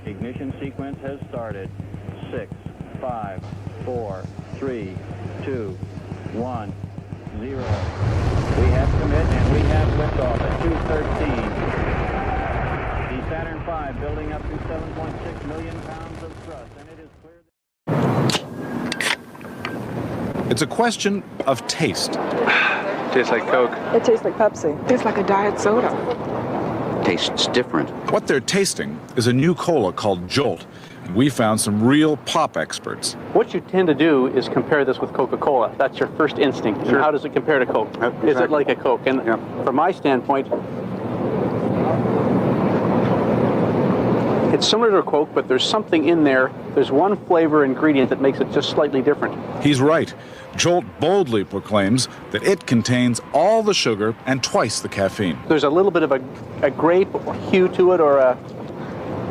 Ignition sequence has started. 6, 5, 4, 3, 2, 1, 0. We have commit and we have liftoff at 2:13. The Saturn V building up to 7.6 million pounds of thrust, and it is clear. It's a question of taste. Tastes like Coke. It tastes like Pepsi. Tastes like a diet soda. Tastes different. What they're tasting is a new cola called Jolt. And we found some real pop experts. What you tend to do is compare this with Coca-Cola. That's your first instinct. Sure. How does it compare to Coke? Exactly. Is it like a Coke? And from my standpoint, it's similar to a Coke, but there's something in there. There's one flavor ingredient that makes it just slightly different. He's right. Jolt boldly proclaims that it contains all the sugar and twice the caffeine. There's a little bit of a grape hue to it, or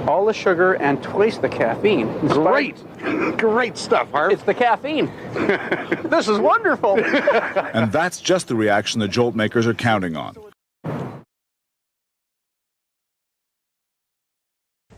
all the sugar and twice the caffeine. Great. Great stuff, Harv. It's the caffeine. This is wonderful. And that's just the reaction the Jolt makers are counting on.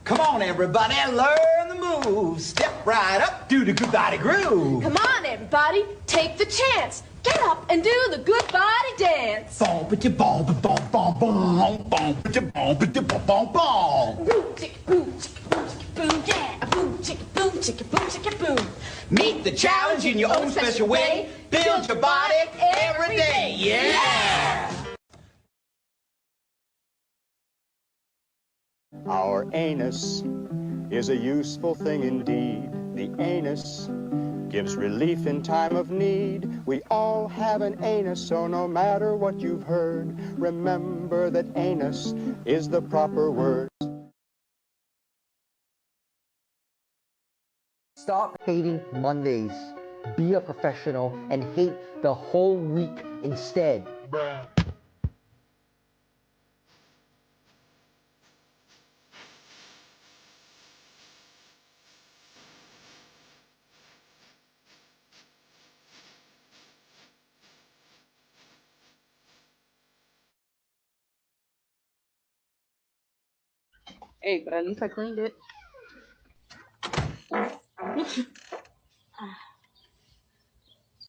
Come on, everybody, learn the moves. Step right up, do the good body groove. Come on, everybody, take the chance. Get up and do the good body dance. Boom, ba boom, ba boom, boom, boom, boom, ba boom, ba boom, boom, boom. Boom, chicka, boom, chicka, boom, chicka, boom, yeah. Boom, chicka, boom, chicka, boom, chicka, boom. Meet the challenge in your own special way. Build your body every day, yeah. Our anus is a useful thing indeed. The anus gives relief in time of need. We all have an anus, so no matter what you've heard, remember that anus is the proper word. Stop hating Mondays. Be a professional and hate the whole week instead. Bruh. Hey, but at least I cleaned it.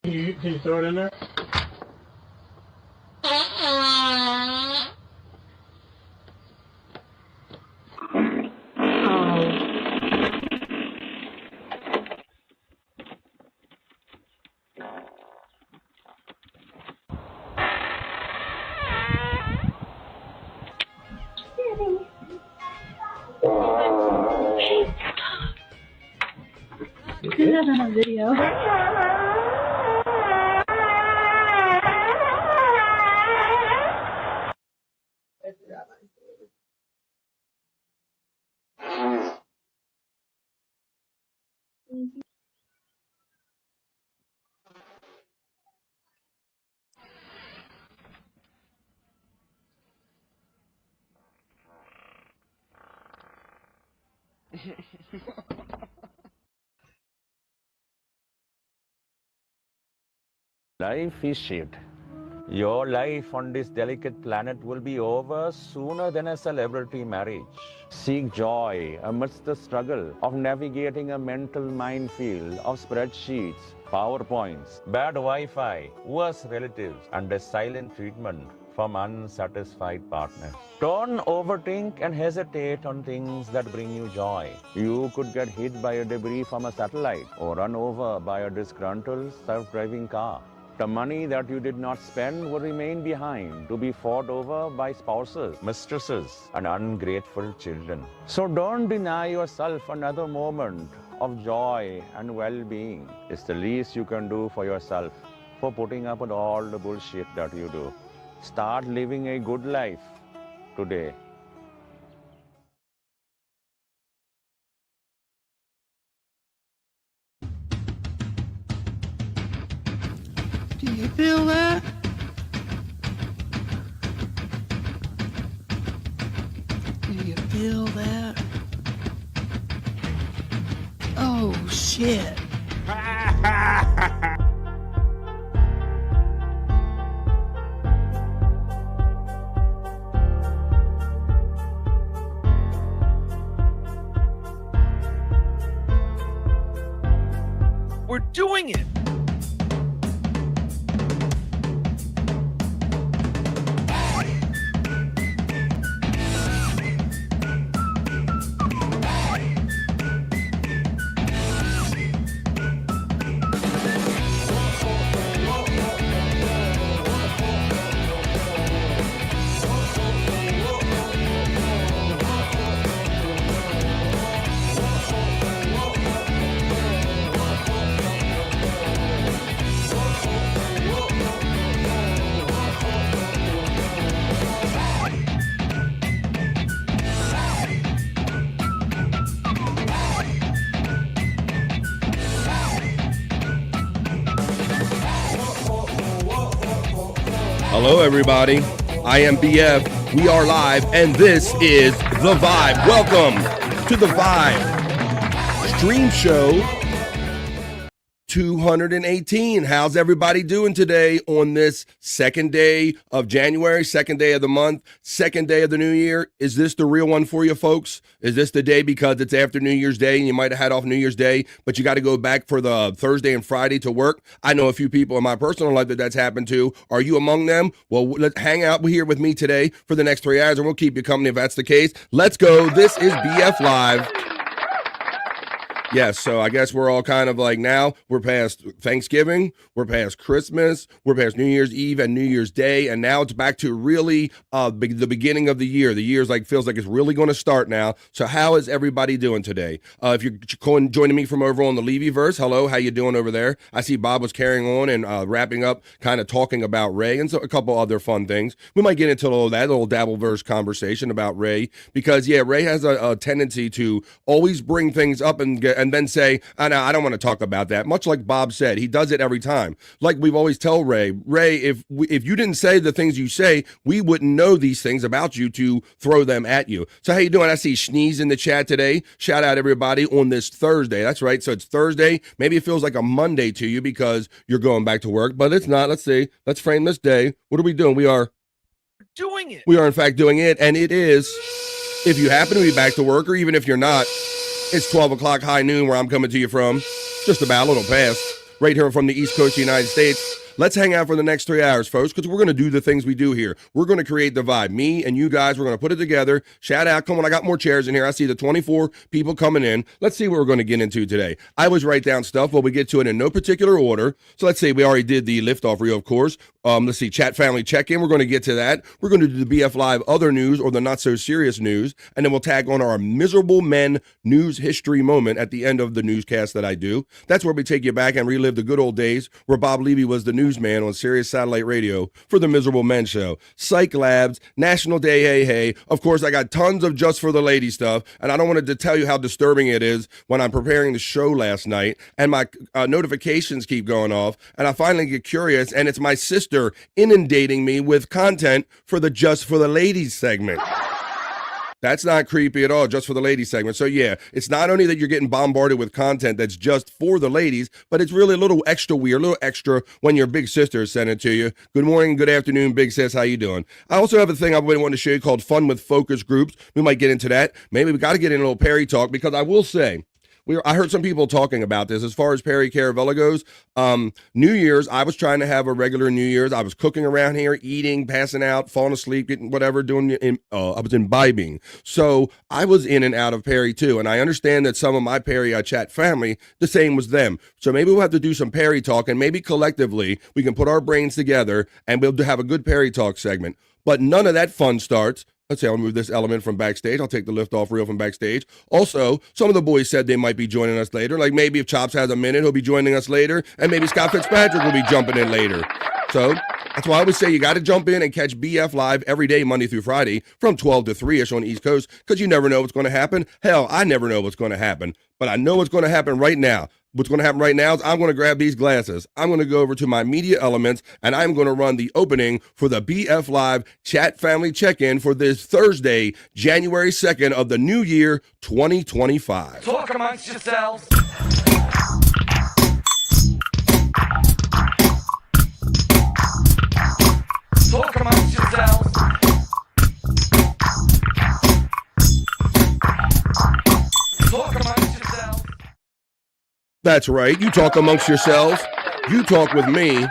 Can you throw it in there? You did that on a video. Life is shit. Your life on this delicate planet will be over sooner than a celebrity marriage. Seek joy amidst the struggle of navigating a mental minefield of spreadsheets, PowerPoints, bad Wi-Fi, worse relatives, and a silent treatment from unsatisfied partners. Don't overthink and hesitate on things that bring you joy. You could get hit by a debris from a satellite or run over by a disgruntled self-driving car. The money that you did not spend will remain behind to be fought over by spouses, mistresses, and ungrateful children. So don't deny yourself another moment of joy and well-being. It's the least you can do for yourself for putting up with all the bullshit that you do. Start living a good life today. Do you feel that? Do you feel that? Oh, shit. doing it. Hello, everybody. I am BF. We are live, and this is The Vibe. Welcome to The Vibe Stream Show 218. How's everybody doing today on this second day of January, second day of the month, second day of the new year? Is this the real one for you, folks? Is this the day because it's after New Year's Day and you might have had off New Year's Day, but you got to go back for the Thursday and Friday to work? I know a few people in my personal life that's happened to. Are you among them? Well, let's hang out here with me today for the next 3 hours and we'll keep you company if that's the case. Let's go. This is BF Live. Yes, so I guess we're all kind of like now we're past Thanksgiving, we're past Christmas, we're past New Year's Eve and New Year's Day, and now it's back to really the beginning of the year. The year's like feels like it's really going to start now. So how is everybody doing today? If you're joining me from over on the Levyverse, hello, how you doing over there? I see Bob was carrying on and wrapping up, kind of talking about Ray and so a couple other fun things. We might get into that little Dabbleverse conversation about Ray because yeah, Ray has a tendency to always bring things up and then say, I don't want to talk about that. Much like Bob said, he does it every time. Like we've always tell Ray, if you didn't say the things you say, we wouldn't know these things about you to throw them at you. So how you doing? I see Schneeze in the chat today. Shout out everybody on this Thursday. That's right. So it's Thursday. Maybe it feels like a Monday to you because you're going back to work, but it's not. Let's see. Let's frame this day. What are we doing? We are doing it. We are in fact doing it. And it is, if you happen to be back to work or even if you're not, it's 12 o'clock high noon where I'm coming to you from, just about a little past, right here from the East Coast of the United States. Let's hang out for the next 3 hours, folks, because we're going to do the things we do here. We're going to create the vibe. Me and you guys, we're going to put it together. Shout out. Come on, I got more chairs in here. I see the 24 people coming in. Let's see what we're going to get into today. I always write down stuff, but we get to it in no particular order. So let's see. We already did the liftoff reel, of course. Let's see. Chat family check-in. We're going to get to that. We're going to do the BF Live other news or the not-so-serious news, and then we'll tag on our miserable men news history moment at the end of the newscast that I do. That's where we take you back and relive the good old days where Bob Levy was the newsman on Sirius Satellite Radio for the Miserable Men Show. Cyke Labs, National Day, hey, hey. Of course, I got tons of Just for the Lady stuff, and I don't want to tell you how disturbing it is when I'm preparing the show last night, and my notifications keep going off, and I finally get curious, and it's my sister inundating me with content for the Just for the Ladies segment. That's not creepy at all, Just for the Ladies segment. So yeah, it's not only that you're getting bombarded with content that's just for the ladies, but it's really a little extra weird, a little extra when your big sister is sending it to you. Good morning, good afternoon, big sis, how you doing? I also have a thing I want to show you called Fun with Focus Groups. We might get into that. Maybe we got to get in a little Perry talk because I will say, I heard some people talking about this as far as Perry Caravella goes. New Year's, I was trying to have a regular New Year's. I was cooking around here, eating, passing out, falling asleep, getting whatever, I was imbibing. So I was in and out of Perry too. And I understand that some of my Perry chat family, the same was them. So maybe we'll have to do some Perry talk and maybe collectively we can put our brains together and we'll have a good Perry talk segment. But none of that fun starts. Let's see, I'll move this element from backstage. I'll take the liftoff reel from backstage. Also, some of the boys said they might be joining us later. Like maybe if Chops has a minute, he'll be joining us later. And maybe Scott Fitzpatrick will be jumping in later. So that's why I always say you got to jump in and catch BF Live every day, Monday through Friday, from 12 to 3-ish on the East Coast, because you never know what's going to happen. Hell, I never know what's going to happen. But I know what's going to happen right now. What's going to happen right now is I'm going to grab these glasses. I'm going to go over to my media elements, and I'm going to run the opening for the BF Live Chat Family Check-In for this Thursday, January 2nd of the new year, 2025. Talk amongst yourselves. Talk amongst yourselves. Talk amongst yourselves. That's right. You talk amongst yourselves. You talk with me.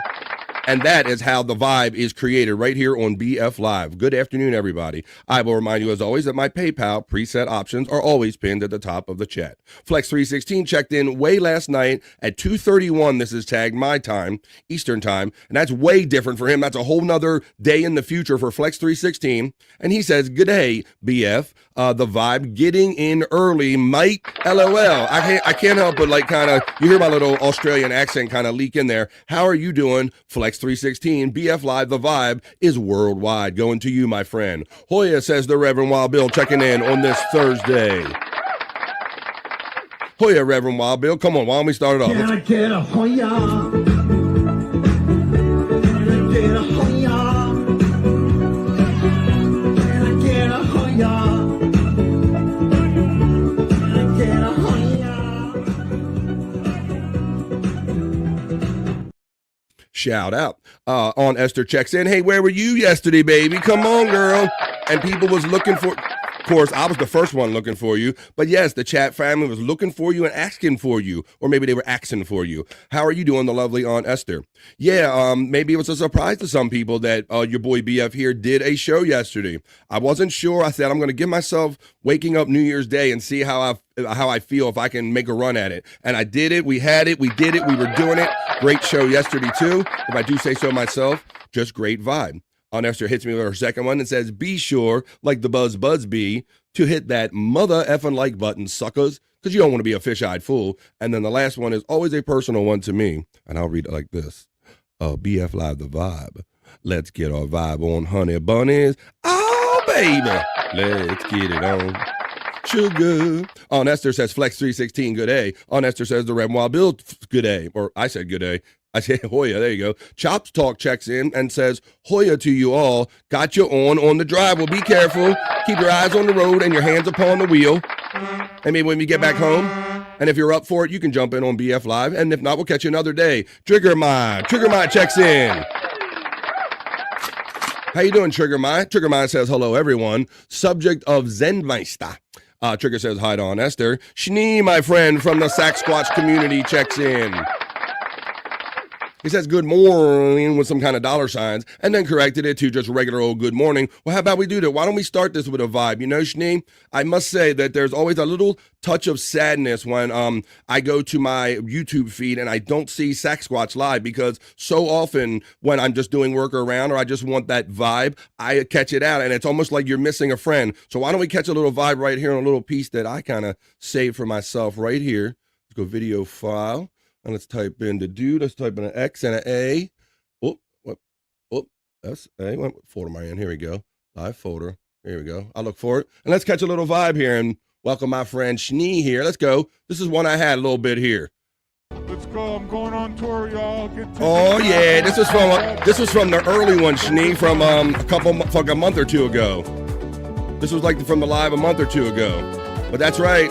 And that is how the vibe is created right here on BF Live. Good afternoon, everybody. I will remind you, as always, that my PayPal preset options are always pinned at the top of the chat. Flex316 checked in way last night at 2:31. This is tagged my time, Eastern time, and that's way different for him. That's a whole nother day in the future for Flex316. And he says, good day, BF. The vibe getting in early, might LOL. I can't help but kind of, you hear my little Australian accent kind of leak in there. How are you doing, Flex316? BF Live, the vibe is worldwide. Going to you, my friend. Hoya, says the Reverend Wild Bill, checking in on this Thursday. Hoya, Reverend Wild Bill, come on, why don't we start it off? Can I get a Hoya? Can I get a Hoya? Can I get a Hoya? Shout out. On Esther checks in. Hey, where were you yesterday, baby? Come on, girl. And people was looking for, of course, I was the first one looking for you. But yes, the chat family was looking for you and asking for you. Or maybe they were asking for you. How are you doing, the lovely Aunt Esther? Yeah, maybe it was a surprise to some people that your boy BF here did a show yesterday. I wasn't sure. I said, I'm going to give myself waking up New Year's Day and see how I feel if I can make a run at it. And I did it. We had it. We did it. We were doing it. Great show yesterday, too. If I do say so myself, just great vibe. Aunt Esther hits me with her second one and says, be sure, like the Buzz Bee, to hit that mother effing like button, suckers, because you don't want to be a fish-eyed fool. And then the last one is always a personal one to me. And I'll read it like this. BF Live, the vibe. Let's get our vibe on, honey bunnies. Oh, baby. Let's get it on. Sugar. Aunt Esther says Flex316, good day. Aunt Esther says the Red Wild Bill, good day. Or I said good day. I said Hoya, there you go. Chops Talk checks in and says, Hoya to you all. Got you on the drive. Well, be careful. Keep your eyes on the road and your hands upon the wheel. And maybe when you get back home, and if you're up for it, you can jump in on BF Live. And if not, we'll catch you another day. Trigger Mind checks in. How you doing, Trigger Mind? Trigger Mind says, hello, everyone. Subject of Zenmeister. Trigger says, hi to Aunt Esther. Schnee, my friend from the Sasquatch community, checks in. He says good morning with some kind of dollar signs and then corrected it to just regular old good morning. Well, how about we do that? Why don't we start this with a vibe? You know, Schnee, I must say that there's always a little touch of sadness when I go to my YouTube feed and I don't see Sasquatch live, because so often when I'm just doing work around or I just want that vibe, I catch it out and it's almost like you're missing a friend. So why don't we catch a little vibe right here on a little piece that I kind of saved for myself right here. Let's go video file. And let's type in the dude. Let's type in an X and an A. That's A. What folder am I in? Here we go. Live folder. Here we go. I'll look for it. And let's catch a little vibe here and welcome my friend Schnee here. Let's go. This is one I had a little bit here. Let's go. I'm going on tour, y'all. Oh yeah, this was from the early one, Schnee, from a month or two ago. This was like from the live a month or two ago. But that's right.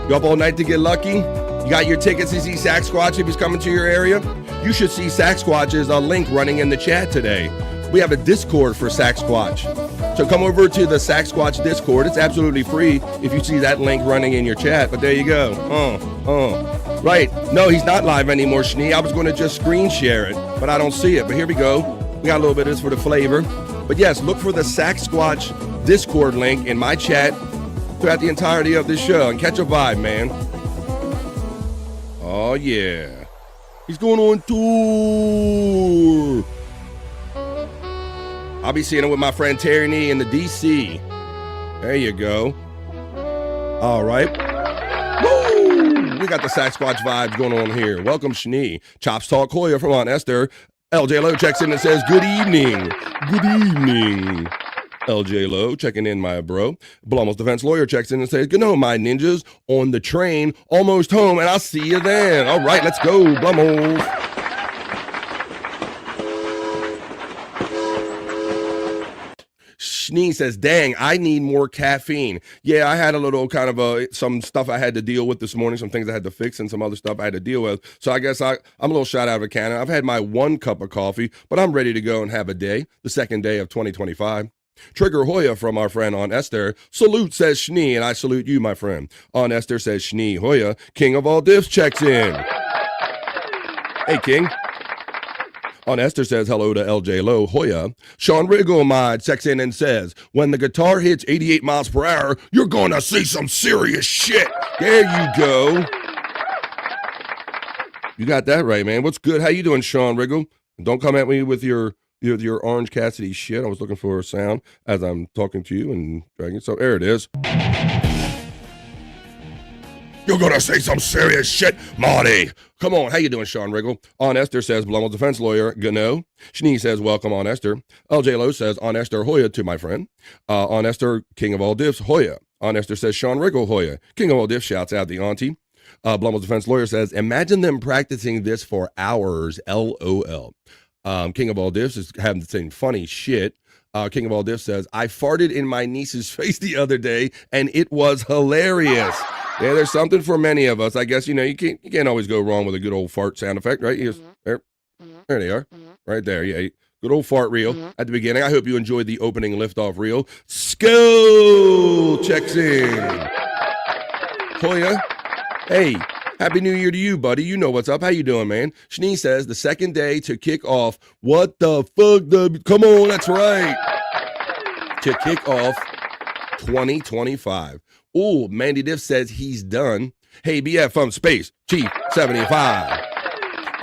You up all night to get lucky? You got your tickets to see Sasquatch if he's coming to your area? You should see Sasquatch's link running in the chat today. We have a Discord for Sasquatch. So come over to the Sasquatch Discord. It's absolutely free if you see that link running in your chat. But there you go. Right. No, he's not live anymore, Schnee. I was going to just screen share it, but I don't see it. But here we go. We got a little bit of this for the flavor. But yes, look for the Sasquatch Discord link in my chat throughout the entirety of this show and catch a vibe, man. Oh, yeah. He's going on tour. I'll be seeing it with my friend Terry Nee in the DC. There you go. All right. Woo! We got the Sasquatch vibes going on here. Welcome, Schnee. Chops Talk Hoya from Aunt Esther. LJ Lowe checks in and says, good evening. Good evening. LJ Lowe checking in, my bro. Blummel's defense lawyer checks in and says, good night, my ninjas, on the train, almost home, and I'll see you then. All right, let's go, Blummel. Schnee says, dang, I need more caffeine. Yeah, I had a little kind of some stuff I had to deal with this morning, some things I had to fix and some other stuff I had to deal with. So I guess I'm a little shot out of a cannon. I've had my 1 cup of coffee, but I'm ready to go and have a day, the second day of 2025. Trigger Hoya from our friend on Esther. Salute, says Schnee, and I salute you, my friend. On Esther says Schnee. Hoya, king of all diffs, checks in. Hey, King. On Esther says hello to LJ Lowe. Hoya. Sean Riggle mod checks in and says, when the guitar hits 88 miles per hour, you're going to see some serious shit. There you go. You got that right, man. What's good? How you doing, Sean Riggle? Don't come at me with your Orange Cassidy shit. I was looking for a sound as I'm talking to you and dragging. So there it is. You're going to say some serious shit, Marty. Come on. How you doing, Sean Riggle? On Esther says, Blumel defense lawyer, Gano. Schnee says, welcome, on Esther. LJ Lowe says, on Esther, Hoya to my friend. On Esther, king of all diffs, Hoya. On Esther says, Sean Riggle, Hoya. King of all diffs, shouts out the auntie. Blumel defense lawyer says, imagine them practicing this for hours, LOL. King of all diffs is having the same funny shit. King of all diffs says, I farted in my niece's face the other day, and it was hilarious. Yeah, there's something for many of us. I guess, you can't always go wrong with a good old fart sound effect, right? There they are. Right there, yeah. Good old fart reel at the beginning. I hope you enjoyed the opening liftoff reel. Skull checks in. Hoya, hey, happy New Year to you, buddy. You know what's up. How you doing, man? Schnee says, the second day to kick off. What the fuck? Come on, that's right. To kick off 2025. Ooh, Mandy Diff says he's done. Hey, BF from Space, Chief 75.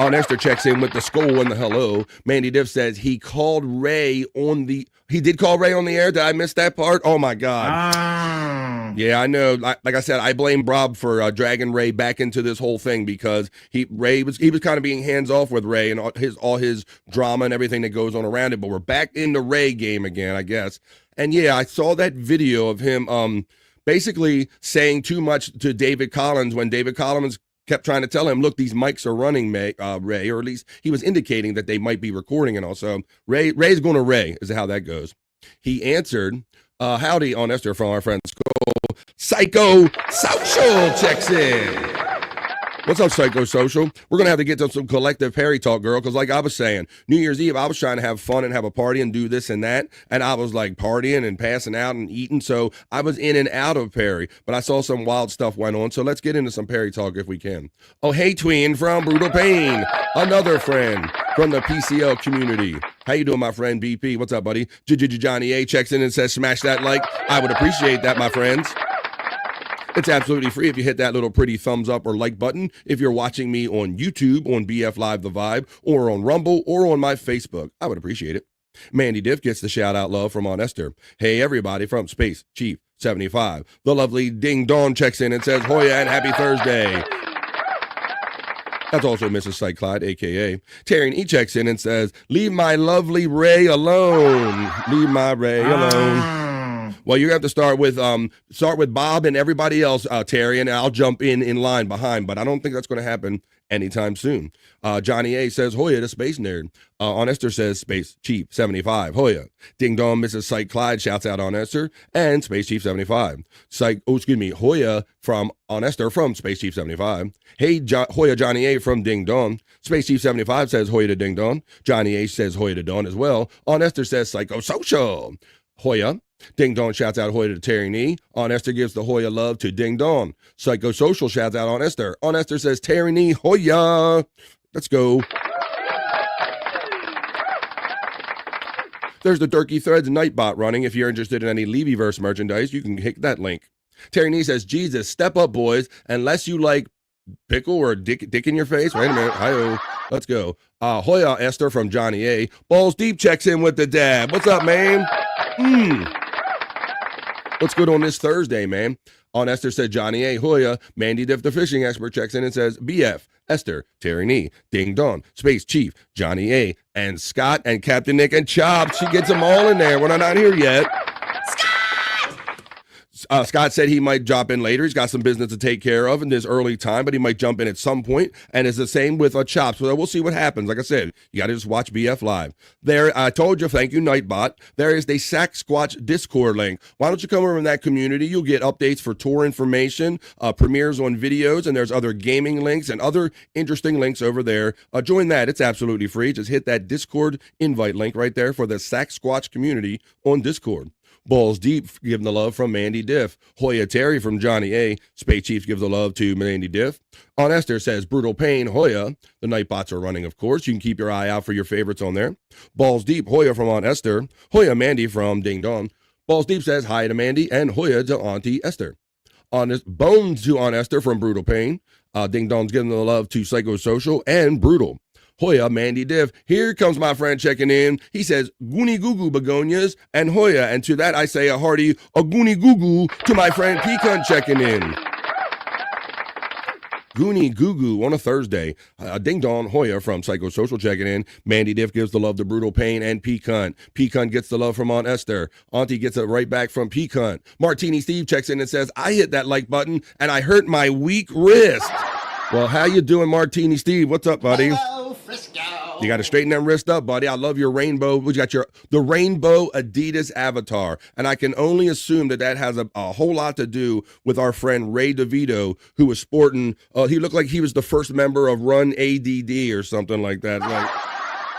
On Esther checks in with the skull and the hello. Mandy Diff says he called Ray on the... He did call Ray on the air? Did I miss that part? Oh, my God. Yeah, I know. Like I said, I blame Rob for dragging Ray back into this whole thing because he was kind of being hands-off with Ray and all his drama and everything that goes on around it. But we're back in the Ray game again, I guess. And, yeah, I saw that video of him... basically saying too much to David Collins when David Collins kept trying to tell him, look, these mics are running, Ray, or at least he was indicating that they might be recording and all. So Ray's going to Ray is how that goes. He answered, howdy on Esther from our friend Skull. Psycho Social checks in. What's up, Psychosocial? We're going to have to get to some collective Perry talk, girl, because like I was saying, New Year's Eve, I was trying to have fun and have a party and do this and that, and I was like partying and passing out and eating, so I was in and out of Perry, but I saw some wild stuff went on, so let's get into some Perry talk if we can. Oh, hey, Tween from Brutal Pain, another friend from the PCL community. How you doing, my friend BP? What's up, buddy? Johnny A checks in and says, smash that like. I would appreciate that, my friends. It's absolutely free if you hit that little pretty thumbs up or like button if you're watching me on YouTube, on BF Live The Vibe, or on Rumble, or on my Facebook. I would appreciate it. Mandy Diff gets the shout-out love from on Esther. Hey, everybody from Space Chief 75. The lovely Ding Dong checks in and says, Hoya and happy Thursday. That's also Mrs. Cyke Clyde, a.k.a. Taryn E checks in and says, leave my lovely Ray alone. Leave my Ray alone. Well, you have to start with Bob and everybody else, Terry, and I'll jump in line behind, but I don't think that's going to happen anytime soon. Johnny A says, Hoya, the space nerd. On Esther says, Space Chief 75. Hoya. Ding Dong, Mrs. Cyke Clyde shouts out on Esther and Space Chief 75. Hoya from on Esther from Space Chief 75. Hey, Hoya Johnny A from Ding Dong. Space Chief 75 says Hoya to Ding Dong. Johnny A says Hoya to Dawn as well. On Esther says Psychosocial. Hoya. Ding Dong shouts out Hoya to Terry Nee. On Esther gives the Hoya love to Ding Dong. Psychosocial shouts out on Esther. On Esther says Terry Nee, Hoya. Let's go. There's the Turkey Threads Nightbot running. If you're interested in any Levyverse merchandise, you can hit that link. Terry Nee says, Jesus, step up, boys. Unless you like pickle or dick in your face. Wait a minute. Hi-oh. Let's go. Hoya Esther from Johnny A. Balls Deep checks in with the dab. What's up, man? What's good on this Thursday, man? On Esther said Johnny A. Hoya. Mandy Diff, the fishing expert, checks in and says, BF, Esther, Terry Nee, Ding Dong, Space Chief, Johnny A., and Scott, and Captain Nick, and Chop. She gets them all in there when I'm not here yet. Scott said he might drop in later. He's got some business to take care of in this early time, but he might jump in at some point. And it's the same with Chops. So we'll see what happens. Like I said, you got to just watch BF Live. There, I told you, thank you, Nightbot. There is the Sasquatch Discord link. Why don't you come over in that community? You'll get updates for tour information, premieres on videos, and there's other gaming links and other interesting links over there. Join that. It's absolutely free. Just hit that Discord invite link right there for the Sasquatch community on Discord. Balls Deep giving the love from Mandy Diff. Hoya Terry from Johnny A. Space Chiefs gives the love to Mandy Diff. On Esther says Brutal Pain, Hoya. The Nightbots are running, of course. You can keep your eye out for your favorites on there. Balls Deep, Hoya from Aunt Esther. Hoya Mandy from Ding Dong. Balls Deep says hi to Mandy and Hoya to Auntie Esther. On this Bones to Aunt Esther from Brutal Pain. Ding Dong's giving the love to Psychosocial and Brutal. Hoya, Mandy Div. Here comes my friend checking in. He says, Goonie Goo Goo Begonias and Hoya. And to that, I say a hearty, a Goonie Goo Goo to my friend Pecan checking in. Goonie Goo Goo on a Thursday. Ding Dong Hoya from Psychosocial checking in. Mandy Diff gives the love to Brutal Pain and Pecan. Pecan gets the love from Aunt Esther. Auntie gets it right back from Pecan. Martini Steve checks in and says, I hit that like button and I hurt my weak wrist. Well, how you doing, Martini Steve? What's up, buddy? Hello, Frisco. You got to straighten that wrist up, buddy. I love your rainbow. You got the rainbow Adidas avatar, and I can only assume that has a whole lot to do with our friend Ray DeVito, who was sporting. He looked like he was the first member of Run ADD or something like that. Like,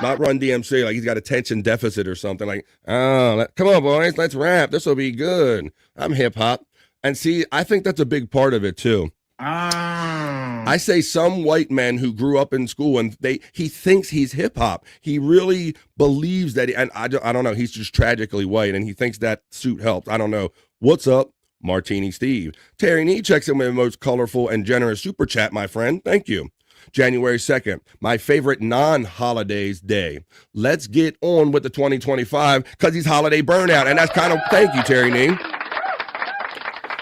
not Run DMC. Like he's got attention deficit or something. Like, come on, boys, let's rap. This will be good. I'm hip hop, and see, I think that's a big part of it too. I say some white men who grew up in school and he thinks he's hip hop. He really believes that, and I don't know, he's just tragically white and he thinks that suit helps. I don't know. What's up, Martini Steve? Terry Nee checks in with the most colorful and generous super chat, my friend. Thank you. January 2nd, my favorite non-holidays day. Let's get on with the 2025 because he's holiday burnout. And that's kind of, thank you, Terry Nee.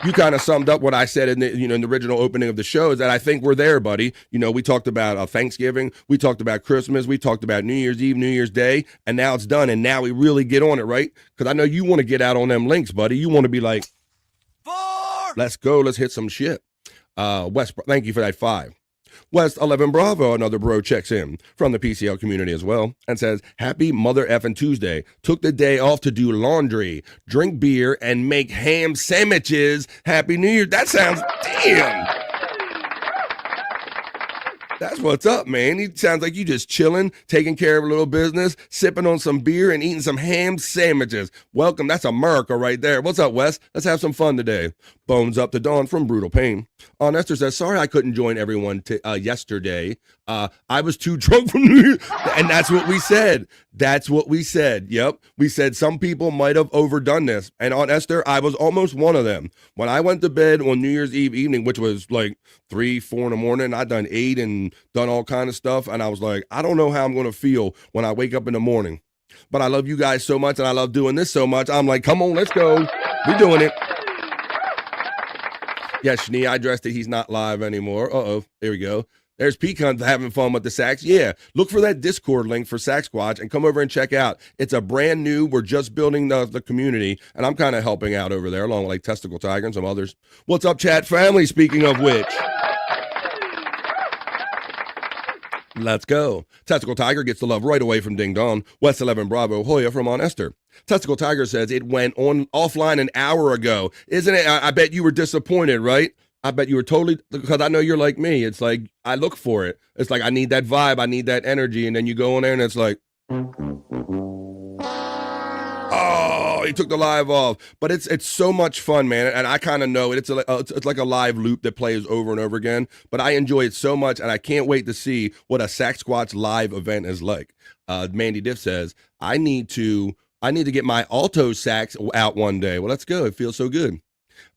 You kind of summed up what I said in the original opening of the show is that I think we're there, buddy. You know, we talked about Thanksgiving, we talked about Christmas, we talked about New Year's Eve, New Year's Day, and now it's done, and now we really get on it, right? Because I know you want to get out on them links, buddy. You want to be like, let's go, let's hit some shit. West, thank you for that 5. West 11 Bravo, another bro, checks in from the PCL community as well and says, happy Mother Effing Tuesday. Took the day off to do laundry, drink beer, and make ham sandwiches. Happy New Year. That sounds, damn. That's what's up, man. He sounds like you just chilling, taking care of a little business, sipping on some beer and eating some ham sandwiches. Welcome. That's America right there. What's up, Wes? Let's have some fun today. Bones up to dawn from Brutal Pain. Esther says, sorry I couldn't join everyone yesterday. I was too drunk from New Year's. And that's what we said. That's what we said. Yep. We said some people might have overdone this. And Aunt Esther, I was almost one of them. When I went to bed on New Year's Eve evening, which was like 3, 4 in the morning, I done 8 and done all kind of stuff. And I was like, I don't know how I'm going to feel when I wake up in the morning. But I love you guys so much and I love doing this so much. I'm like, come on, let's go. We're doing it. Yes, Schnee, I addressed it. He's not live anymore. Uh-oh. There we go. There's Pecan having fun with the sax. Yeah, look for that Discord link for Sasquatch and come over and check out. It's a brand new, we're just building the community, and I'm kind of helping out over there along with like Testicle Tiger and some others. What's up, chat family, speaking of which? Let's go. Testicle Tiger gets the love right away from Ding Dong. West 11 Bravo, Hoya from Aunt Esther. Testicle Tiger says it went on offline an hour ago. Isn't it? I bet you were disappointed, right? I bet you were totally, because I know you're like me. It's like, I look for it. It's like, I need that vibe. I need that energy. And then you go in there and it's like, oh, he took the live off. But it's so much fun, man. And I kind of know it. It's like a live loop that plays over and over again. But I enjoy it so much. And I can't wait to see what a Sasquatch live event is like. Mandy Diff says, I need to get my alto sax out one day. Well, let's go. It feels so good.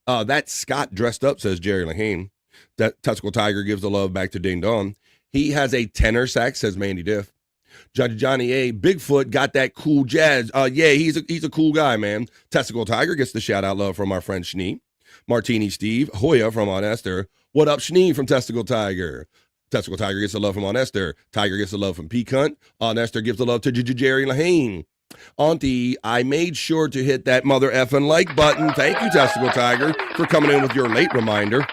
That Scott dressed up, says Jerry Lahane. That Testicle Tiger gives the love back to Ding Dong. He has a tenor sax, says Mandy Diff. Judge Johnny A. Bigfoot got that cool jazz. Yeah, he's a cool guy, man. Testicle Tiger gets the shout out love from our friend Schnee. Martini Steve Hoya from Aunt Esther. What up, Schnee from Testicle Tiger? Testicle Tiger gets the love from Aunt Esther. Tiger gets the love from Pecan. Aunt Esther gives the love to Jerry Lahane. Auntie, I made sure to hit that mother effing like button. Thank you, Testicle Tiger, for coming in with your late reminder.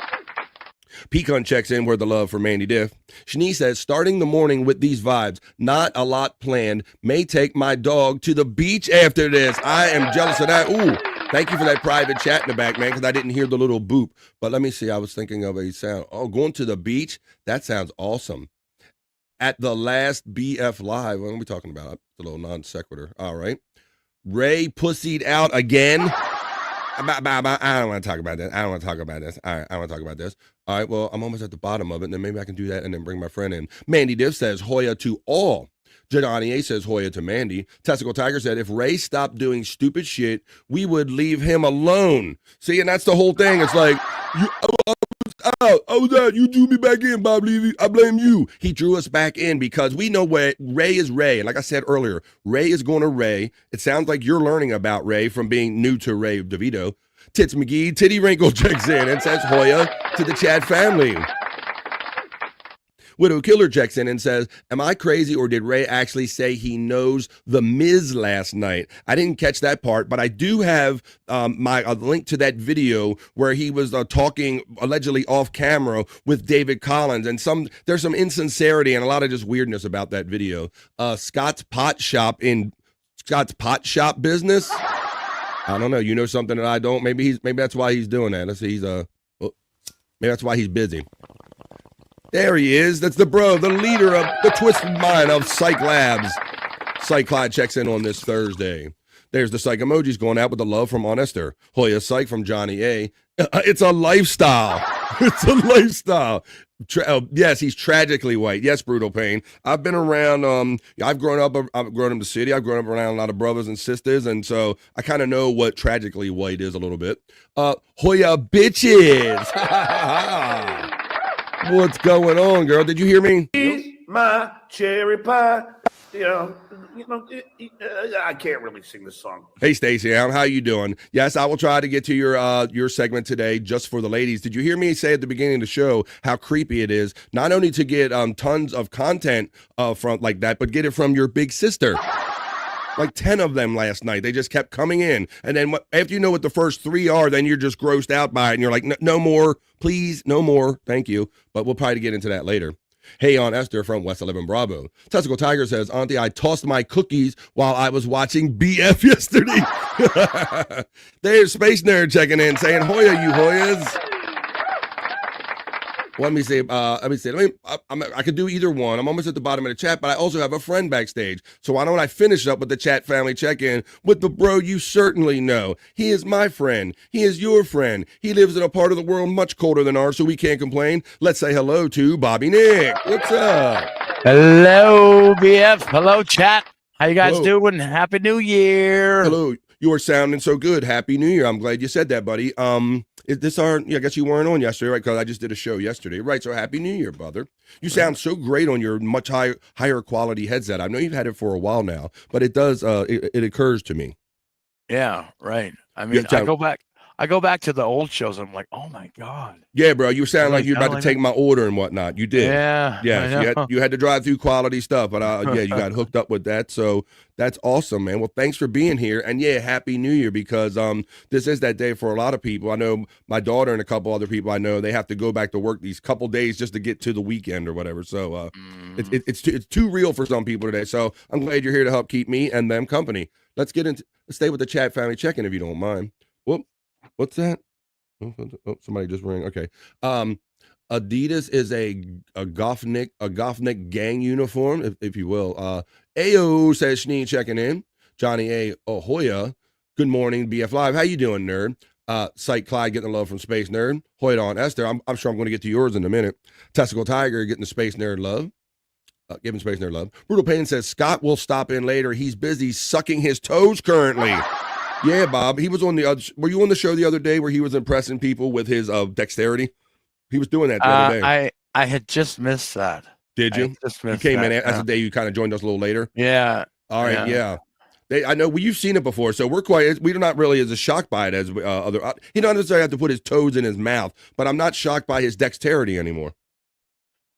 Pecan checks in where the love for Mandy Diff. Shani says, starting the morning with these vibes, not a lot planned. May take my dog to the beach after this. I am jealous of that. Ooh, thank you for that private chat in the back, man, because I didn't hear the little boop. But let me see. I was thinking of a sound. Oh, going to the beach? That sounds awesome. At the last BF Live, what are we talking about? It's a little non sequitur. All right. Ray pussied out again. I don't want to talk about that. I don't want to talk about this. All right, I don't want to talk about this. All right, well, I'm almost at the bottom of it, and then maybe I can do that and then bring my friend in. Mandy Diff says, Hoya to all. Jadani A says, Hoya to Mandy. Testicle Tiger said, if Ray stopped doing stupid shit, we would leave him alone. See, and that's the whole thing. It's like, you drew me back in, Bob Levy. I blame you. He drew us back in because we know where Ray is Ray. And like I said earlier, Ray is going to Ray. It sounds like you're learning about Ray from being new to Ray DeVito. Tits McGee, Titty Wrinkle checks in and says Hoya to the Chad family. Widow Killer checks in and says, am I crazy or did Ray actually say he knows The Miz last night? I didn't catch that part, but I do have a link to that video where he was talking allegedly off camera with David Collins, and there's some insincerity and a lot of just weirdness about that video. Scott's pot shop business. I don't know. You know something that I don't. Maybe that's why he's doing that. Let's see. Maybe that's why he's busy. There he is. That's the bro, the leader of the twisted mind of Cyke Labs. Cyke Clyde checks in on this Thursday. There's the Cyke emojis going out with the love from Honester. Hoya Cyke from Johnny A. It's a lifestyle. It's a lifestyle. Yes, he's tragically white. Yes, Brutal Pain. I've been around. I've grown up in the city. I've grown up around a lot of brothers and sisters, and so I kind of know what tragically white is a little bit. Hoya bitches. What's going on, girl? Did you hear me? Eat my cherry pie. I can't really sing this song. Hey, Stacey, how you doing? Yes, I will try to get to your segment today just for the ladies. Did you hear me say at the beginning of the show how creepy it is not only to get tons of content from like that, but get it from your big sister? Like 10 of them last night. They just kept coming in. And then after you know what the first 3 are, then you're just grossed out by it. And you're like, no more, please, no more. Thank you. But we'll probably get into that later. Hey, on Esther from West 11 Bravo. Testicle Tiger says, Auntie, I tossed my cookies while I was watching BF yesterday. There's Space Nerd checking in saying, Hoya, you Hoyas. Let me say, I could do either one. I'm almost at the bottom of the chat, but I also have a friend backstage. So why don't I finish up with the chat family check-in with the bro you certainly know. He is my friend. He is your friend. He lives in a part of the world much colder than ours, so we can't complain. Let's say hello to Bobby Nick. What's up? Hello, BF. Hello, chat. How you guys doing? Happy New Year. Hello. You are sounding so good. Happy New Year. I'm glad you said that, buddy. I guess you weren't on yesterday, right? Because I just did a show yesterday. Right, so Happy New Year, brother. You sound so great on your much higher quality headset. I know you've had it for a while now, but it does, it occurs to me. Yeah, right. I mean, I go back to the old shows. I'm like, oh my God. Yeah, bro. You sound like you're about to take my order and whatnot. You did. Yeah. Yeah. You had to drive through quality stuff, but yeah, you got hooked up with that. So that's awesome, man. Well, thanks for being here. And yeah, Happy New Year, because this is that day for a lot of people. I know my daughter and a couple other people I know, they have to go back to work these couple days just to get to the weekend or whatever. So it's too real for some people today. So I'm glad you're here to help keep me and them company. Let's stay with the chat family check-in if you don't mind. Whoop. What's that? Oh, somebody just rang. Okay. Adidas is a Gothnik gang uniform, if you will. Ayo says Shneen checking in. Johnny A. Hoya. Good morning, BF Live. How you doing, nerd? Cyke Clyde getting the love from Space Nerd. Hoya on Esther. I'm sure I'm going to get to yours in a minute. Testicle Tiger getting the Space Nerd love. Giving Space Nerd love. Brutal Pain says Scott will stop in later. He's busy sucking his toes currently. Yeah, Bob. He was on the other. Were you on the show the other day where he was impressing people with his dexterity? He was doing that the other day. I had just missed that. Did you? You came in as the day you kind of joined us a little later. Yeah. All right. Yeah. I know you've seen it before, so we're not really as shocked by it as other. He don't necessarily have to put his toes in his mouth, but I'm not shocked by his dexterity anymore.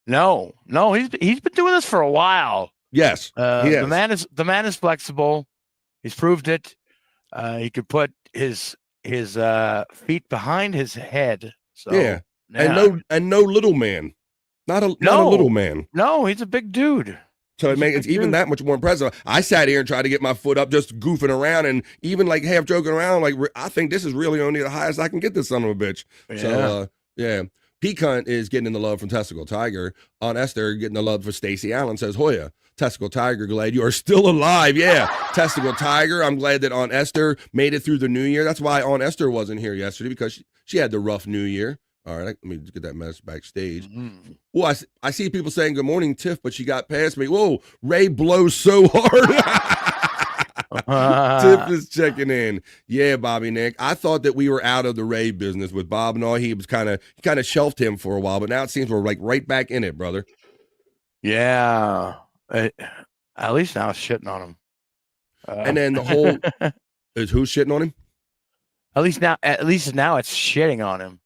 No, he's been doing this for a while. Yes. The man is flexible. He's proved it. He could put his feet behind his head. So yeah. And no little man. Not a little man. No, he's a big dude. So it makes it's even that much more impressive. I sat here and tried to get my foot up, just goofing around, and even like half joking around. Like, I think this is really only the highest I can get this son of a bitch. Yeah. So yeah, Peacunt is getting the love from Testicle Tiger. On Esther getting the love for Stacy Allen. Says Hoya, Testicle Tiger, glad you are still alive. Yeah, Testicle Tiger. I'm glad that On Esther made it through the new year. That's why On Esther wasn't here yesterday, because she had the rough new year. All right, let me get that message backstage. Mm-hmm. Well, I see people saying good morning, Tiff, but she got past me. Whoa, Ray blows so hard. Tiff is checking in. Yeah, Bobby Nick. I thought that we were out of the Ray business with Bob and all. He kind of shelved him for a while, but now it seems we're like right back in it, brother. Yeah. At least now it's shitting on him. And then the whole is who's shitting on him? At least now it's shitting on him.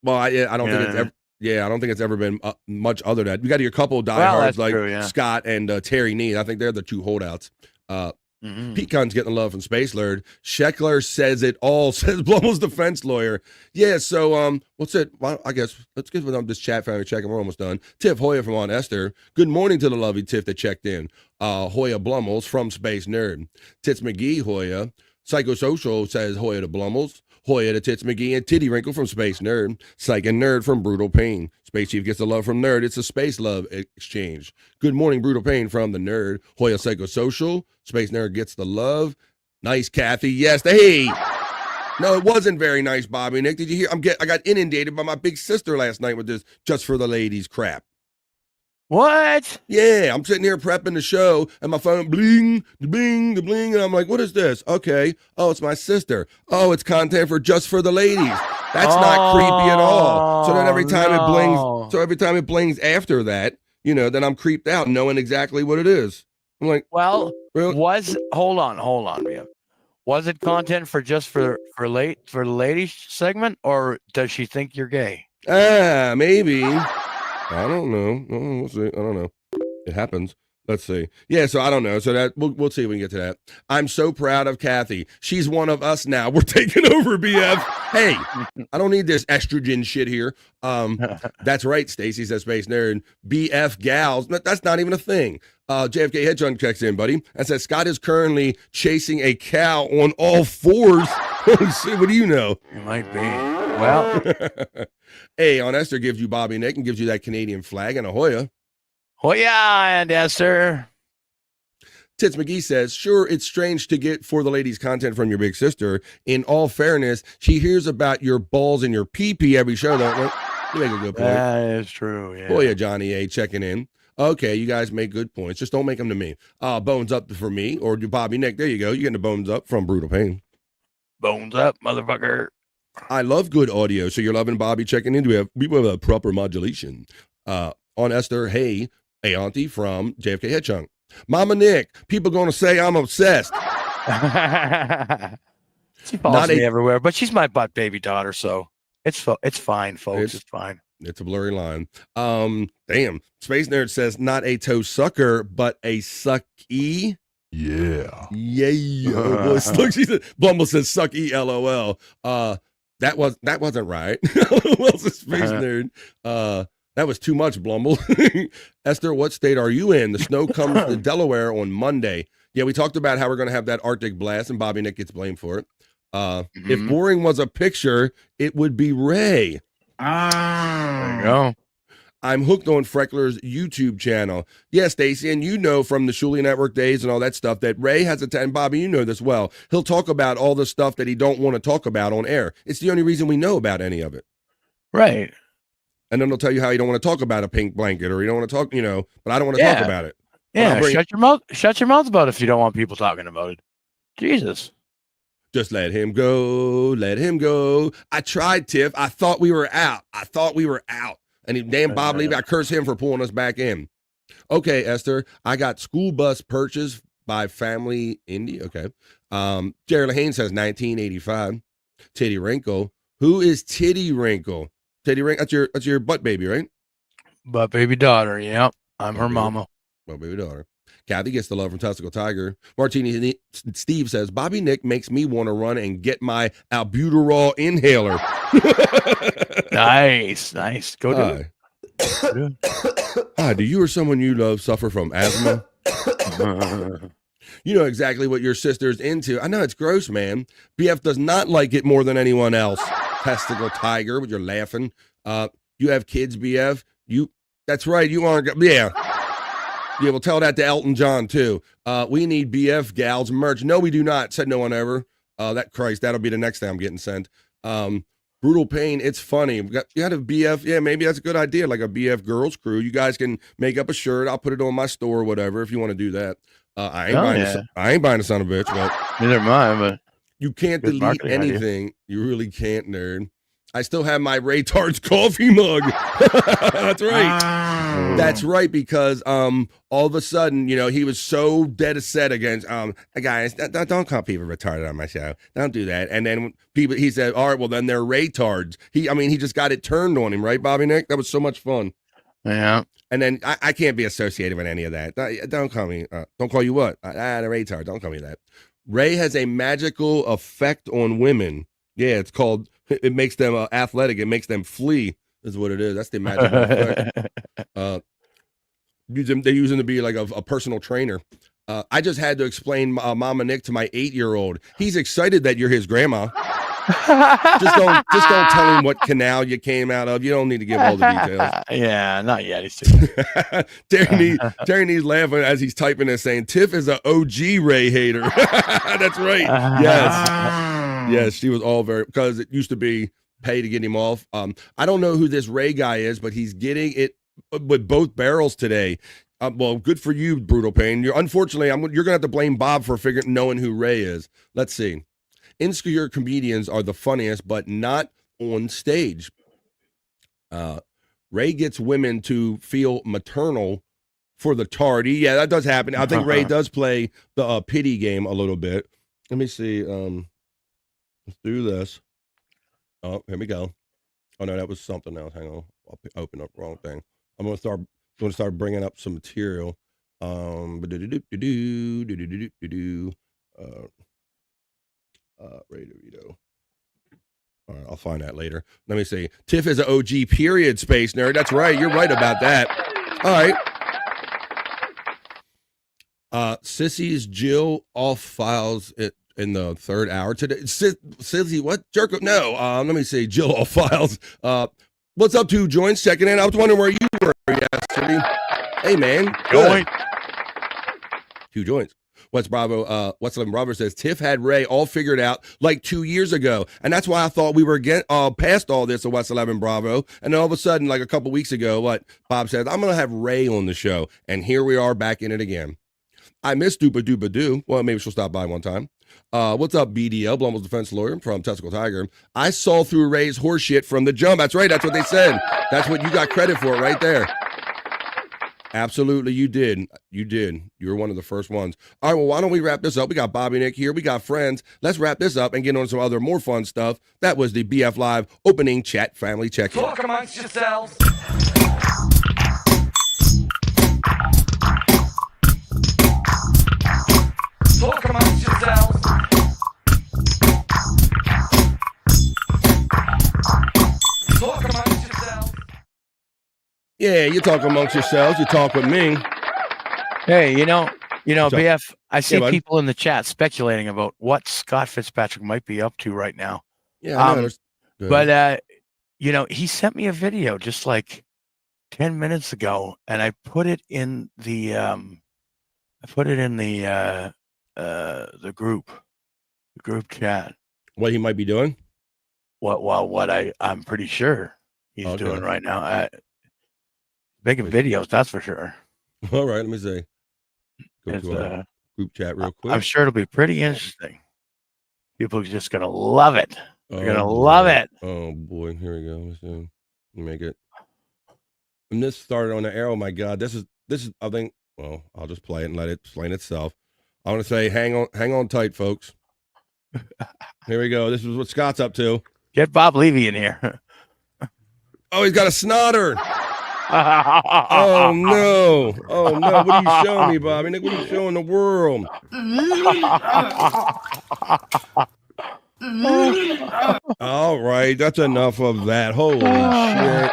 Well, I don't think it's ever. Yeah, I don't think it's ever been much other than that. You got your couple of diehards like Scott and Terry Need. I think they're the two holdouts. Peacunt's getting love from Space Lord. Scheckler says it all, says Blummel's defense lawyer. Yeah, so what's it? Well, I guess let's get with this chat family check, and we're almost done. Tiff Hoya from On Esther. Good morning to the lovely Tiff that checked in. Hoya Blummels from Space Nerd. Tits McGee Hoya. Psychosocial says Hoya to Blummels. Hoya to Tits McGee and Titty Wrinkle from Space Nerd. Psych and Nerd from Brutal Pain. Space Chief gets the love from Nerd. It's a space love exchange. Good morning, Brutal Pain from the Nerd. Hoya Psychosocial. Space Nerd gets the love. Nice, Kathy. Yes. Hey. No, it wasn't very nice, Bobby Nick. Did you hear? I got inundated by my big sister last night with this just for the ladies crap. What? Yeah, I'm sitting here prepping the show, and my phone bling, bling, bling, and I'm like, what is this? Okay. Oh, it's my sister. Oh, it's content for just for the ladies. That's not creepy at all. So then every time it blings after that, then I'm creeped out knowing exactly what it is. I'm like, well, really? hold on, Mia. Was it content for just for the ladies segment, or does she think you're gay? Maybe. I don't know. We'll see. I don't know. It happens. Let's see. Yeah, so I don't know. So that we'll see if we can get to that. I'm so proud of Kathy. She's one of us now. We're taking over, BF. Hey, I don't need this estrogen shit here. That's right, Stacy says Space Nerd. BF gals. That's not even a thing. JFK Hedgehog checks in, buddy, and says Scott is currently chasing a cow on all fours. See, what do you know? It might be. Well, hey, On Esther gives you Bobby Nick and gives you that Canadian flag and a Hoya. Hoya and Esther. Tits McGee says, sure, it's strange to get for the ladies content from your big sister. In all fairness, she hears about your balls and your pee-pee every show, don't you? You make a good point. That is true, yeah. Hoya Johnny A checking in. Okay, you guys make good points. Just don't make them to me. Bones up for me or do Bobby Nick. There you go. You're getting the bones up from Brutal Pain. Bones up, motherfucker. I love good audio. So you're loving Bobby checking in. We have a proper modulation. On Esther, hey, auntie from JFK Hedgehog. Mama Nick, people going to say I'm obsessed. She follows me everywhere, but she's my butt baby daughter, so it's fine, folks. It's fine. It's a blurry line. Damn. Space Nerd says not a toe sucker, but a sucky. Yeah. Yeah. Oh, boy. Look, she said, Bumble says sucky, LOL. That wasn't right. LOL says Space Nerd. That was too much, Blumble. Esther, what state are you in? The snow comes to Delaware on Monday. Yeah, we talked about how we're going to have that Arctic blast, and Bobby Nick gets blamed for it. If boring was a picture, it would be Ray. There you go. I'm hooked on Freckler's YouTube channel. Yeah, Stacy, and you know from the Shuli Network days and all that stuff that Ray has and Bobby, you know this well. He'll talk about all the stuff that he don't want to talk about on air. It's the only reason we know about any of it. Right. And then they'll tell you how you don't want to talk about a pink blanket or you don't want to talk, but I don't want to talk about it. Yeah, shut your mouth about it if you don't want people talking about it. Jesus. Just let him go. Let him go. I tried, Tiff. I thought we were out. And damn Bob Levy, I curse him for pulling us back in. Okay, Esther, I got school bus purchased by Family Indie. Okay. Jerry Lahane says 1985. Titty Wrinkle. Who is Titty Wrinkle? Titty Wrinkle, that's your butt baby, right? Butt baby daughter, yeah. I'm her mama. Butt baby daughter. Kathy gets the love from Testicle Tiger. Martini Steve says, Bobby Nick makes me want to run and get my albuterol inhaler. Nice. Go do it. Hi, do you or someone you love suffer from asthma? You know exactly what your sister's into. I know it's gross, man. BF does not like it more than anyone else. Testicle Tiger, but you're laughing. You have kids, BF? That's right, you aren't. Yeah, we'll tell that to Elton John, too. We need BF gals merch. No, we do not, said no one ever. That'll be the next thing I'm getting sent. Brutal Pain, it's funny. You got a BF, yeah, maybe that's a good idea, like a BF Girls Crew. You guys can make up a shirt. I'll put it on my store or whatever if you want to do that. I ain't buying a son of a bitch, but neither am I, but you can't delete anything. Idea. You really can't, nerd. I still have my Ray Tarts coffee mug. That's right. That's right, because all of a sudden, he was so dead set against guys, don't call people retarded on my show. Don't do that. And then he said, all right, well then they're Raytards. He just got it turned on him, right, Bobby Nick? That was so much fun. Yeah. And then I can't be associated with any of that. Don't call me. Don't call you what? The Raytard. Don't call me that. Ray has a magical effect on women. Yeah, it's called. It makes them athletic. It makes them flee. Is what it is. That's the magical effect. They use him to be like a personal trainer. I just had to explain Mama Nick to my 8-year-old. He's excited that you're his grandma. just don't tell him what canal you came out of. You don't need to give all the details. Yeah, not yet. Terry's laughing as he's typing this, saying Tiff is an OG Ray hater. That's right. Yes, she was all very, because it used to be pay to get him off. I don't know who this Ray guy is, but he's getting it with both barrels today. Well, good for you, Brutal Pain. Unfortunately, you're gonna have to blame Bob for knowing who Ray is. Let's see. Insecure comedians are the funniest, but not on stage. Ray gets women to feel maternal for the tardy. Yeah, that does happen. I think Ray does play the pity game a little bit. Let me see. Let's do this. Oh, here we go. Oh no, that was something else. Hang on, I'll open up the wrong thing. I'm gonna start bringing up some material. Ray DeVito. All right, I'll find that later. Let me see. Tiff is an OG period, space nerd. That's right. You're right about that. All right. Sissy's Jill off files it in the third hour today. Sissy, what? Jerk? No. Let me see. Jill off files. What's up, 2 Joints? Checking in. I was wondering where you were yesterday. Hey, man. Good. 2 Joints. What's 11 Bravo says Tiff had Ray all figured out like 2 years ago, and that's why I thought we were past all this at West 11 Bravo. And then all of a sudden, like a couple weeks ago, what Bob said, I'm gonna have Ray on the show, and here we are back in it again. I miss Doopa Doopa Doo. Well, maybe she'll stop by one time. What's up, BDL, Blummel's defense lawyer from Testicle Tiger? I saw through Ray's horseshit from the jump. That's right. That's what they said. That's what you got credit for right there. Absolutely, you did. You did. You were one of the first ones. All right, well, why don't we wrap this up? We got Bobby Nick here. We got friends. Let's wrap this up and get on some other more fun stuff. That was the BF Live opening chat family check-in. Talk amongst yourselves. Talk amongst yourselves. Talk amongst yourselves. Yeah, you talk amongst yourselves. You talk with me. Hey, BF, I see bud. people in the chat speculating about what Scott Fitzpatrick might be up to right now. Yeah, I know. But he sent me a video just like 10 minutes ago, and I put it in the group chat. What he might be doing? What I'm pretty sure he's doing right now. Making videos, that's for sure. All right, let me see. Go to our group chat real quick. I'm sure it'll be pretty interesting. People are just gonna love it. They're gonna love it. Oh boy, here we go. Let's see. Let me make it. And this started on the air. Oh my God, this is. I think. Well, I'll just play it and let it explain itself. I want to say, hang on tight, folks. Here we go. This is what Scott's up to. Get Bob Levy in here. Oh, he's got a snotter. Oh no! Oh no! What are you showing me, Bobby? Nick, what are you showing the world? All right, that's enough of that. Holy shit!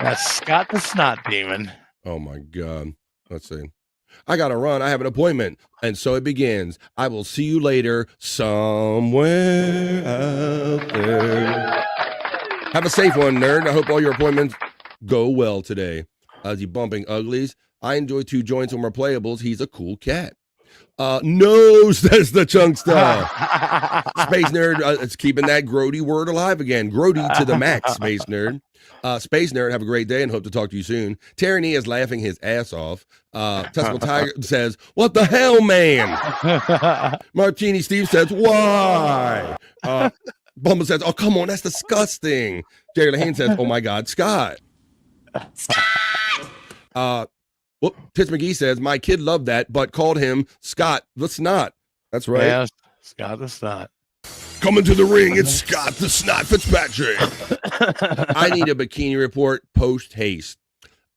That's Scott the Snot Demon. Oh my god! Let's see. I gotta run. I have an appointment, and so it begins. I will see you later, somewhere out there. Have a safe one, nerd. I hope all your appointments go well today. Is he bumping uglies? I enjoy 2 joints and more playables. He's a cool cat. No, says the Chunkster. Space Nerd, it's keeping that grody word alive again. Grody to the max, Space Nerd. Space Nerd, have a great day and hope to talk to you soon. Tyranny is laughing his ass off. Testicle Tiger says, what the hell, man? Martini Steve says, why? Bumble says, oh, come on, that's disgusting. Jerry Lahane says, oh my God, Scott. Scott! Tits McGee says, my kid loved that, but called him Scott the Snot. That's right. Yeah, Scott the Snot. Coming to the ring, it's Scott the Snot Fitzpatrick. I need a bikini report post haste.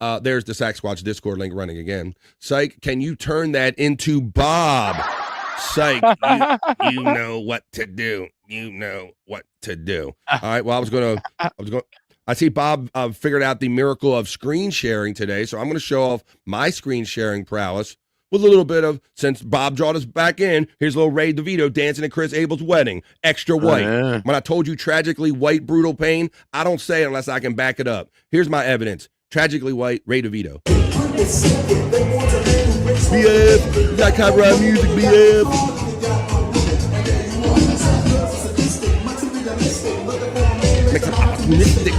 There's the Sack Squatch Discord link running again. Cyke, can you turn that into Bob? Cyke, you know what to do. You know what to do. All right. Well, I see Bob figured out the miracle of screen sharing today, so I'm going to show off my screen sharing prowess with a little bit of, since Bob brought us back in, here's a little Ray DeVito dancing at Chris Abel's wedding. Extra white. When I told you tragically white, brutal pain, I don't say it unless I can back it up. Here's my evidence. Tragically white, Ray DeVito. BF, got copyright music, BF. Makes it optimistic.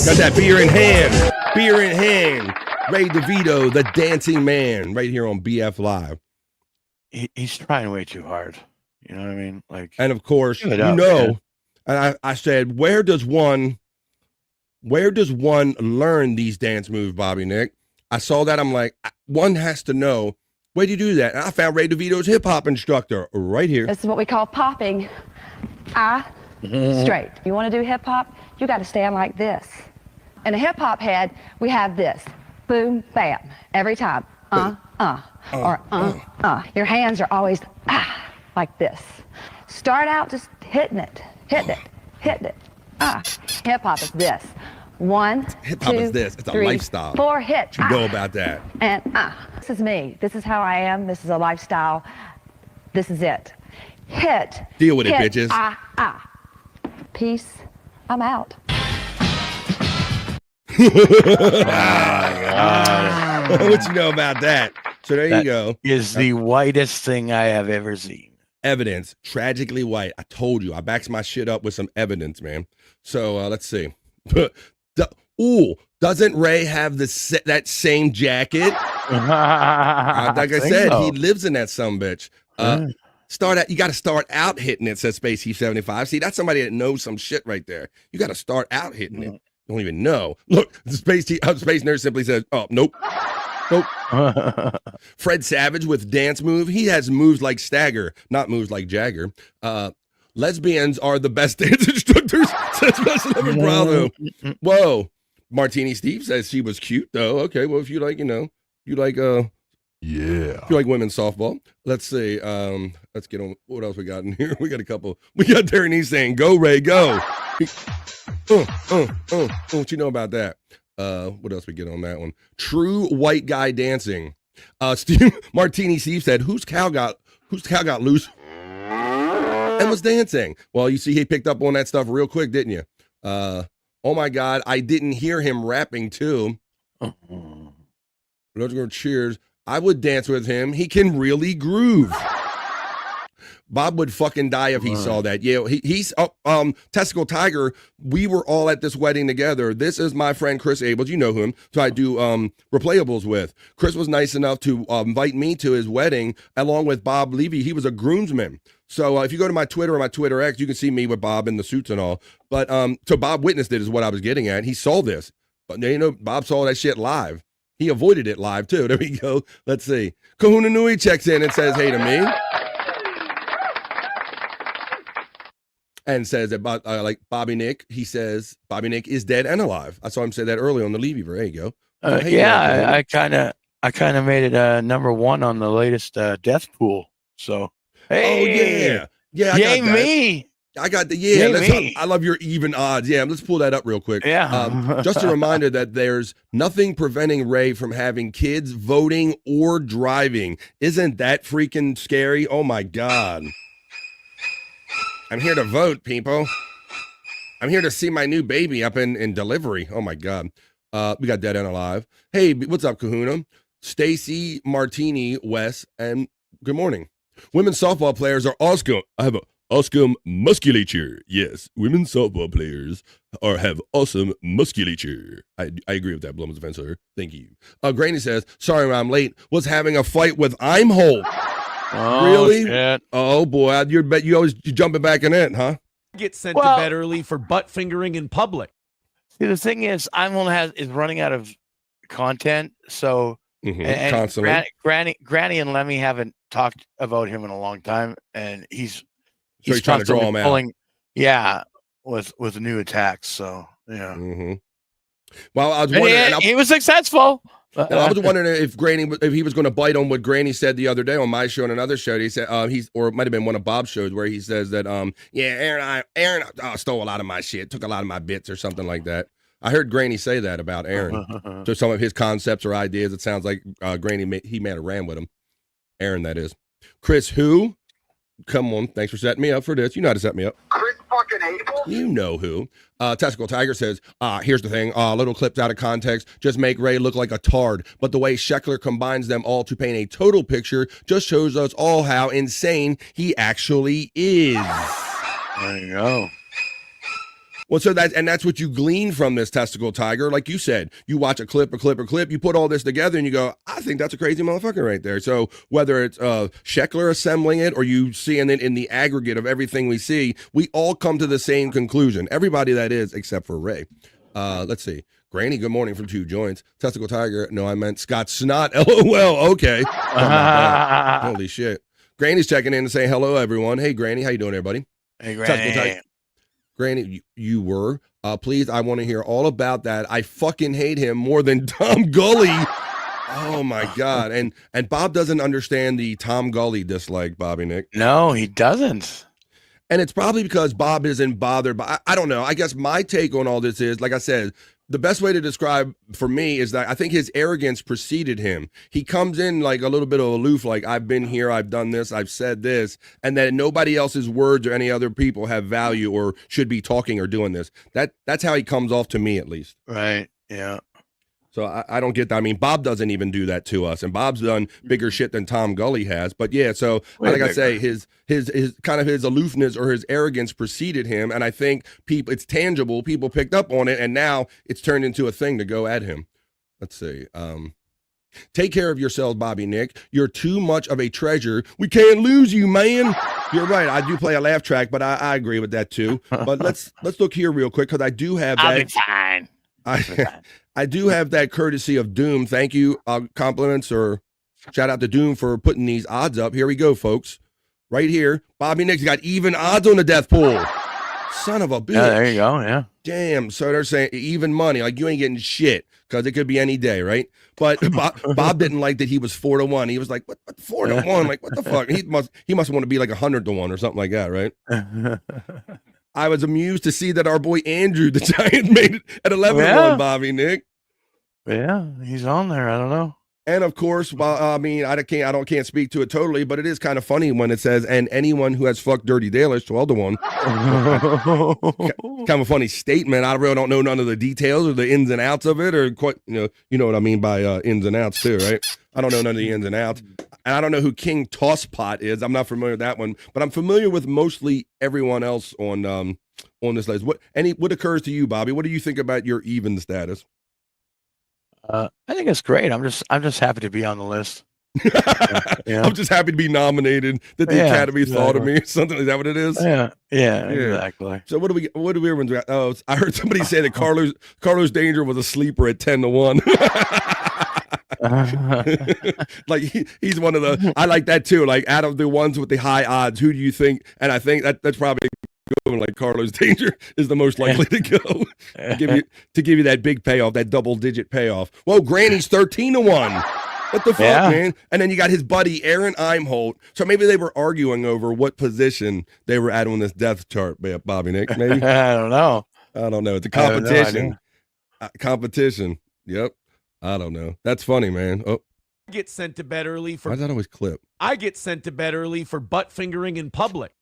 Got that beer in hand. Beer in hand. Ray DeVito, the dancing man, right here on BF Live. He's trying way too hard. You know what I mean? Like, and of course, and I said, where does one learn these dance moves, Bobby Nick? I saw that. I'm like, one has to know. Where do you do that? And I found Ray DeVito's hip hop instructor right here. This is what we call popping. Straight. You want to do hip hop? You got to stand like this. In a hip hop head, we have this. Boom, bam. Every time. Your hands are always like this. Start out just hitting it. Hitting it. Hip hop is this. 1, hip hop 2, is this. It's a 3, lifestyle. 4 hit. You know about that. And this is me. This is how I am. This is a lifestyle. This is it. Hit. Deal with it, bitches. Peace. I'm out. What you know about that? So there you go. Is the whitest thing I have ever seen. Evidence. Tragically white. I told you. I backed my shit up with some evidence, man. So let's see. Doesn't Ray have that same jacket? Like I said, he lives in that sumbitch. You got to start out hitting it, says Space Heat75. See, that's somebody that knows some shit right there. You got to start out hitting it. Don't even know. Look, Space Nerd simply says, oh, nope. Fred Savage with dance move. He has moves like Stagger, not moves like Jagger. Lesbians are the best dance instructors, says Special Number Bravo. Whoa. Martini Steve says she was cute, though. Okay, well, if you like, if you like women's softball. Let's see. Let's get on. What else we got in here? We got a couple. We got Darren saying, go, Ray, go. What you know about that? What else we get on that one? True white guy dancing. Steve Martini Steve said, whose cow got loose and was dancing? Well, you see, he picked up on that stuff real quick, didn't you? Oh my God, I didn't hear him rapping too. Let's go. Cheers. I would dance with him. He can really groove. Bob would fucking die if he saw that. Yeah, he's Testicle Tiger. We were all at this wedding together. This is my friend Chris Abels. You know him. So I do replayables with. Chris was nice enough to invite me to his wedding along with Bob Levy. He was a groomsman. So if you go to my Twitter or my Twitter X, you can see me with Bob in the suits and all. But so Bob witnessed it is what I was getting at. He saw this. But Bob saw that shit live. He avoided it live too. There we go. Let's see. Kahuna Nui checks in and says, hey to me. and says that like Bobby Nick, he says Bobby Nick is dead and alive. I saw him say that early on the Levy. There you go. So, hey, I kind of made it number one on the latest death pool. So hey, yeah, yay me. I got the I love your even odds. Yeah, let's pull that up real quick. Yeah. Just a reminder that there's nothing preventing Ray from having kids, voting, or driving. Isn't that freaking scary? Oh my God. I'm here to vote, people. I'm here to see my new baby up in delivery. Oh my God. We got Dead and Alive. Hey, what's up, Kahuna? Stacy, Martini, Wes, and good morning. Women softball players are awesome. I have a awesome musculature. Yes, women softball players have awesome musculature. I agree with that, Blum's Fencer. Thank you. Granny says, sorry I'm late. Was having a fight with Imholt. Oh, really? Shit. Oh boy, you always jumping back in it, huh? Get sent to bed early for butt fingering in public. See, the thing is, is running out of content, so and constantly. Granny and Lemmy haven't talked about him in a long time, and he's trying to draw him out. With new attacks. So yeah. Well, I was wondering, he was successful. I was wondering if he was going to bite on what Granny said the other day on my show and another show. He said or it might have been one of Bob's shows where he says that Aaron stole a lot of my shit, took a lot of my bits or something like that. I heard Granny say that about Aaron. So some of his concepts or ideas, it sounds like Granny he may have ran with him. Aaron, that is. Chris, who? Come on, thanks for setting me up for this. You know how to set me up. Chris fucking Abel? You know who. Testicle Tiger says, here's the thing, little clips out of context just make Ray look like a tard, but the way Sheckler combines them all to paint a total picture just shows us all how insane he actually is. There you go. Well, so that's what you glean from this, Testicle Tiger. Like you said, you watch a clip, you put all this together and you go, I think that's a crazy motherfucker right there. So whether it's Sheckler assembling it or you seeing it in the aggregate of everything we see, we all come to the same conclusion. Everybody that is, except for Ray. Let's see. Granny, good morning from 2 joints. Testicle Tiger, no, I meant Scott Snot. LOL, okay. Holy shit. Granny's checking in and saying hello, everyone. Hey, Granny, how you doing, everybody? Hey, Granny. Granny, you were. Please, I want to hear all about that. I fucking hate him more than Tom Gully. Oh, my God. And Bob doesn't understand the Tom Gully dislike, Bobby Nick. No, he doesn't. And it's probably because Bob isn't bothered by, I don't know. I guess my take on all this is, like I said, the best way to describe for me is that I think his arrogance preceded him. He comes in like a little bit of aloof, like I've been here, I've done this, I've said this, and that nobody else's words or any other people have value or should be talking or doing this. That's how he comes off to me, at least. Right. Yeah. So I don't get that. I mean, Bob doesn't even do that to us, and Bob's done bigger shit than Tom Gully has. But yeah, so like I say, his kind of his aloofness or his arrogance preceded him, and I think it's tangible. People picked up on it, and now it's turned into a thing to go at him. Let's see. Take care of yourselves, Bobby Nick. You're too much of a treasure. We can't lose you, man. You're right. I do play a laugh track, but I agree with that too. But let's look here real quick because I do have that. I'll be fine. I do have that courtesy of Doom. Thank you. Compliments or shout out to Doom for putting these odds up. Here we go, folks. Right here. Bobby Nick's got even odds on the death pool. Son of a bitch. Yeah, there you go. Yeah. Damn. So they're saying even money. Like you ain't getting shit because it could be any day, right? But Bob didn't like that he was 4-1. He was like, what 4-1? Like, what the fuck? He must want to be like 100-1 or something like that, right? I was amused to see that our boy Andrew, the Giant, made it at 11-1, Bobby Nick. Yeah, he's on there. I don't know. And of course, I mean, I can't speak to it totally, but it is kind of funny when it says, and anyone who has fucked Dirty Dalish, 12-1. Kind of a funny statement. I really don't know none of the details or the ins and outs of it, or quite, you know what I mean by ins and outs too, right? I don't know none of the ins and outs. And I don't know who King Tosspot is. I'm not familiar with that one, but I'm familiar with mostly everyone else on this list. What occurs to you, Bobby? What do you think about your even status? I think it's great. I'm just happy to be on the list. Yeah. I'm just happy to be nominated. That the Academy thought of me. Something, is that what it is? Yeah, exactly. So what do we everyone's got? Oh, I heard somebody say that Carlos Danger was a sleeper at 10-1. Like he's one of the. I like that too. Like out of the ones with the high odds, who do you think? And I think that's probably going like Carlos Danger is the most likely to go to give you that big payoff, that double-digit payoff. Whoa, Granny's 13-1. What the fuck, man? And then you got his buddy Aaron Imholt. So maybe they were arguing over what position they were at on this death chart, Bobby Nick. Maybe I don't know. It's a competition. Competition. Yep. I don't know. That's funny, man. Oh, I get sent to bed early for. why does that always clip? I get sent to bed early for butt fingering in public.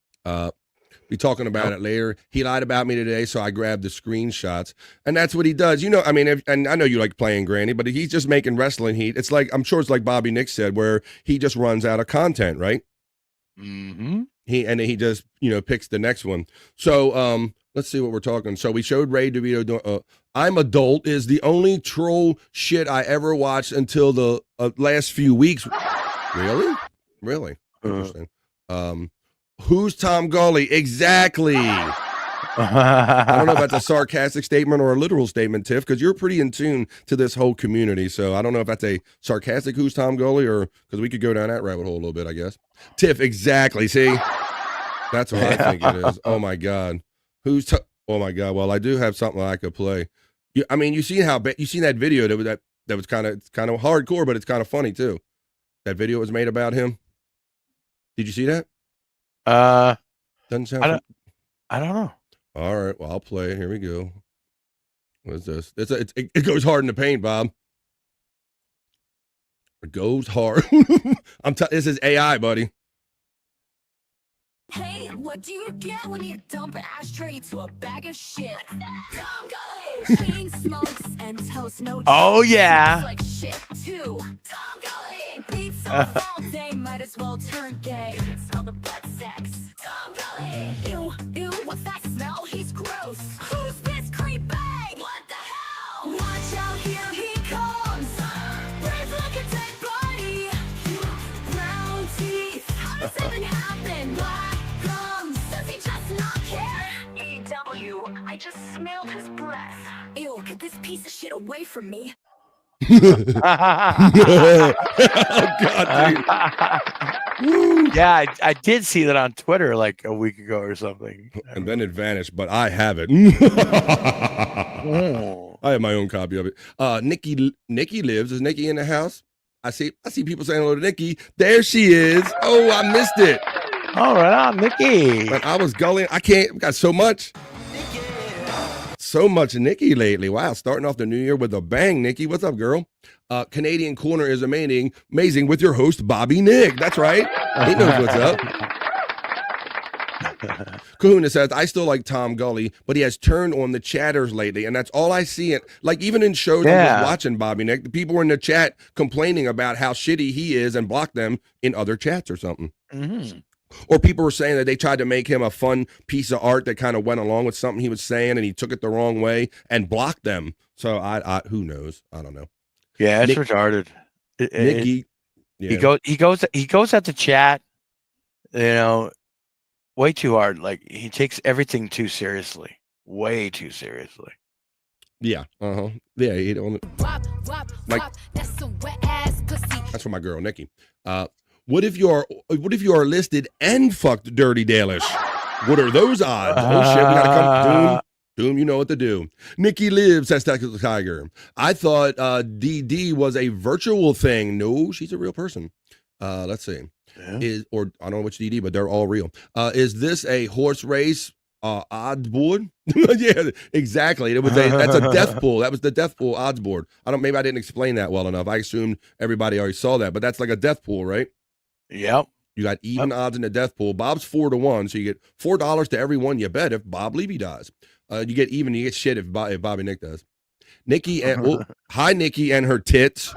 Be talking about it later. He lied about me today, so I grabbed the screenshots, and that's what he does. You know, I mean, and I know you like playing Granny, but he's just making wrestling heat. It's like, I'm sure it's like Bobby Nick said, where he just runs out of content, right? Mm-hmm. He just picks the next one. So let's see what we're talking. So we showed Ray DeVito doing. I'm Adult is the only troll shit I ever watched until the last few weeks. Really interesting. Who's Tom Gully? Exactly. I don't know if that's a sarcastic statement or a literal statement, Tiff, because you're pretty in tune to this whole community. So I don't know if that's a sarcastic who's Tom Gully, or because we could go down that rabbit hole a little bit, I guess. Tiff, exactly. See? That's what I think it is. Oh my God. Oh my God. Well, I do have something I could play. I mean, you seen that video that was kind of hardcore, but it's kind of funny too. That video was made about him. Did you see that? Doesn't sound. I don't know. All right, well, I'll play it. Here we go. What is this? It goes hard in the paint, Bob. It goes hard. This is AI, buddy. Hey, what do you get when you dump an ashtray to a bag of shit? Clean smokes and toast, no. Oh yeah. Like shit too. Tom Gully beats up all day, might as well turn gay. Smell the butt sex. Tom Gully. Ew, ew, what's that smell? He's gross. Who's this creepy? What the hell? Watch out, here he comes. Brave like a dead body. Brown teeth. How does it even happen? Black gums. Does he just not care? EW, I just smelled his breath. Ew, get this piece of shit away from me. Oh God, dude. Yeah, I did see that on Twitter like a week ago or something. And then it vanished, but I have it. I have my own copy of it. Nikki lives. Is Nikki in the house? I see people saying hello to Nikki. There she is. Oh, I missed it. All right on, Nikki. But I was gulling. I got so much. So much Nikki lately. Wow, starting off the new year with a bang, Nikki. What's up, girl? Canadian Corner is amazing with your host, Bobby Nick. That's right. He knows what's up. Kahuna says, I still like Tom Gully, but he has turned on the chatters lately, and that's all I see. It like even in shows I'm just watching, Bobby Nick, the people were in the chat complaining about how shitty he is and block them in other chats or something. Mm-hmm. Or people were saying that they tried to make him a fun piece of art that kind of went along with something he was saying, and he took it the wrong way and blocked them. So I who knows? I don't know. Yeah, it's retarded. Nikki, he goes at the chat, way too hard. Like he takes everything too seriously, way too seriously. Yeah. Yeah. He don't. Like, that's for my girl Nikki. What if you are listed and fucked Dirty Dalish? What are those odds? Oh shit, we gotta come. Doom, you know what to do. Nikki lives, says Tactical Tiger. I thought DD was a virtual thing. No, she's a real person. Let's see. Yeah. I don't know which DD, but they're all real. Is this a horse race odds board? Yeah, exactly. That's a death pool. That was the death pool odds board. Maybe I didn't explain that well enough. I assumed everybody already saw that, but that's like a death pool, right? Yep. You got even odds in the death pool. Bob's 4-1, so you get $4 to every one you bet if Bob Levy dies. You get shit if Bobby Nick does. Nikki and hi Nikki and her tits.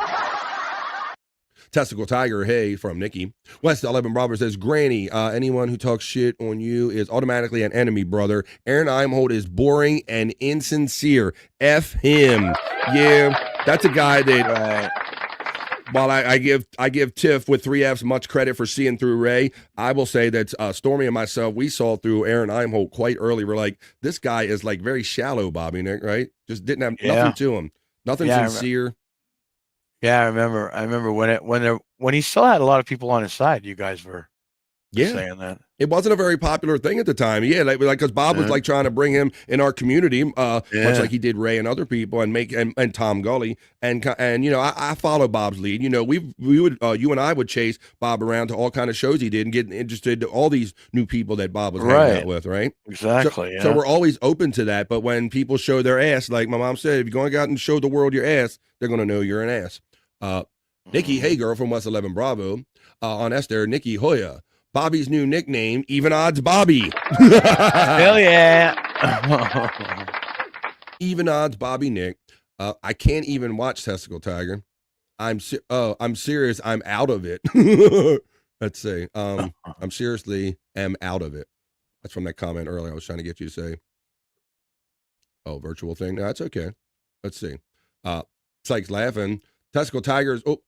Testicle Tiger, hey, from Nikki. West 11 Robert says, Granny, anyone who talks shit on you is automatically an enemy, brother. Aaron Imholt is boring and insincere. F him. Yeah, that's a guy that. Right. While I give Tiff with 3 Fs much credit for seeing through Ray, I will say that Stormy and myself, we saw through Aaron Imholt quite early. We're like, this guy is like very shallow, Bobby Nick, right? Just didn't have nothing to him, nothing sincere. I remember when he still had a lot of people on his side. You guys were Yeah. saying that. It wasn't a very popular thing at the time. Yeah, like because Bob was Yeah. like trying to bring him in our community, much Yeah. like he did Ray and other people, and and Tom Gully, and you know, I follow Bob's lead. You know, we would you and I would chase Bob around to all kind of shows he did and get interested in all these new people that Bob was hanging Right. out with, right? Exactly. So yeah. we're always open to that. But when people show their ass, like my mom said, if you're going out and show the world your ass, they're going to know you're an ass. Nikki Hager from West 11 Bravo on Esther, Nikki Hoya. Bobby's new nickname, Even Odds Bobby. Hell yeah. Even Odds Bobby Nick. I can't even watch Testicle Tiger. I'm serious. I'm out of it. Let's see. I'm seriously am out of it. That's from that comment earlier I was trying to get you to say. Oh, virtual thing. No, that's okay. Let's see. Cyke's laughing. Testicle Tigers. Oh,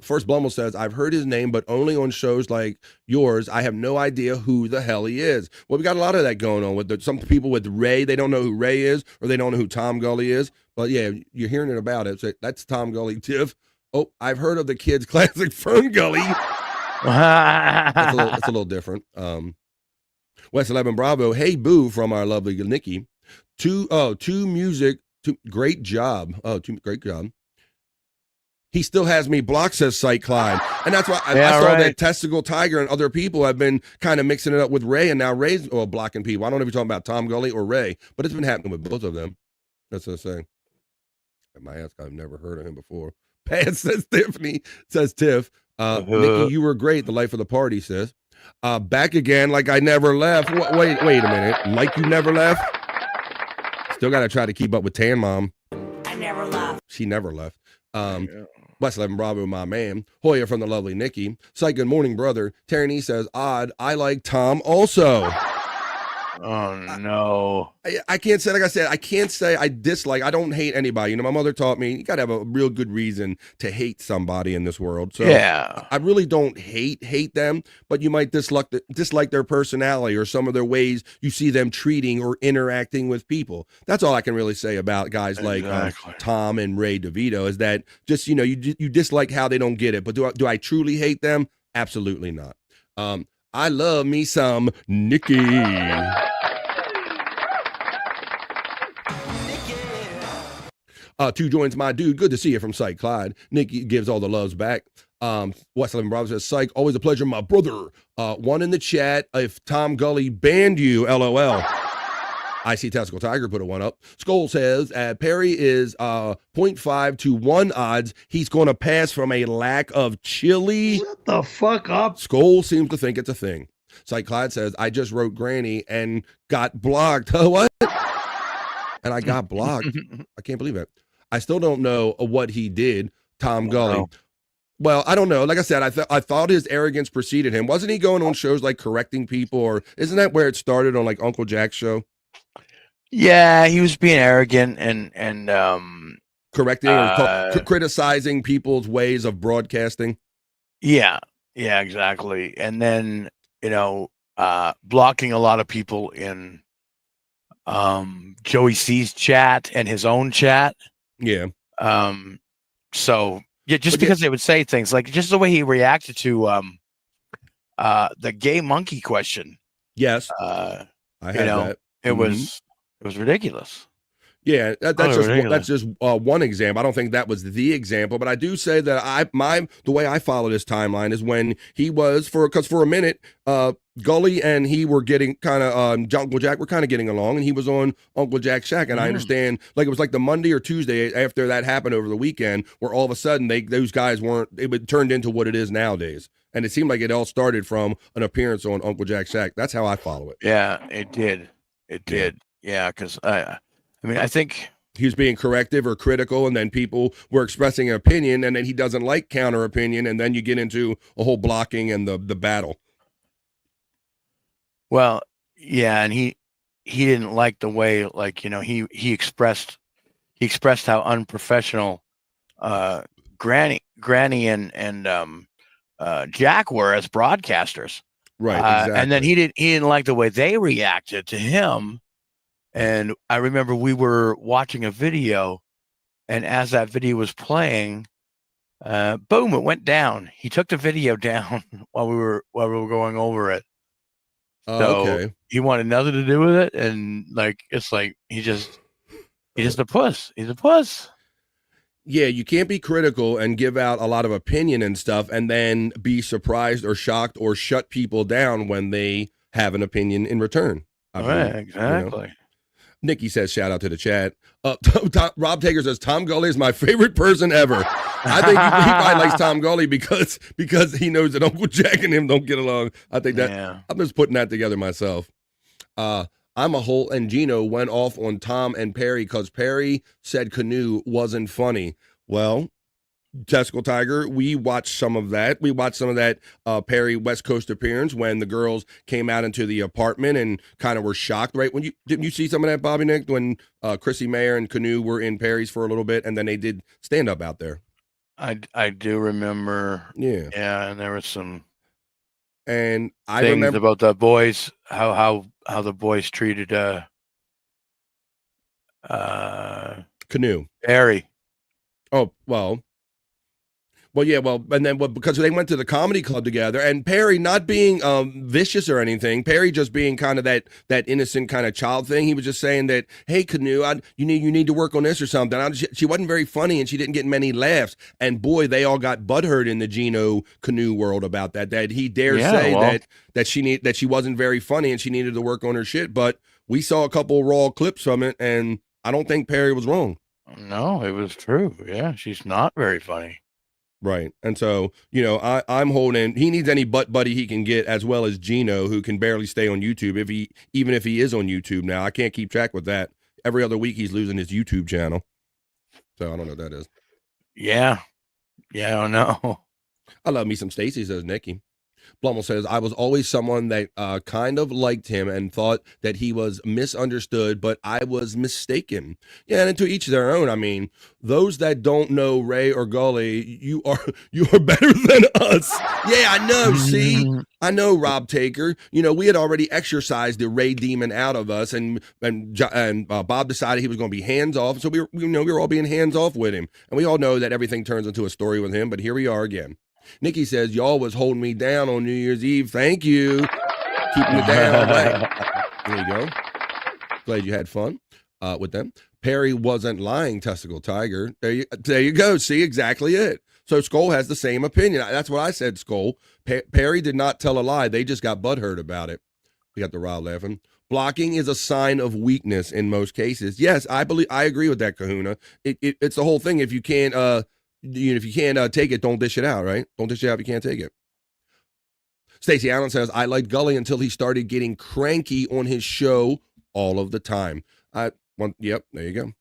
first Blumel says, I've heard his name, but only on shows like yours. I have no idea who the hell he is. Well, we got a lot of that going on with some people with Ray. They don't know who Ray is, or they don't know who Tom Gully is. But yeah, you're hearing it about it. So that's Tom Gully. Tiff. Oh, I've heard of the kids' classic Fern Gully. It's a little different. West 11 Bravo. Hey, Boo from our lovely Nikki. Great job. Great job. He still has me blocked, says Cyke Clyde. And that's why I saw that Testicle Tiger and other people have been kind of mixing it up with Ray, and now Ray's blocking people. I don't know if you're talking about Tom Gully or Ray, but it's been happening with both of them. That's what I'm saying. I might ask, I've never heard of him before. Pass, says Tiffany, says Tiff. Nikki, you were great. The life of the party, says. Back again like I never left. Wait a minute. Like you never left? Still got to try to keep up with Tan Mom. I never left. She never left. West 11 Bravo, my man. Hoya from the lovely Nikki. Cyke, good morning, brother. Terry says, odd. I like Tom also. Oh, no. I can't say, like I said, I can't say I dislike, I don't hate anybody. You know, my mother taught me, you got to have a real good reason to hate somebody in this world. So yeah. I really don't hate them, but you might dislike their personality or some of their ways you see them treating or interacting with people. That's all I can really say about guys like Tom and Ray DeVito is that just, you know, you dislike how they don't get it. But do I truly hate them? Absolutely not. I love me some Nikki. Two joins my dude. Good to see you from Cyke Clyde. Nikki gives all the loves back. West 11 Bravo says, Cyke, always a pleasure, my brother. One in the chat. If Tom Gully banned you, LOL. I see Testicle Tiger put a one up. Skull says, Perry is 0.5 to 1 odds. He's going to pass from a lack of chili. Shut the fuck up. Skull seems to think it's a thing. Cyke Clyde says, I just wrote Granny and got blocked. What? And I got blocked. I can't believe it. I still don't know what he did, Tom Gully. Well, I don't know. Like I said, I thought his arrogance preceded him. Wasn't he going on shows like correcting people, or isn't that where it started on like Uncle Jack's show? Yeah, he was being arrogant and correcting or criticizing people's ways of broadcasting. Yeah, exactly. And then, you know, blocking a lot of people in Joey C's chat and his own chat. Yeah. So yeah, because they would say things like just the way he reacted to the gay monkey question. Yes. I had that. It was ridiculous. Yeah, that's just one example. I don't think that was the example, but I do say that the way I follow this timeline is when he was because for a minute, Gully and he were getting kind of Uncle Jack were kind of getting along, and he was on Uncle Jack's Shack, and I understand like it was like the Monday or Tuesday after that happened over the weekend, where all of a sudden those guys weren't. It turned into what it is nowadays, and it seemed like it all started from an appearance on Uncle Jack's Shack. That's how I follow it. Yeah, it did. It did. Yeah, because I mean, I think he was being corrective or critical, and then people were expressing an opinion, and then he doesn't like counter opinion, and then you get into a whole blocking and the battle. Well, yeah, and he didn't like the way, like, you know, he expressed how unprofessional Granny and Jack were as broadcasters. Right. Exactly. And then he didn't like the way they reacted to him. And I remember we were watching a video, and as that video was playing, Boom! It went down. He took the video down while we were going over it. So okay. he wanted nothing to do with it, and like it's like he's just a puss. He's a puss. Yeah, you can't be critical and give out a lot of opinion and stuff, and then be surprised or shocked or shut people down when they have an opinion in return. Right, exactly. Nikki says, shout out to the chat. Rob Taker says, Tom Gully is my favorite person ever. I think he probably likes Tom Gully because he knows that Uncle Jack and him don't get along. I think that I'm just putting that together myself. I'm a whole, and Gino went off on Tom and Perry because Perry said Canoe wasn't funny. Well, Testicle Tiger, we watched some of that. We watched some of that Perry West Coast appearance when the girls came out into the apartment and kind of were shocked, right? Didn't you see some of that, Bobby Nick, when Chrissy Mayer and Canoe were in Perry's for a little bit, and then they did stand up out there? I do remember. Yeah. Yeah, and there was some and I things remember about the boys, how the boys treated Canoe. Perry. Oh, well, yeah, and then because they went to the comedy club together, and Perry not being vicious or anything, Perry just being kind of that innocent kind of child thing. He was just saying that, hey, Canoe, you need to work on this or something. She wasn't very funny, and she didn't get many laughs. And boy, they all got butthurt in the Gino Canoe world about that. That he dared say that she wasn't very funny and she needed to work on her shit. But we saw a couple raw clips from it, and I don't think Perry was wrong. No, it was true. Yeah, she's not very funny. Right. And so, I'm holding, he needs any butt buddy he can get, as well as Gino, who can barely stay on YouTube. Even if he is on YouTube now, I can't keep track with that. Every other week he's losing his YouTube channel. So I don't know what that is. Yeah. Yeah, I don't know. I love me some Stacy, says Nikki. Blummel says, I was always someone that kind of liked him and thought that he was misunderstood, but I was mistaken. Yeah, and to each their own. I mean, those that don't know Ray or Gully, you are better than us. Yeah, I know. See, I know, Rob Taker. We had already exercised the Ray demon out of us, and Bob decided he was going to be hands off. So we were all being hands off with him, and we all know that everything turns into a story with him. But here we are again. Nikki says, y'all was holding me down on New Year's Eve. Thank you. Keeping me down. Right. There you go. Glad you had fun with them. Perry wasn't lying, Testicle Tiger. There you go. See, exactly it. So Skull has the same opinion. That's what I said, Skull. Perry did not tell a lie. They just got butthurt about it. We got the Rod laughing. Blocking is a sign of weakness in most cases. Yes, I agree with that, Kahuna. It's the whole thing. If you can't if you can't take it, don't dish it out, right? Don't dish it out if you can't take it. Stacey Allen says, I liked Gully until he started getting cranky on his show all of the time. Yep, there you go.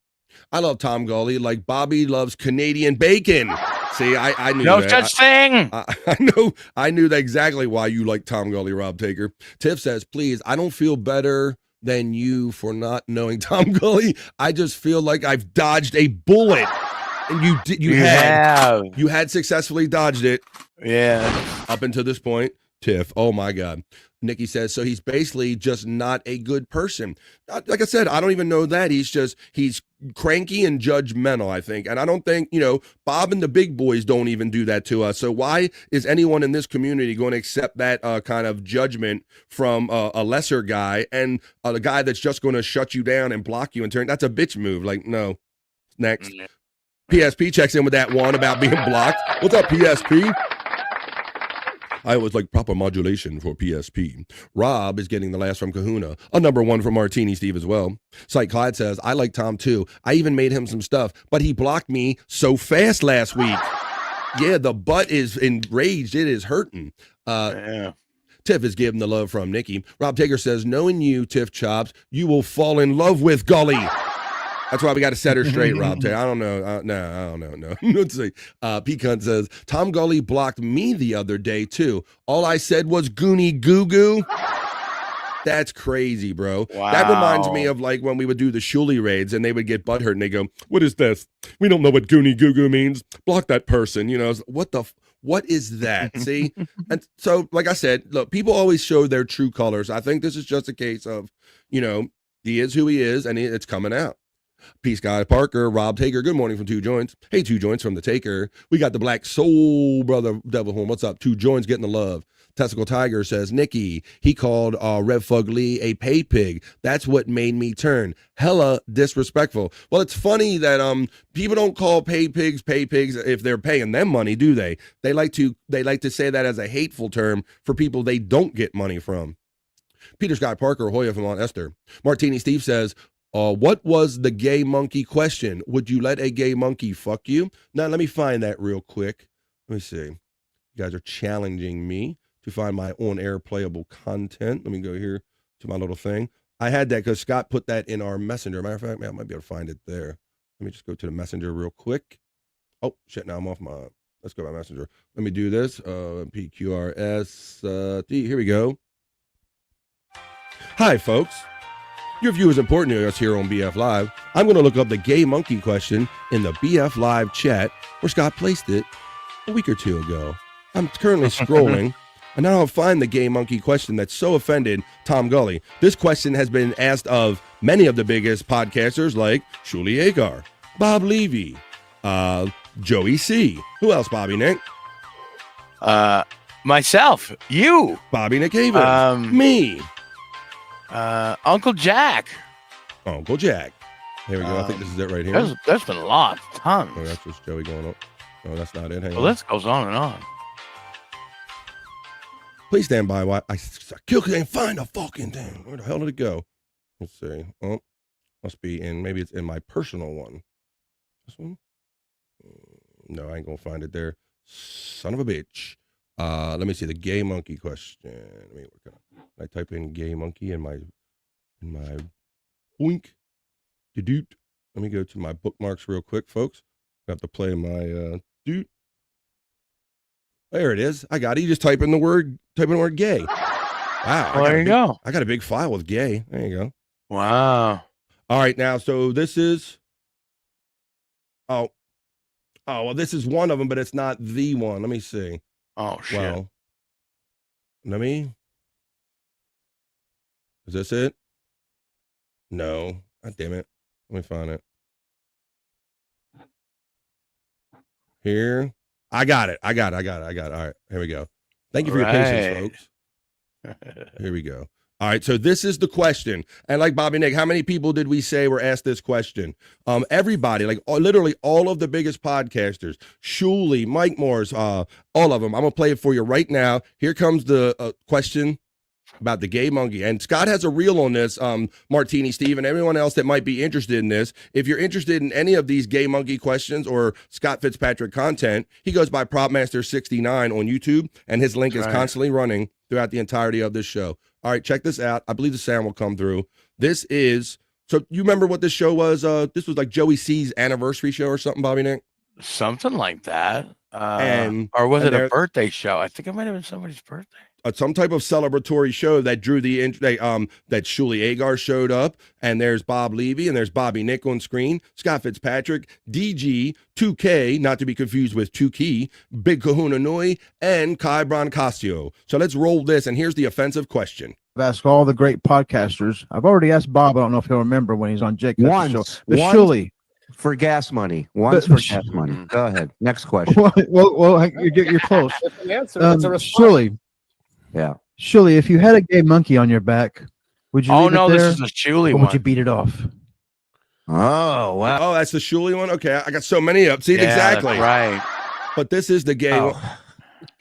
I love Tom Gully like Bobby loves Canadian bacon. See, I knew no that. such thing. I knew that exactly why you like Tom Gully, Rob Taker. Tiff says, please, I don't feel better than you for not knowing Tom Gully. I just feel like I've dodged a bullet. And you had successfully dodged it. Yeah. Up until this point, Tiff. Oh my God. Nikki says, so he's basically just not a good person. Like I said, I don't even know that. He's cranky and judgmental, I think. And I don't think, Bob and the big boys don't even do that to us. So why is anyone in this community going to accept that kind of judgment from a lesser guy and a guy that's just going to shut you down and block you and turn? That's a bitch move. Like, no. Next. PSP checks in with that one about being blocked. What's up, PSP? I always like proper modulation for PSP. Rob is getting the last from Kahuna. A number one from Martini Steve as well. Cyke Clyde says, I like Tom too. I even made him some stuff, but he blocked me so fast last week. Yeah, the butt is enraged. It is hurting. Yeah. Tiff is giving the love from Nikki. Rob Taker says, knowing you, Tiff Chops, you will fall in love with Gully. That's why we got to set her straight, Rob. I don't know. I don't know. No. Let's see. Pecan says, Tom Gully blocked me the other day, too. All I said was Goonie Goo Goo. That's crazy, bro. Wow. That reminds me of like when we would do the Shuli raids and they would get butthurt and they go, what is this? We don't know what Goonie Goo Goo means. Block that person. What is that? See? And so, like I said, look, people always show their true colors. I think this is just a case of, he is who he is and it's coming out. Peace Guy Parker, Rob Taker, good morning from Two Joints. Hey, Two Joints from the Taker. We got the Black Soul Brother Devil Horn. What's up? Two Joints getting the love. Testicle Tiger says, Nikki, he called Rev Fug Lee a pay pig. That's what made me turn. Hella disrespectful. Well, it's funny that people don't call pay pigs if they're paying them money, do they? They like to say that as a hateful term for people they don't get money from. Peter Scott Parker, Hoya from Mount Esther. Martini Steve says, what was the gay monkey question? Would you let a gay monkey fuck you? Now, let me find that real quick. Let me see. You guys are challenging me to find my on-air playable content. Let me go here to my little thing. I had that because Scott put that in our messenger. Matter of fact, I might be able to find it there. Let me just go to the messenger real quick. Oh, shit, now I'm off my, let's go to my messenger. Let me do this. PQRS, here we go. Hi, folks. Your view is important to us here on BF Live. I'm going to look up the gay monkey question in the BF Live chat where Scott placed it a week or two ago. I'm currently scrolling, and now I'll find the gay monkey question that so offended Tom Gully. This question has been asked of many of the biggest podcasters like Shuli Agar, Bob Levy, Joey C. Who else, Bobby Nick? Myself, you, Bobby Nick Havens, me, Uncle Jack. Uncle Jack. Here we go. I think this is it right here. There's been a lot, tons. Oh, that's just Joey going up. No, that's not it. Hang Well, on. this goes on and on. Please stand by while I can't find the fucking thing. Where the hell did it go? Let's see. Oh, must be in, maybe it's in my personal one. This one? No, I ain't gonna find it there. Son of a bitch. Let me see the gay monkey question. Let me work on it. I type in gay monkey in my boink. Doot. Let me go to my bookmarks real quick, folks. I have to play my doot. There it is. I got it. You just type in the word gay. Wow. Well, there you go. I got a big file with gay. There you go. Wow. All right, now, so this is, well, this is one of them, but it's not the one. Let me see. Oh, shit. Well, is this it? No. God damn it. Let me find it. Here. I got it. All right, here we go. Thank you for your patience, folks. Here we go. All right, so this is the question. And like Bobby Nick, how many people did we say were asked this question? Everybody, like literally all of the biggest podcasters, Shuli, Mike Morris, all of them. I'm going to play it for you right now. Here comes the question about the gay monkey. And Scott has a reel on this, Martini Steve, and everyone else that might be interested in this. If you're interested in any of these gay monkey questions or Scott Fitzpatrick content, he goes by PropMaster69 on YouTube, and his link is constantly running throughout the entirety of this show. All right, check this out. I believe the sound will come through. This is, so you remember what this show was? This was like Joey C's anniversary show or something, Bobby Nick? Something like that. Or was it a birthday show? I think it might have been somebody's birthday. Some type of celebratory show that drew the that Shuli Agar showed up, and there's Bob Levy and there's Bobby Nick on screen, Scott Fitzpatrick, DG, 2K, not to be confused with 2Key, Big Kahuna Noi, and Kai Brancasio. So let's roll this, and here's the offensive question. I've asked all the great podcasters. I've already asked Bob. I don't know if he'll remember when he's on Jake. Once. But Shuli. For gas money. Once for gas money. Go ahead. Next question. Well, you're close. It's an answer. It's a response. Shuli. Yeah. Shuli, if you had a gay monkey on your back, would you leave it there, this is a Shuli or one. would you beat it off? Oh, wow. Oh, that's the Shuli one? Okay, I got so many up. See, exactly. That's right. But this is the gay one.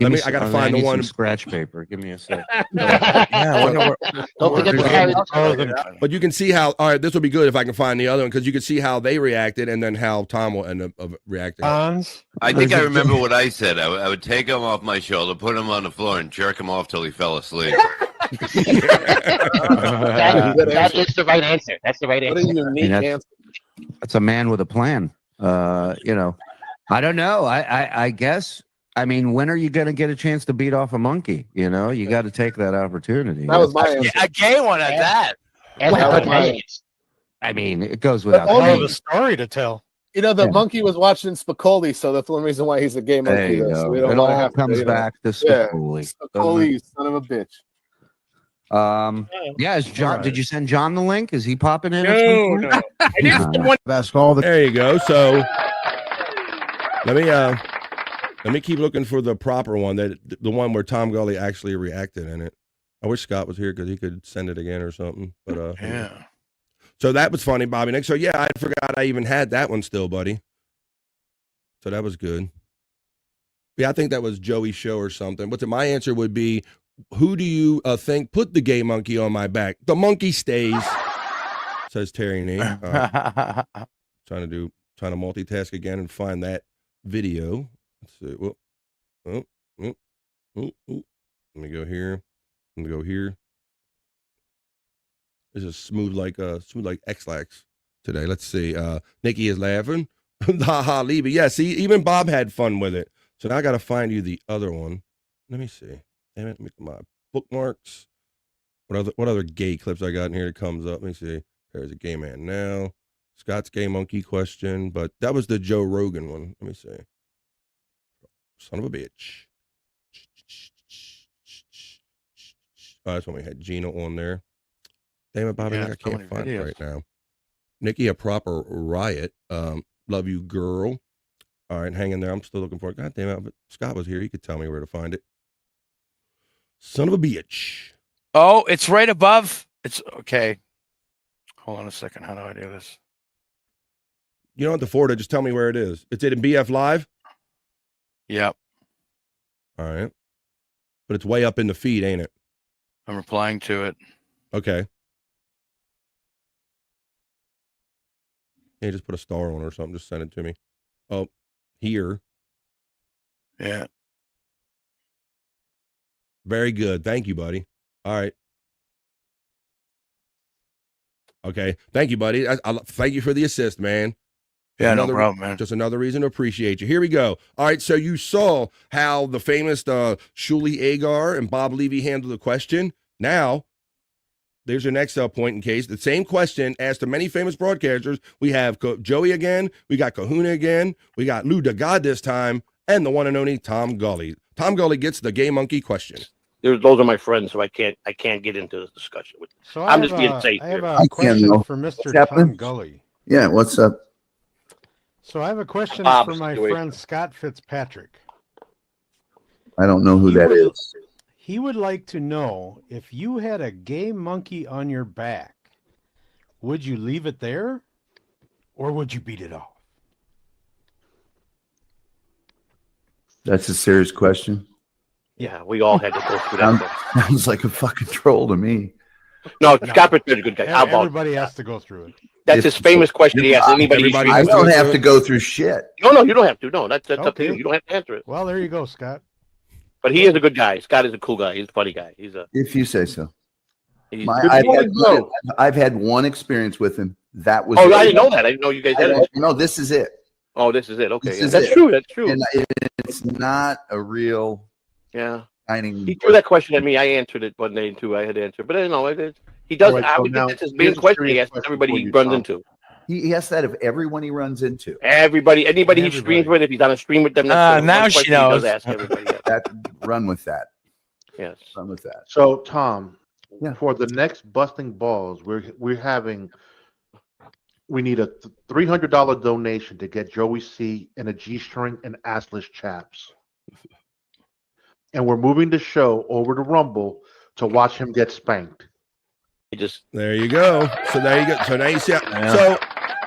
I got to find the one. Scratch paper. Give me a sec. Don't forget to carry But you can see how, all right, this will be good if I can find the other one, because you can see how they reacted and then how Tom will end up reacting. I think I remember what I said. I would take him off my shoulder, put him on the floor, and jerk him off till he fell asleep. That is the right answer. That's the right answer. What a unique answer. That's a man with a plan. I don't know. I guess. I mean, when are you going to get a chance to beat off a monkey? You got to take that opportunity. That was my answer. A gay one at that. I mean, it goes without saying. The story to tell. The monkey was watching Spicoli, so that's the one reason why he's a gay monkey. There you go. So we don't it all comes back to Spicoli. Spicoli, you son of a bitch. Yeah, is John? Did you send John the link? Is he popping in? No. I didn't send one. That's all the. There you go. So let me keep looking for the proper one, the one where Tom Gully actually reacted in it. I wish Scott was here because he could send it again or something. But yeah. So that was funny, Bobby Nick. So yeah, I forgot I even had that one still, buddy. So that was good. Yeah, I think that was Joey's show or something. But my answer would be, who do you think put the gay monkey on my back? The monkey stays, says Terry Nee. Trying to multitask again and find that video. Let's see. Let me go here. Let me go here. This is smooth like X-Lax today. Let's see. Nikki is laughing. Ha ha, Levy. Yeah, see, even Bob had fun with it. So now I got to find you the other one. Let me see. Damn it, my bookmarks. What other gay clips I got in here that comes up? Let me see. There's a gay man now. Scott's gay monkey question, but that was the Joe Rogan one. Let me see. Son of a bitch. Oh, that's when we had Gina on there. Damn it, Bobby, Yeah, I can't find it videos. right now. Nikki, a proper riot. Love you, girl. All right, hang in there. I'm still looking for it. God damn it, but Scott was here. He could tell me where to find it. Son of a bitch. Oh, it's right above. It's okay. Hold on a second. How do I do this? You don't have to forward it. Just tell me where it is. It's in BF Live? Yep. All right. But it's way up in the feed, ain't it? I'm replying to it. Okay. Yeah, just put a star on it or something. Just send it to me. Oh, here. Yeah. Very good. Thank you, buddy. All right. Okay. Thank you, buddy. I thank you for the assist, man. Yeah, no problem, man. Just another reason to appreciate you. Here we go. All right, so you saw how the famous Shuli Agar and Bob Levy handled the question. Now, there's your next point in case. The same question asked to many famous broadcasters. We have Joey again. We got Kahuna again. We got Lou DeGod this time. And the one and only Tom Gully. Tom Gully gets the gay monkey question. Those are my friends, so I can't get into this discussion with them. So I'm just being safe. I have here. a question for Mr. Tom Gully. Yeah, what's up? So I have a question Bob for my situation. friend Scott Fitzpatrick. I don't know who that is. He would like to know, if you had a gay monkey on your back, would you leave it there or would you beat it off? That's a serious question. Yeah, we all had to go through that. Sounds like a fucking troll to me. No, Scott Fitzpatrick's a good guy. How about Everybody has to go through it. that's his famous question he asked anybody. I don't have to go through shit. No, you don't have to. No, that's up to you. You don't have to answer it. Well, there you go, Scott. But he is a good guy. Scott is a cool guy. He's a funny guy. If you say so. He's I've had one experience with him. That was. Oh, I didn't know that. I didn't know you guys had it. No, this is it. Oh, this is it. Okay, This yeah. is That's it. true. That's true. And it's not a real. Yeah. Shining. He threw that question at me. I answered it one day too. I had to answer, but I don't know. He does. All right, I so would now, think that's his here's main a question. He serious asks question everybody for he you, runs Tom. into. He asks that of everyone he runs into. Anybody he streams with. If he's on a stream with them, that's the now one she question knows. He does ask everybody. That run with that. Yes. Run with that. So Tom, Yeah. for the next busting balls, we need a $300 donation to get Joey C in a G-string and assless chaps, and we're moving the show over to Rumble to watch him get spanked. There you go. So there you go. So now you see.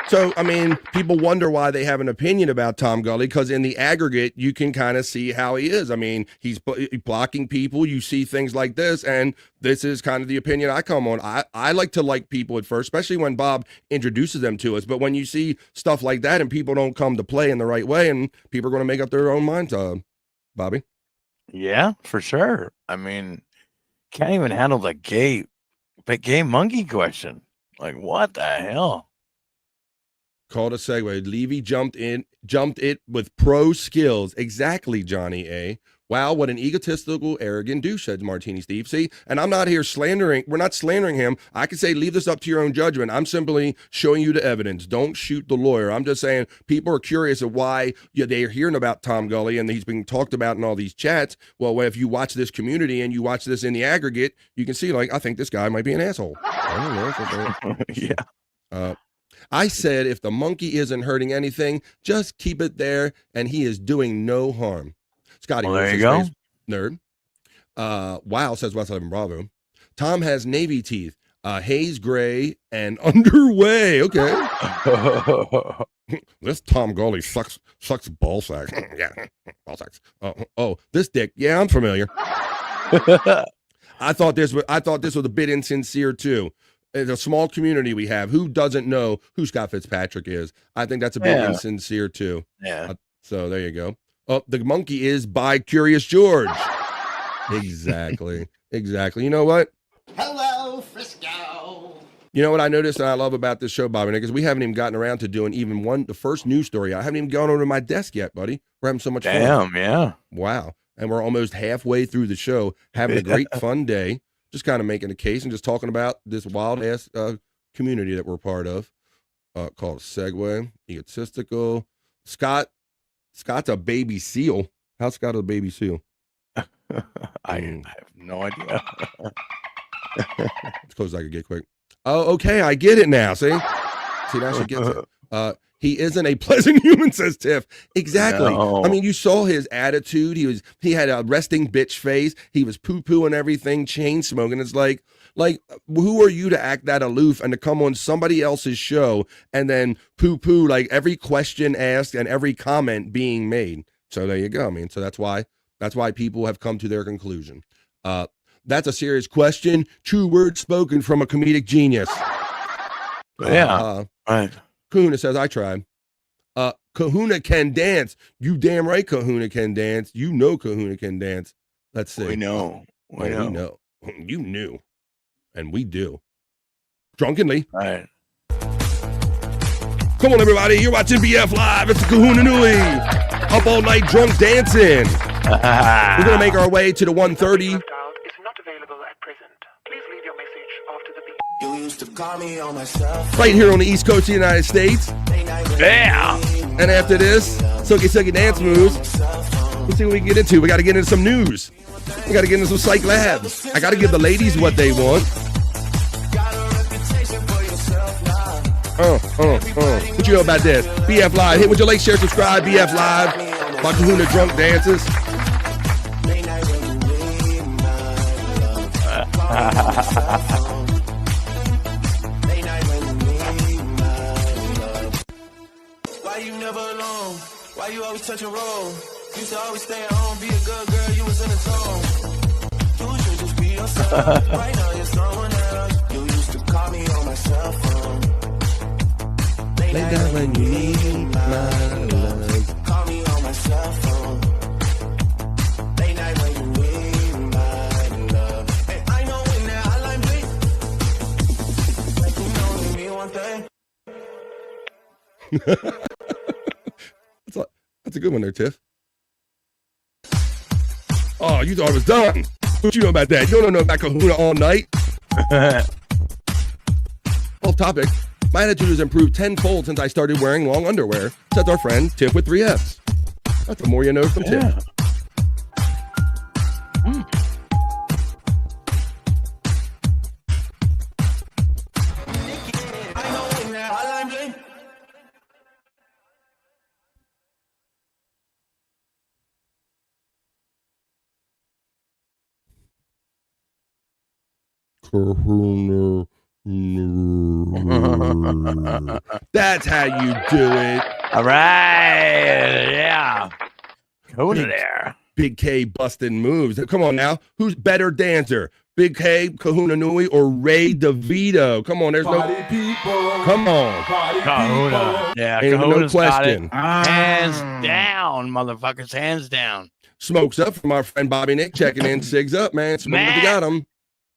So I mean, people wonder why they have an opinion about Tom Gully, because in the aggregate, you can kind of see how he is. I mean, he's blocking people. You see things like this, and this is kind of the opinion I come on. I like to like people at first, especially when Bob introduces them to us. But when you see stuff like that and people don't come to play in the right way, and people are going to make up their own minds, Bobby. Yeah, for sure. I mean, can't even handle the gay monkey question. Like, what the hell? Called a segue. Levy jumped in jumped it with pro skills. Exactly, Johnny A. Wow, what an egotistical, arrogant douche, said Martini Steve. See, and I'm not here slandering. We're not slandering him. I could say, leave this up to your own judgment. I'm simply showing you the evidence. Don't shoot the lawyer. I'm just saying people are curious of why they're hearing about Tom Gully and he's being talked about in all these chats. Well, if you watch this community and you watch this in the aggregate, you can see, like, I think this guy might be an asshole. I don't know. Yeah. I said, if the monkey isn't hurting anything, just keep it there, and he is doing no harm. Scotty, well, there you go. Nerd. Wow, says West 11 Bravo. Tom has navy teeth, haze gray, and underway. Okay. This Tom Gully sucks ball sacks. Yeah, ball sacks. Oh, this dick. Yeah, I'm familiar. I thought this was a bit insincere too. It's a small community we have. Who doesn't know who Scott Fitzpatrick is? I think that's a bit insincere too. Yeah. So there you go. Oh, the monkey is by Curious George. Exactly. You know what? Hello, Frisco. You know what I noticed and I love about this show, Bobby Nick, is we haven't even gotten around to doing even the first news story. I haven't even gone over to my desk yet, buddy. We're having so much fun. Damn, yeah. Wow. And we're almost halfway through the show, having a great fun day, just kind of making a case and just talking about this wild ass community that we're part of, called Segway, egotistical. Scott's a baby seal. How's Scott a baby seal? I have no idea. As close as I could get quick. Oh, okay, I get it now. See, now she gets it. He isn't a pleasant human, says Tiff. Exactly. No. I mean, you saw his attitude. He had a resting bitch face. He was poo-pooing everything, chain smoking. It's like, who are you to act that aloof and to come on somebody else's show and then poo-poo like every question asked and every comment being made? So there you go. I mean, so that's why people have come to their conclusion. That's a serious question. True words spoken from a comedic genius. Yeah. Right. Kahuna says, I tried. Kahuna can dance. You damn right Kahuna can dance. You know Kahuna can dance. Let's see. We know. We know. You knew. And we do. Drunkenly. Right. Come on, everybody. You're watching BF Live. It's the Kahuna Nui. Up all night drunk dancing. We're going to make our way to the 1:30. Right here on the East Coast of the United States. Yeah. And after this, Suki dance moves. Let's see what we can get into. We got to get into some news. We got to get into some Cyke Labs. I got to give the ladies what they want. What you know about this? BF Live. Hit with your like, share, subscribe. BF Live. My Kahuna drunk dances. Why you never alone? Why you always touch a roll? Used to always stay at home, be a good girl, you was in the zone. You should just be yourself. Right now you're someone else. You used to call me on my cell phone. Lay down when you need my love. Call me on my cell phone. Late night when you need my love. Hey, I know when that hotline bling. You know you mean one thing. That's a good one there, Tiff. Oh, you thought it was done. What you know about that? You don't know about Kahuna all night. Off topic. My attitude has improved tenfold since I started wearing long underwear, says our friend Tiff with 3 Fs. That's the more you know from Tiff. Kahuna. That's how you do it. All right. Yeah. Kahuna there. Big K busting moves. Come on now. Who's better dancer? Big K, Kahuna Nui, or Ray DeVito? Come on, there's Come on. Kahuna. Yeah, Ain't even Kahuna's no got it. question. Hands down, motherfuckers. Hands down. Smokes up from our friend Bobby Nick checking in. Sigs up, man. Smoke if you got him.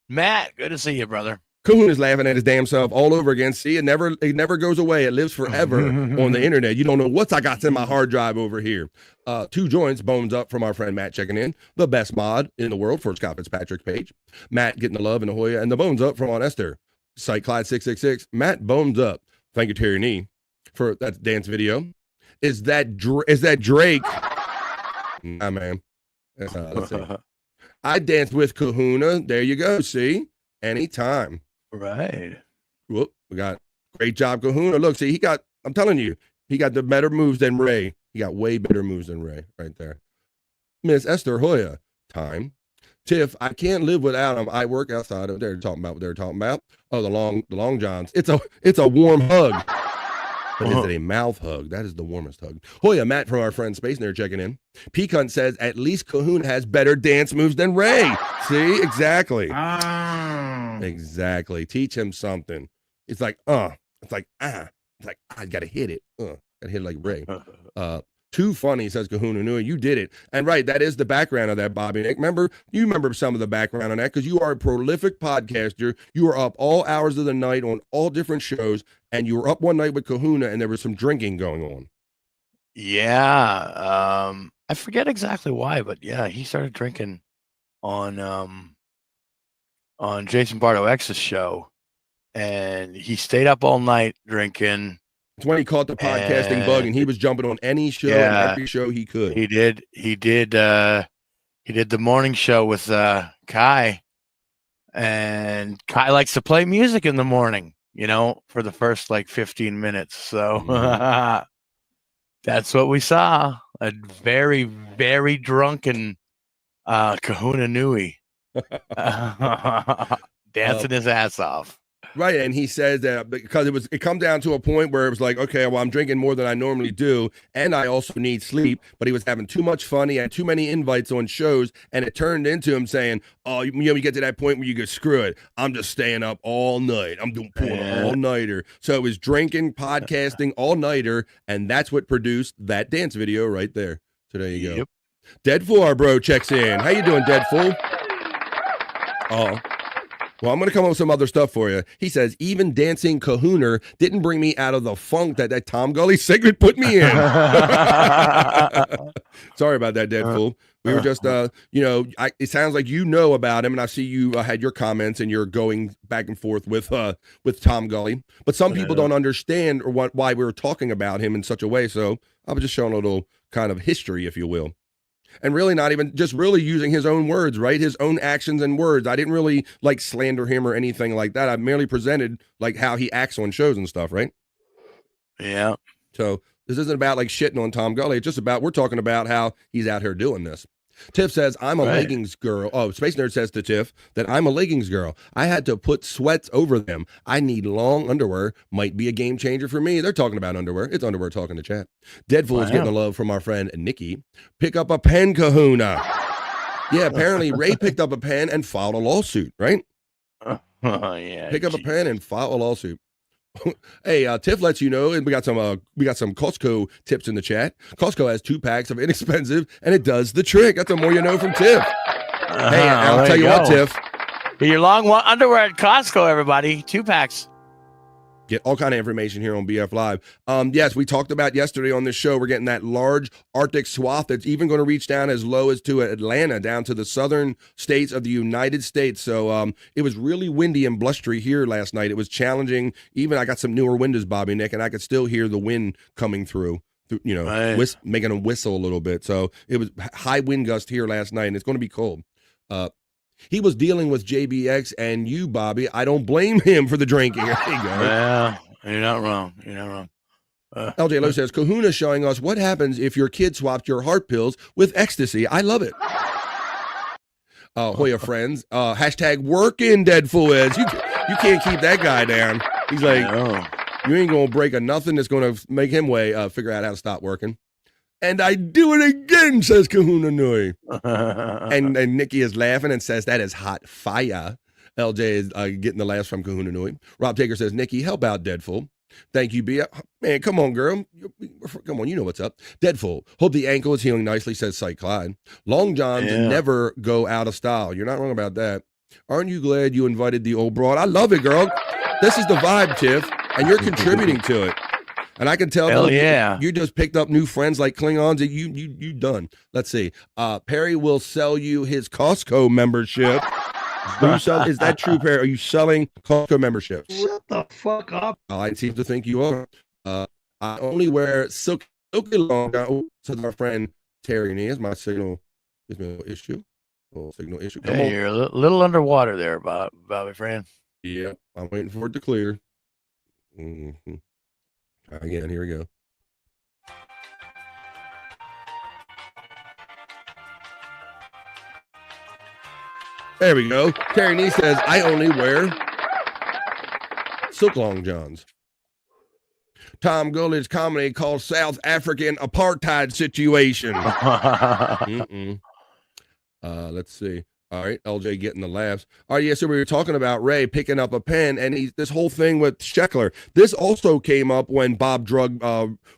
Matt, good to see you, brother. Kahuna's laughing at his damn self all over again. See, it never goes away. It lives forever on the internet. You don't know what I got in my hard drive over here. 2 joints, bones up from our friend Matt checking in. The best mod in the world for Scott Fitzpatrick's page. Matt getting the love in the Hoya, and the bones up from on Esther. Cyke Clyde 666. Matt bones up. Thank you, Terry Nee, for that dance video. Is that Drake? Nah, man. Let's see. I danced with Kahuna. There you go. See, anytime. Right. Whoop, we got great job, Kahuna. Look, see, I'm telling you, he got the better moves than Ray. He got way better moves than Ray right there. Miss Esther Hoya, time. Tiff, I can't live without him. I work outside of they're talking about what they're talking about. Oh, the long johns. It's a warm hug. But is it a mouth hug? That is the warmest hug. Hoya, Matt from our friend Space Nerd checking in. Peacunt says, at least Kahuna has better dance moves than Ray. See? Exactly. Exactly. Teach him something. It's like, It's like, It's like, I got to hit it. Gotta hit it like Ray. Too funny, says Kahuna Nui. You did it. And right, that is the background of that, Bobby Nick. You remember some of the background on that because you are a prolific podcaster. You are up all hours of the night on all different shows, and you were up one night with Kahuna, and there was some drinking going on. Yeah. I forget exactly why, but yeah, he started drinking on Jason Bardo X's show, and he stayed up all night drinking. It's when he caught the podcasting bug, and he was jumping on any show and every show he could. He did the morning show with Kai, and Kai likes to play music in the morning, for the first like 15 minutes. So that's what we saw. A very, very drunken Kahuna Nui dancing his ass off. Right, and he says that because it come down to a point where it was like, okay, well, I'm drinking more than I normally do, and I also need sleep. But he was having too much fun. He had too many invites on shows, and it turned into him saying, "Oh, you get to that point where you go, screw it, I'm just staying up all night. I'm pulling an all nighter." So it was drinking, podcasting, all nighter, and that's what produced that dance video right there. So there you go. Yep. Deadful, our bro checks in. How you doing, Deadful? Oh. Well, I'm going to come up with some other stuff for you. He says, even dancing Kahuna didn't bring me out of the funk that Tom Gully segment put me in. Sorry about that, Deadpool. We were just, it sounds like you know about him, and I see you had your comments, and you're going back and forth with Tom Gully. But some people don't understand why we were talking about him in such a way, so I was just showing a little kind of history, if you will. And really not even just really using his own words, right? His own actions and words. I didn't really like slander him or anything like that. I merely presented like how he acts on shows and stuff, right? Yeah. So this isn't about like shitting on Tom Gully. It's just about, we're talking about how he's out here doing this. Tiff says, I'm a leggings girl. Oh, Space Nerd says to Tiff that I'm a leggings girl. I had to put sweats over them. I need long underwear. Might be a game changer for me. They're talking about underwear. It's underwear talking to chat. Deadpool is getting the love from our friend Nikki. Pick up a pen, Kahuna. Yeah, apparently Ray picked up a pen and filed a lawsuit, right? Yeah. Pick up a pen and file a lawsuit. Hey, Tiff lets you know, and we got some Costco tips in the chat. Costco has 2 packs of inexpensive, and it does the trick. That's the more you know from Tiff. Hey, I'll tell you what, Tiff. Get your long underwear at Costco, everybody. 2 packs. Get all kind of information here on BF Live. Yes, we talked about yesterday on this show. We're getting that large Arctic swath that's even going to reach down as low as to Atlanta, down to the southern states of the United States. So it was really windy and blustery here last night. It was challenging. Even I got some newer windows, Bobby Nick, and I could still hear the wind coming through. Making them whistle a little bit. So it was high wind gust here last night, and it's going to be cold. He was dealing with JBX and you, Bobby. I don't blame him for the drinking. There you go. Yeah, you're not wrong. You're not wrong. LJ Lowe says, Kahuna showing us what happens if your kid swapped your heart pills with ecstasy. I love it. Hoya friends. Hashtag working Deadful is. You can't keep that guy down. He's like, you ain't going to break a nothing that's going to make him figure out how to stop working. And I do it again, says Kahuna Nui. and Nikki is laughing and says, that is hot fire. LJ is getting the laughs from Kahuna Nui. Rob Taker says, Nikki, help out Deadful. Thank you, Bia. Man, come on, girl. Come on, you know what's up. Deadful. Hope the ankle is healing nicely, says Cyke Clyde. Long johns never go out of style. You're not wrong about that. Aren't you glad you invited the old broad? I love it, girl. This is the vibe, Tiff, and you're contributing to it. And I can tell Hell yeah. you just picked up new friends like Klingons. And you done. Let's see. Perry will sell you his Costco membership. Is that true, Perry? Are you selling Costco memberships? Shut the fuck up. I seem to think you are. I only wear silky long. Says our friend Terry. And here's my signal. Here's my issue. Signal issue. Come Hey, on. you're a little underwater there, Bobby friend. Yeah, I'm waiting for it to clear. Mm-hmm. Again, here we go. There we go. Terry Nee says, I only wear silk long johns. Tom Gulledge's comedy called South African Apartheid Situation. Let's see. All right, LJ getting the laughs. All right, yeah, so we were talking about Ray picking up a pen, and this whole thing with Scheckler. This also came up when Bob drugged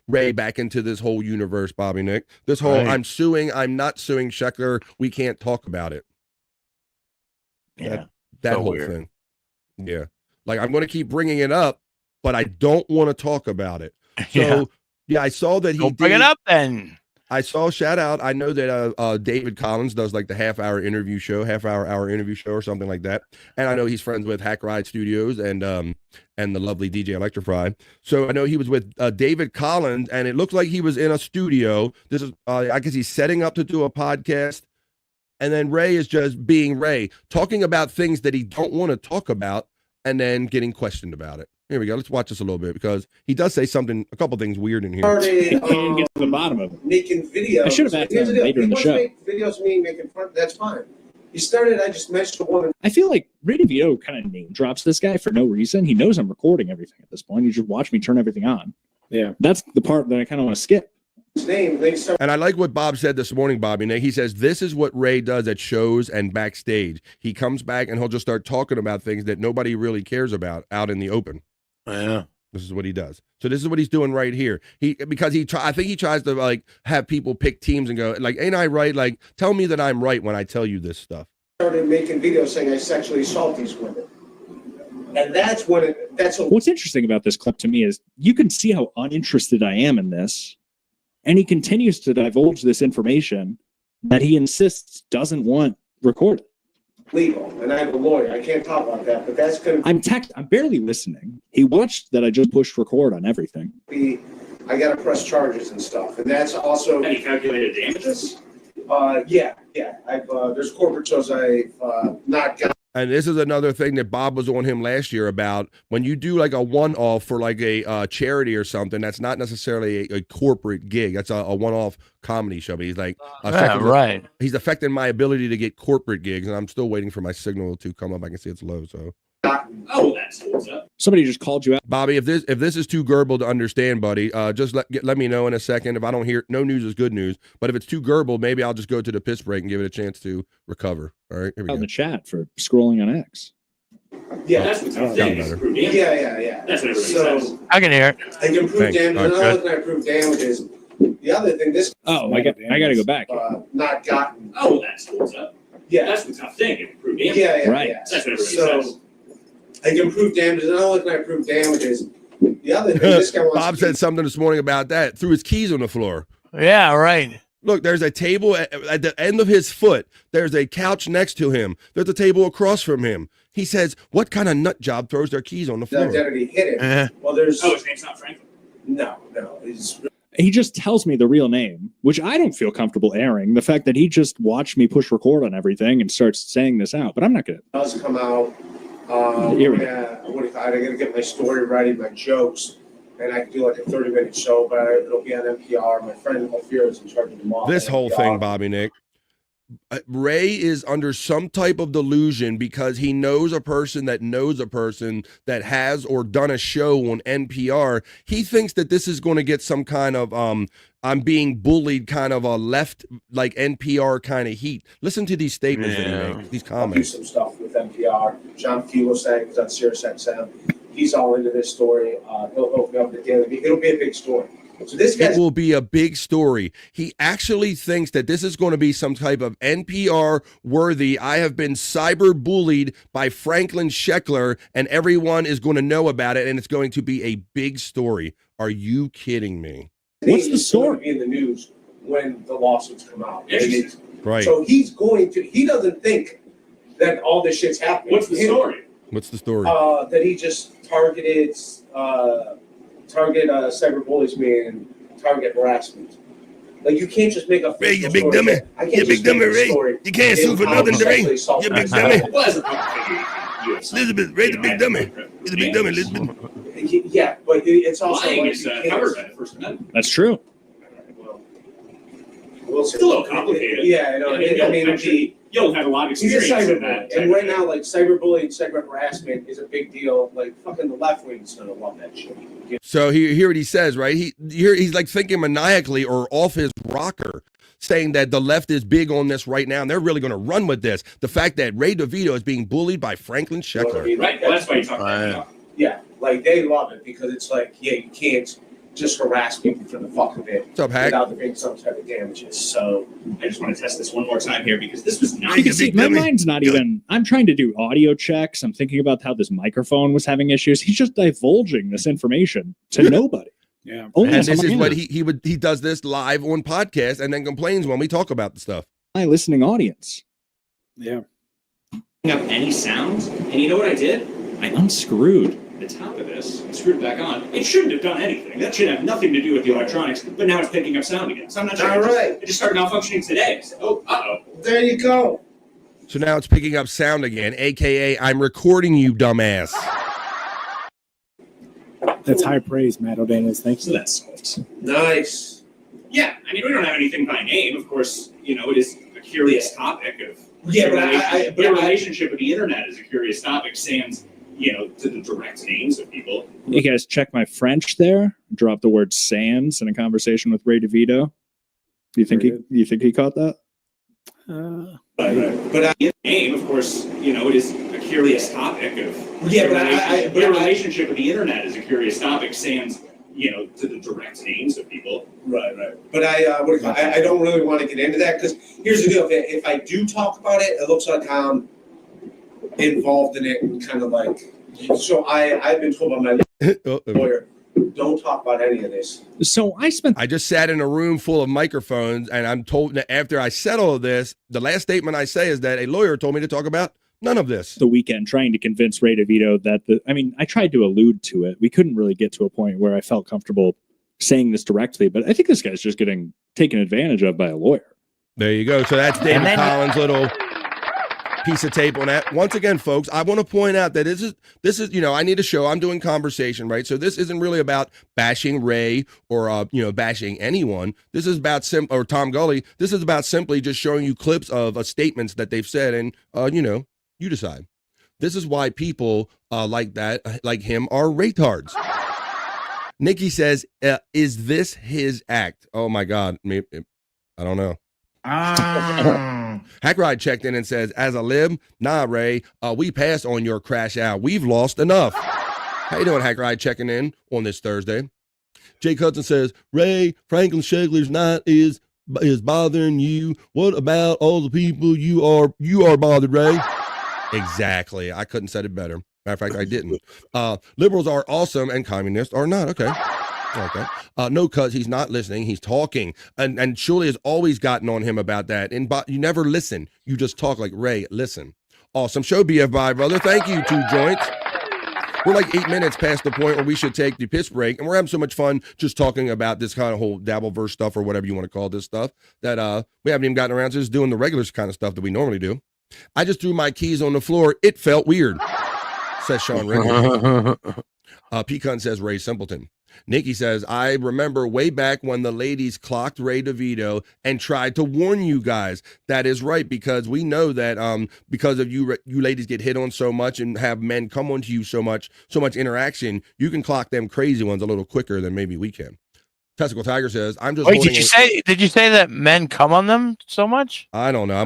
Ray back into this whole universe, Bobby Nick. This whole, Right. I'm not suing Scheckler, we can't talk about it. Yeah. That So whole weird. thing. Yeah. Like, I'm going to keep bringing it up, but I don't want to talk about it. So, yeah, I saw that he Don't bring it up then. I saw, shout out, I know that David Collins does like the half-hour interview show or something like that. And I know he's friends with Hack Ride Studios and the lovely DJ Electrify. So I know he was with David Collins, and it looked like he was in a studio. This is, I guess he's setting up to do a podcast. And then Ray is just being Ray, talking about things that he don't want to talk about and then getting questioned about it. Here we go. Let's watch this a little bit because he does say a couple things weird in here. Started, get to the bottom of it. Making videos. I should have asked him later in the show. Make videos of me making fun. That's fine. He started. I just mentioned a woman. I feel like Ray DeVito kind of name drops this guy for no reason. He knows I'm recording everything at this point. You just watch me turn everything on. Yeah, that's the part that I kind of want to skip. Name. And I like what Bob said this morning, Bobby Nick. He says this is what Ray does at shows and backstage. He comes back and he'll just start talking about things that nobody really cares about out in the open. Yeah. This is what he does. So this is what he's doing right here. I think he tries to like have people pick teams and go like, ain't I right? Like, tell me that I'm right when I tell you this stuff. Started making videos saying I sexually assault these women, and that's when What's interesting about this clip to me is you can see how uninterested I am in this, and he continues to divulge this information that he insists doesn't want recorded. legal, and I have a lawyer. I can't talk about that, but that's going to I'm barely listening. He watched that I just pushed record on everything. be. I got to press charges and stuff, and that's also. Any calculated damages? Yeah. I've there's corporate shows I've not got. And this is another thing that Bob was on him last year about when you do like a one-off for like a charity or something, that's not necessarily a corporate gig. That's a one-off comedy show. But he's like, right. He's affecting my ability to get corporate gigs, and I'm still waiting for my signal to come up. I can see it's low, so. Oh, that's what's up. Somebody just called you out. Bobby, if this is too garbled to understand, buddy, just let me know in a second. If I don't hear, no news is good news. But if it's too garbled, maybe I'll just go to the piss break and give it a chance to recover. All right, here we go. In the chat for scrolling on X. Yeah, that's the tough thing. Yeah. That's what everybody says. I can hear it. I can prove Thanks. damages. All right, Not good. only can I prove damages, the other thing, this. Oh, I got to go back. Not gotten. Oh, that's what's up. Yeah, that's the tough thing. You can prove damages. Yeah. Right. That's what everybody says. I can prove damages. Not only can I prove damages, the other thing, this guy wants Bob said something this morning about that. Threw his keys on the floor. Yeah, right. Look, there's a table at the end of his foot. There's a couch next to him. There's a table across from him. He says, what kind of nut job throws their keys on the the floor? identity hit him. Well, there's. Oh, his name's not Franklin. No. He just tells me the real name, which I don't feel comfortable airing. The fact that he just watched me push record on everything and starts saying this out, but I'm not going to. Does come out. Here we I gotta get my story ready, my jokes, and I can do like a 30-minute show, but it'll be on NPR. My friend Ophir is in charge of them all. This whole thing, Bobby Nick. Ray is under some type of delusion because he knows a person that has or done a show on NPR. He thinks that this is going to get some kind of I'm being bullied kind of a left like NPR kind of heat. Listen to these statements that he makes, these I'll do comments. some stuff with NPR. John Fugelsang is on Sirius XM. He's all into this story. He'll hook me up at the end. It'll be a big story. So this It guy's will be a big story. He actually thinks that this is going to be some type of NPR worthy. I have been cyber bullied by Franklin Sheckler, and everyone is going to know about it, and it's going to be a big story. Are you kidding me? What's the story? Be in the news when the lawsuits come out. Right. So he doesn't think that all this shit's happening. What's the story? What's the story? That he just targeted cyber bullies and target harassment. Like, you can't just make a Ray, you big dummy. You big dummy, Ray. You can't sue for nothing, Ray. You big dummy. Elizabeth, Ray's a big dummy. He's a big dummy, Elizabeth. Yeah, but it's also Lying like is you can't- covered by the First Amendment. That's true. Well, It's a little complicated. Yeah, I know. You'll have a lot of He's a experience in cyberbully, that. and right now, like, cyberbullying, cyber harassment is a big deal. Like, fucking the left wing's gonna love that shit. So hear what he says, right? He's like thinking maniacally or off his rocker, saying that the left is big on this right now, and they're really going to run with this. The fact that Ray DeVito is being bullied by Franklin Sheckler. Right, well, that's why you talk about it. Yeah, like, they love it because it's like, yeah, you can't just harass people for the fuck of it. What's up, Hack? Without there being some type of damages. So I just want to test this one more time here because this was not. Because see, my mind's not even. I'm trying to do audio checks. I'm thinking about how this microphone was having issues. He's just divulging this information to nobody. Yeah, Only And to this is my what ear. he does this live on podcast and then complains when we talk about the stuff. My listening audience. Yeah. Up any sounds, and you know what I did? I unscrewed The top of this, and screwed it back on. It shouldn't have done anything. That should have nothing to do with the electronics. But now it's picking up sound again. So I'm not sure. All right. It just started malfunctioning today. So, oh. There you go. So now it's picking up sound again, aka I'm recording you, dumbass. That's high praise, Matt O'Daniels. Thank So you. that's solved. Nice. Yeah, I mean, we don't have anything by name. Of course, it is a curious topic of Yeah, but your relationship with the internet is a curious topic. Sans, to the direct names of people. You guys check my French there. Drop the word "sans" in a conversation with Ray DeVito. You think he caught that? But name, of course, it is a curious topic of Yeah, your relationship with the internet is a curious topic. Sans, to the direct names of people. Right. But I don't really want to get into that because here's the deal: if I do talk about it, it looks like I'm involved in it and kind of like. So I've been told by my lawyer, don't talk about any of this. So I just sat in a room full of microphones, and I'm told that after I said all of this, the last statement I say is that a lawyer told me to talk about none of this. The weekend trying to convince Ray DeVito that I tried to allude to it. We couldn't really get to a point where I felt comfortable saying this directly, but I think this guy's just getting taken advantage of by a lawyer. There you go. So that's David Collins' little piece of tape on that. Once again, folks, I want to point out that this is I need a show. I'm doing conversation, right? So this isn't really about bashing Ray or bashing anyone. This is about or Tom Gully. This is about simply just showing you clips of statements that they've said, and you decide. This is why people like him are retards. Nikki says, is this his act? Oh my God. Maybe, I don't know. Hackride checked in and says, as a lib, nah, Ray, we passed on your crash out. We've lost enough. How you doing, Hackride, checking in on this Thursday? Jake Hudson says, Ray, Franklin Sheckler's night is bothering you. What about all the people you are bothered, Ray? Exactly. I couldn't said it better. Matter of fact, I didn't. Liberals are awesome and communists are not. Okay. No, cuz he's not listening. He's talking. And Shirley has always gotten on him about that. And you never listen. You just talk like, Ray, listen. Awesome show, BFI, brother. Thank you, 2 joints. We're like 8 minutes past the point where we should take the piss break. And we're having so much fun just talking about this kind of whole Dabbleverse stuff or whatever you want to call this stuff that we haven't even gotten around to just doing the regular kind of stuff that we normally do. I just threw my keys on the floor. It felt weird, says Sean Ringer. Pecan says Ray Simpleton. Nikki says, I remember way back when the ladies clocked Ray DeVito and tried to warn you guys. That is right, because we know that because of you ladies get hit on so much and have men come onto you so much interaction, you can clock them crazy ones a little quicker than maybe we can. Testicle Tiger says, I'm just Wait, did you say that men come on them so much? I don't know. I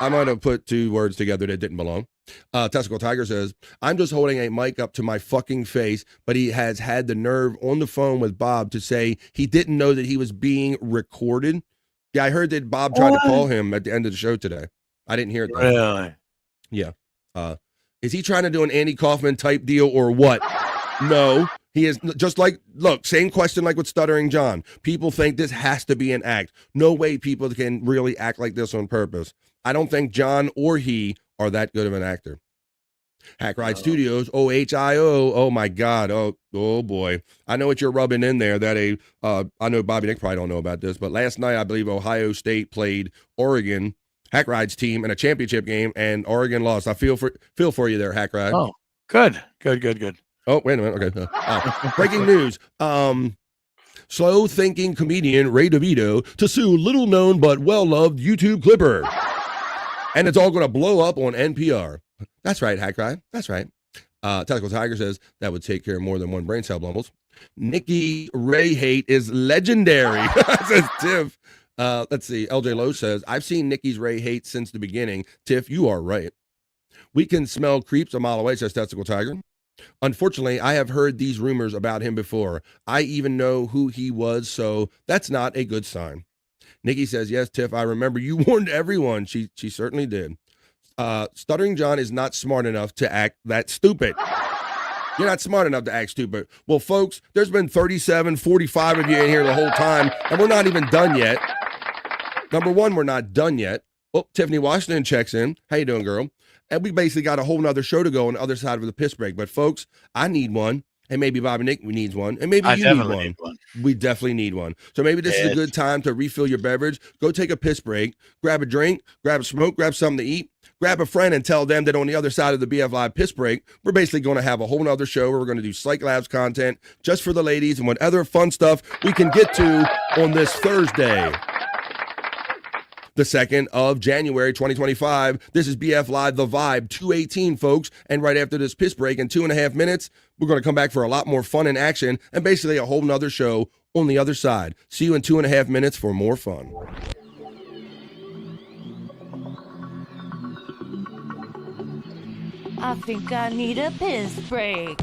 might have put 2 words together that didn't belong. Testicle Tiger says, I'm just holding a mic up to my fucking face, but he has had the nerve on the phone with Bob to say he didn't know that he was being recorded. Yeah, I heard that Bob tried to call him at the end of the show today. I didn't hear it though. Really? Yeah. Is he trying to do an Andy Kaufman type deal or what? No, he is just like, look, same question like with Stuttering John. People think this has to be an act. No way people can really act like this on purpose. I don't think John or he are that good of an actor. Hack Ride Studios, OHIO. Oh my God. Oh boy. I know what you're rubbing in there. That I know Bobby Nick probably don't know about this, but last night I believe Ohio State played Oregon, Hack Ride's team, in a championship game, and Oregon lost. I feel for you there, Hack Ride. Oh, good. Oh, wait a minute. Okay. Breaking news. Slow thinking comedian Ray DeVito to sue little known but well loved YouTube clipper. And it's all going to blow up on NPR. That's right, Hack Ride. That's right. Testicle Tiger says that would take care of more than one brain cell blumbles. Nikki Ray hate is legendary, says Tiff. Let's see. LJ Lowe says, I've seen Nikki's Ray hate since the beginning. Tiff, you are right. We can smell creeps a mile away, says Testicle Tiger. Unfortunately, I have heard these rumors about him before. I even know who he was, so that's not a good sign. Nikki says, yes, Tiff, I remember you warned everyone. She certainly did. Stuttering John is not smart enough to act that stupid. You're not smart enough to act stupid. Well, folks, there's been 37, 45 of you in here the whole time, and we're not even done yet. Number one, we're not done yet. Oh, Tiffany Washington checks in. How you doing, girl? And we basically got a whole nother show to go on the other side of the piss break. But folks, I need one. And maybe Bobby Nick needs one. And maybe you need one. We definitely need one. So maybe this is a good time to refill your beverage. Go take a piss break. Grab a drink. Grab a smoke. Grab something to eat. Grab a friend and tell them that on the other side of the BF Live piss break, we're basically going to have a whole nother show where we're going to do Cyke Labs content just for the ladies and what other fun stuff we can get to on this Thursday, the 2nd of January, 2025. This is BF Live, The Vibe, 218, folks. And right after this piss break in 2.5 minutes, we're going to come back for a lot more fun and action and basically a whole nother show on the other side. See you in 2.5 minutes for more fun. I think I need a piss break.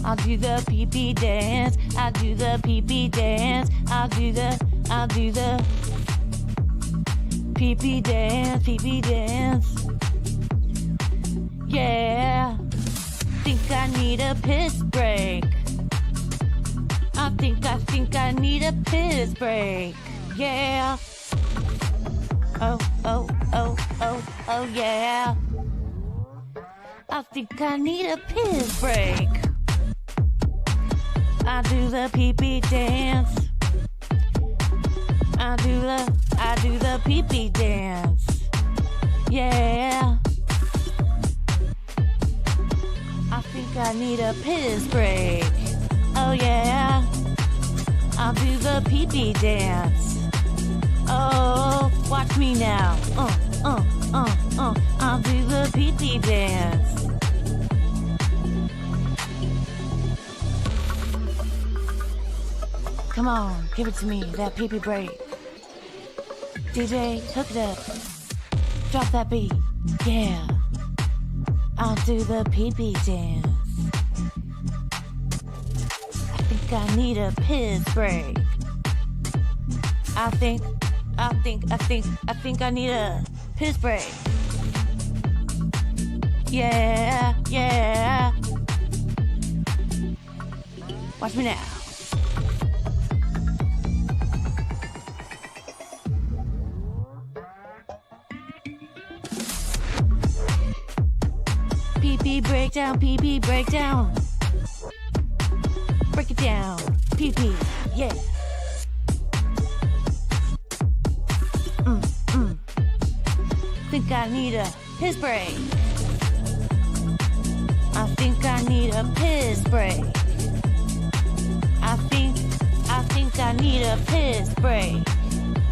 I'll do the pee-pee dance. I'll do the pee-pee dance. I'll do the pee-pee dance, pee-pee dance. Yeah. Think I need a piss break. I think I need a piss break. Yeah. Oh, yeah. I think I need a piss break. I do the pee-pee dance. I do the pee-pee dance. Yeah. I think I need a piss break. Oh yeah. I'll do the pee-pee dance. Oh, watch me now. I'll do the pee-pee dance. Come on, give it to me, that pee-pee break. DJ, hook it up. Drop that beat. Yeah. I'll do the pee-pee dance. I think I need a piss break. I think I need a piss break. Yeah. Watch me now. Pee-pee breakdown, pee-pee breakdown. Break it down, pee-pee, yeah. Think I need a piss break. I think I need a piss break. I think I need a piss break.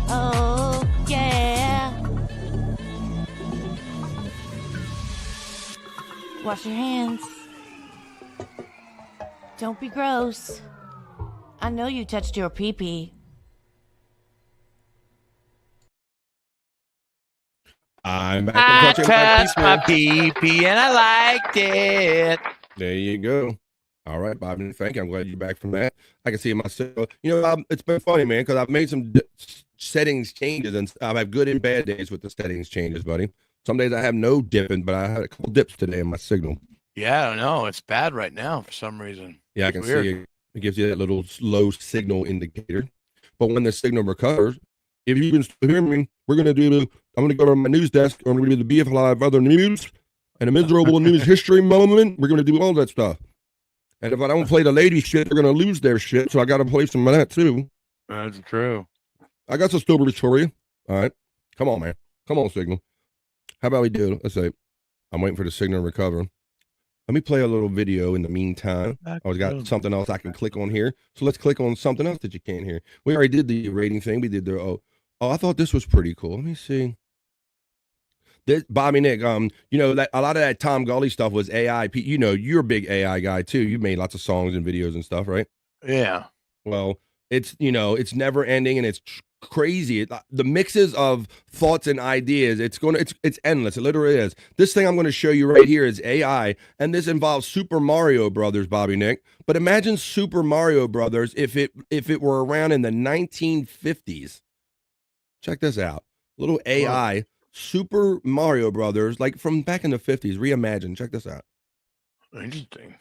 Oh, yeah. Wash your hands. Don't be gross. I know you touched your pee-pee. I'm back. I on Touch Impact touched my pee-pee and I liked it. There you go. All right, Bobby. Thank you. I'm glad you're back from that. I can see it myself. You know, it's been funny, man, because I've made some settings changes, and I've had good and bad days with the settings changes, buddy. Some days I have no dipping, but I had a couple dips today in my signal. Yeah, I don't know. It's bad right now for some reason. Yeah, I can see it. It gives you that little slow signal indicator. But when the signal recovers, if you can still hear me, I'm going to go to my news desk. I'm going to do the BF Live other news and a miserable news history moment. We're going to do all that stuff. And if I don't play the lady shit, they're going to lose their shit. So I got to play some of that too. That's true. I got some stories for you. All right. Come on, man. Come on, signal. How about we do? Let's say I'm waiting for the signal to recover. Let me play a little video in the meantime. I've got something else I can click on here. So let's click on something else that you can't hear. We already did the rating thing. We did the, I thought this was pretty cool. Let me see. This, Bobby Nick, you know, that a lot of that Tom Gully stuff was AI. You know, you're a big AI guy too. You made lots of songs and videos and stuff, right? Yeah. Well, it's, you know, it's never ending and it's crazy. The mixes of thoughts and ideas, it's endless. It literally is. This thing I'm going to show you right here is AI, and this involves Super Mario Brothers, Bobby Nick. But imagine Super Mario Brothers if it were around in the 1950s. Check this out. Little AI Super Mario Brothers, like from back in the 50s, reimagined. Check this out. Interesting.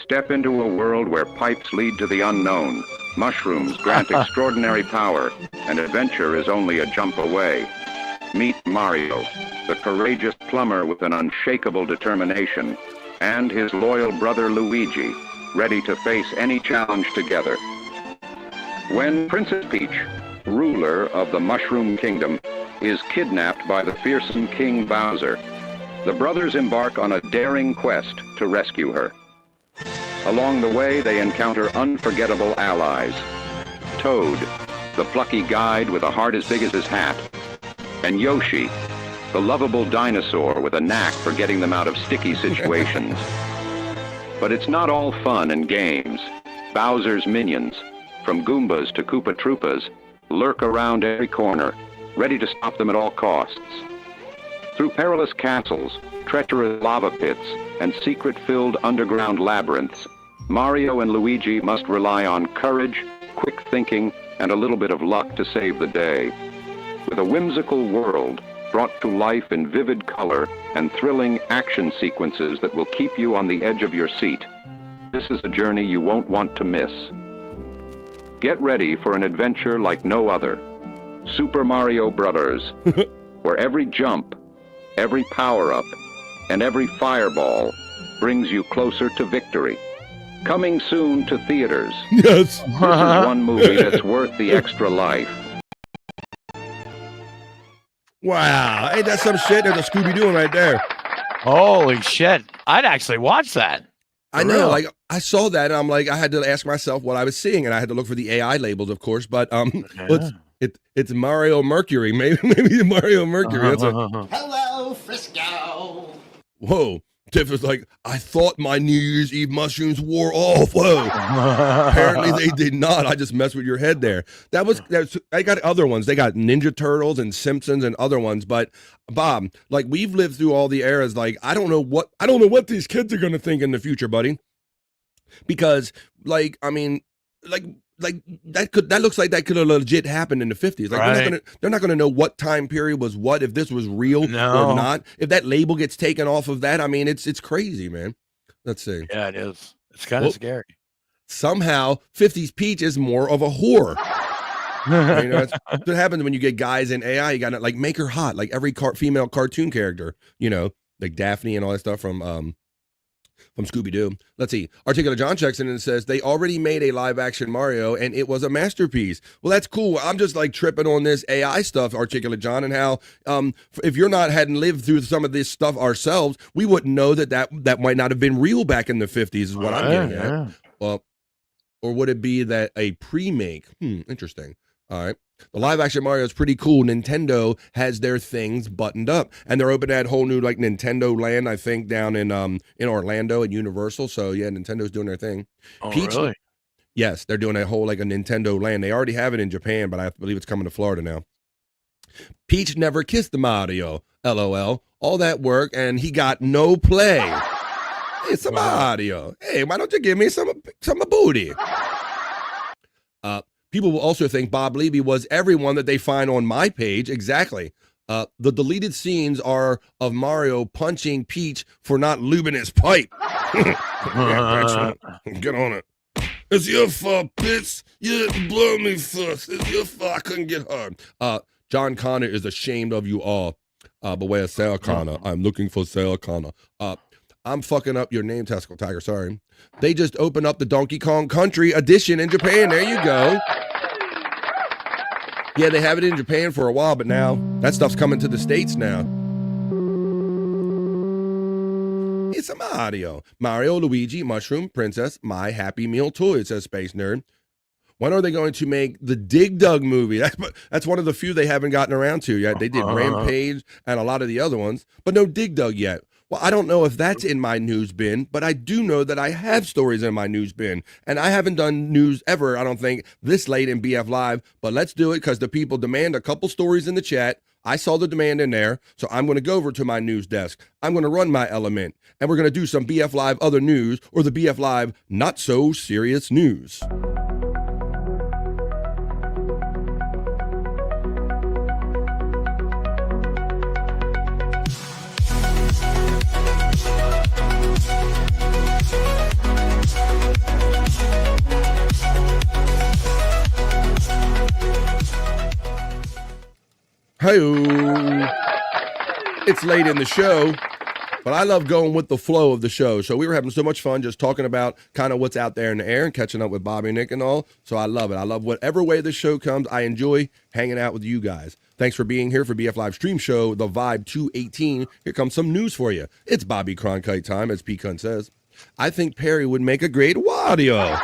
Step into a world where pipes lead to the unknown, mushrooms grant extraordinary power, and adventure is only a jump away. Meet Mario, the courageous plumber with an unshakable determination, and his loyal brother Luigi, ready to face any challenge together. When Princess Peach, ruler of the Mushroom Kingdom, is kidnapped by the fearsome King Bowser, the brothers embark on a daring quest to rescue her. Along the way, they encounter unforgettable allies. Toad, the plucky guide with a heart as big as his hat, and Yoshi, the lovable dinosaur with a knack for getting them out of sticky situations. But it's not all fun and games. Bowser's minions, from Goombas to Koopa Troopas, lurk around every corner, ready to stop them at all costs. Through perilous castles, treacherous lava pits, and secret-filled underground labyrinths, Mario and Luigi must rely on courage, quick thinking, and a little bit of luck to save the day. With a whimsical world brought to life in vivid color and thrilling action sequences that will keep you on the edge of your seat, this is a journey you won't want to miss. Get ready for an adventure like no other. Super Mario Brothers, where every jump, every power-up, and every fireball brings you closer to victory. Coming soon to theaters. Yes. This is one movie that's worth the extra life. Wow. Ain't that some shit? There's a Scooby-Doo right there. Holy shit. I'd actually watch that. I know, like I saw that and I'm like, I had to ask myself what I was seeing, and I had to look for the AI labels, of course, but it's Mario Mercury. Maybe Mario Mercury. That's Hello, Frisco. whoa. Tiff was like, I thought my New Year's Eve mushrooms wore off. Whoa. Apparently they did not. I just messed with your head there. I got other ones. They got Ninja Turtles and Simpsons and other ones. But Bob, like we've lived through all the eras. Like, I don't know what these kids are going to think in the future, buddy. Because like, I mean, like that looks like that could have legit happened in the 50s. Like they're not gonna know what time period was what, if this was real or not. If that label gets taken off of that, I mean it's crazy, man. Let's see. Yeah, it is. It's kind of scary. Somehow 50s Peach is more of a whore. You know, that's what happens when you get guys in AI. You gotta like make her hot, like every female cartoon character, you know, like Daphne and all that stuff from Scooby-Doo. Let's see. Articulate John checks in and says they already made a live-action Mario and it was a masterpiece. Well, that's cool. I'm just like tripping on this AI stuff, Articulate John, and how if hadn't lived through some of this stuff ourselves, we wouldn't know that might not have been real back in the 50s is what I'm getting at. Well, or would it be that a pre-make? Interesting. All right. The live action Mario is pretty cool. Nintendo has their things buttoned up, and they're opening that whole new like Nintendo Land, I think, down in Orlando at Universal. So yeah, Nintendo's doing their thing. Oh, really? Yes, they're doing a whole like a Nintendo Land. They already have it in Japan, but I believe it's coming to Florida now. Peach never kissed Mario. LOL. All that work and he got no play. Hey, some Mario. Hey, why don't you give me some booty? People will also think Bob Levy was everyone that they find on my page. Exactly. The deleted scenes are of Mario punching Peach for not lubing his pipe. Yeah, get on it. It's your fault, bitch. You blow me first. It's your fault. I couldn't get hard. John Connor is ashamed of you all. Beware Sarah Connor. I'm looking for Sarah Connor. I'm fucking up your name, Testicle Tiger. Sorry. They just opened up the Donkey Kong Country edition in Japan. There you go. Yeah, they have it in Japan for a while, but now that stuff's coming to the States now. It's a Mario, Luigi, Mushroom, Princess, My Happy Meal toy, says Space Nerd. When are they going to make the Dig Dug movie? That's one of the few they haven't gotten around to yet. They did Rampage and a lot of the other ones, but no Dig Dug yet. Well, I don't know if that's in my news bin, but I do know that I have stories in my news bin. And I haven't done news ever, I don't think, this late in BF Live. But let's do it because the people demand a couple stories in the chat. I saw the demand in there, so I'm going to go over to my news desk. I'm going to run my element, and we're going to do some BF Live other news or the BF Live not so serious news. Hey-o. It's late in the show, but I love going with the flow of the show. So we were having so much fun just talking about kind of what's out there in the air and catching up with Bobby, Nick, and all. So I love it. I love whatever way the show comes. I enjoy hanging out with you guys. Thanks for being here for BF Live Stream Show, The Vibe 218. Here comes some news for you. It's Bobby Cronkite time, as P-Kun says. I think Perry would make a great Wario.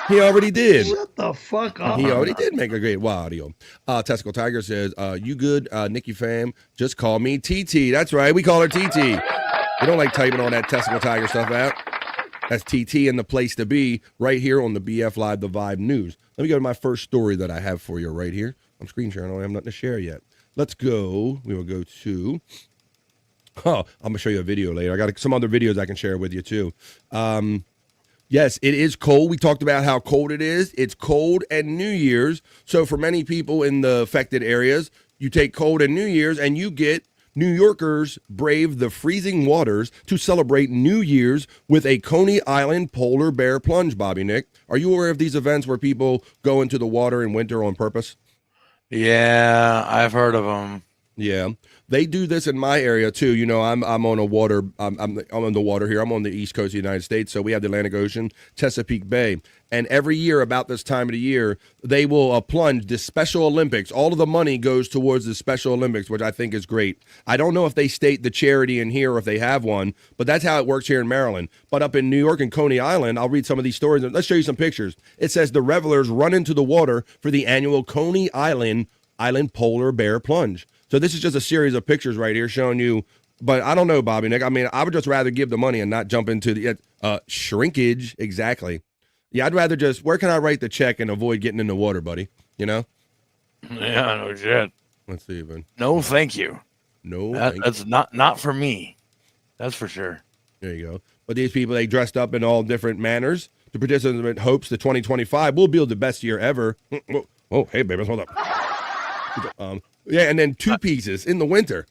He already did. Shut the fuck up. He already did make a great Wario. Testicle Tiger says, you good, Nikki fam? Just call me TT. That's right. We call her TT. We don't like typing all that Testicle Tiger stuff out. That's TT and the place to be right here on the BF Live, The Vibe News. Let me go to my first story that I have for you right here. I'm screen sharing. I don't have nothing to share yet. Let's go. We will go to... Oh, I'm going to show you a video later. I got some other videos I can share with you, too. Yes, it is cold. We talked about how cold it is. It's cold and New Year's. So for many people in the affected areas, you take cold and New Year's and you get New Yorkers brave the freezing waters to celebrate New Year's with a Coney Island polar bear plunge, Bobby Nick. Are you aware of these events where people go into the water in winter on purpose? Yeah, I've heard of them. Yeah, they do this in my area too. You know, I'm on a water. I'm on the water here. I'm on the east coast of the United States, so we have the Atlantic Ocean, Chesapeake Bay, and every year about this time of the year, they will plunge the Special Olympics. All of the money goes towards the Special Olympics, which I think is great. I don't know if they state the charity in here or if they have one, but that's how it works here in Maryland. But up in New York and Coney Island, I'll read some of these stories. Let's show you some pictures. It says the revelers run into the water for the annual Coney Island polar bear plunge. So this is just a series of pictures right here showing you, but I don't know, Bobby Nick. I mean, I would just rather give the money and not jump into the shrinkage. Exactly. Yeah, I'd rather just, where can I write the check and avoid getting in the water, buddy? You know? Yeah, no shit. Let's see, man. No, thank you. No, that's not for me. That's for sure. There you go. But these people, they dressed up in all different manners. The participant hopes the 2025 will be the best year ever. Oh, hey, baby, hold up. Yeah, and then two pieces in the winter.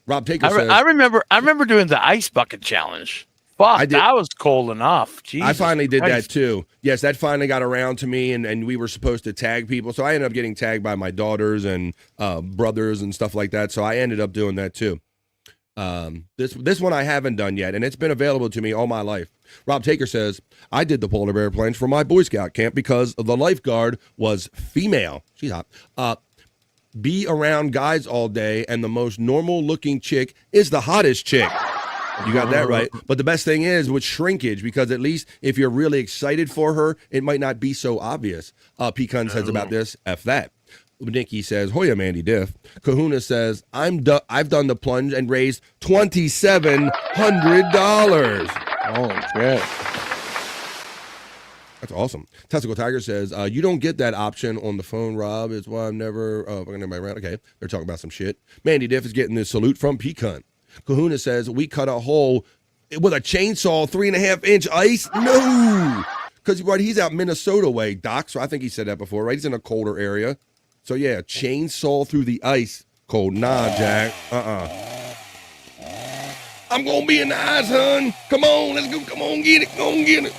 Rob Taker says, I remember doing the ice bucket challenge. Fuck, that was cold enough. Jesus I finally did Christ. that too. Yes, that finally got around to me, and we were supposed to tag people. So I ended up getting tagged by my daughters and brothers and stuff like that. So I ended up doing that too. This one I haven't done yet, and it's been available to me all my life. Rob Taker says, I did the polar bear plunge for my Boy Scout camp because the lifeguard was female. She's hot. Be around guys all day, and the most normal looking chick is the hottest chick. You got that right. But the best thing is with shrinkage, because at least if you're really excited for her, it might not be so obvious. Pecan says about this, F that. Nikki says, Hoya Mandy Diff. Kahuna says, I've done the plunge and raised $2,700. Oh, shit. That's awesome. Testicle Tiger says, you don't get that option on the phone, Rob. It's why I'm never fucking anybody around. Okay, they're talking about some shit. Mandy Diff is getting this salute from Pecan. Kahuna says, we cut a hole with a chainsaw, 3.5-inch ice? No! Because he's out Minnesota way, Doc, so I think he said that before, right? He's in a colder area. So yeah, chainsaw through the ice. Cold. Nah, Jack. I'm going to be in the ice, hon. Come on, let's go. Come on, get it. Go on, get it.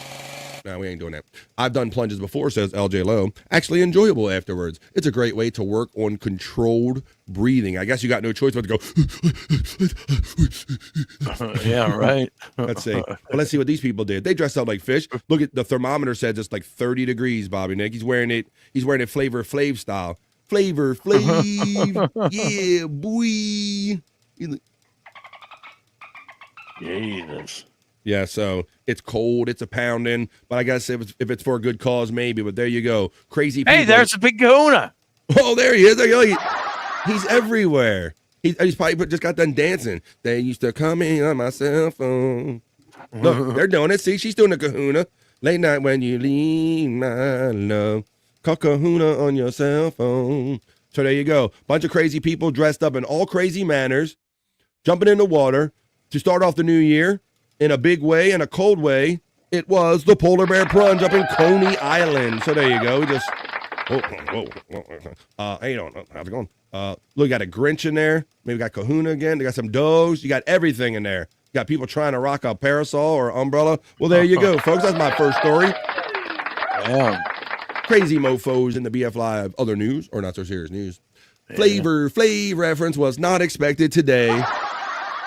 No, we ain't doing that. I've done plunges before, says LJ Lowe. Actually enjoyable afterwards. It's a great way to work on controlled breathing. I guess you got no choice but to go. Yeah, right. Let's see. Well, let's see what these people did. They dressed up like fish. Look at the thermometer says it's like 30 degrees, Bobby Nick. He's wearing it Flavor Flav style. Flavor Flav. Yeah, boy. Jesus. Yeah, so it's cold, it's a pounding, but I guess if it's for a good cause, maybe. But there you go, crazy people. Hey, there's a big kahuna. Oh, there he is. There you go. He's everywhere. He's probably just got done dancing. They used to come in on my cell phone. Look, they're doing it. See, she's doing the kahuna. Late night when you leave my love. Call kahuna on your cell phone. So there you go. Bunch of crazy people dressed up in all crazy manners, jumping in the water to start off the new year. In a big way and a cold way, it was the polar bear plunge up in Coney Island. So there you go. Just, hey, how's it going? Look, you got a Grinch in there. Maybe got Kahuna again. They got some does. You got everything in there. You got people trying to rock a parasol or umbrella. Well, there you go, folks. That's my first story. Damn. Crazy mofos in the BF Live other news or not so serious news. Flavor Flav reference was not expected today.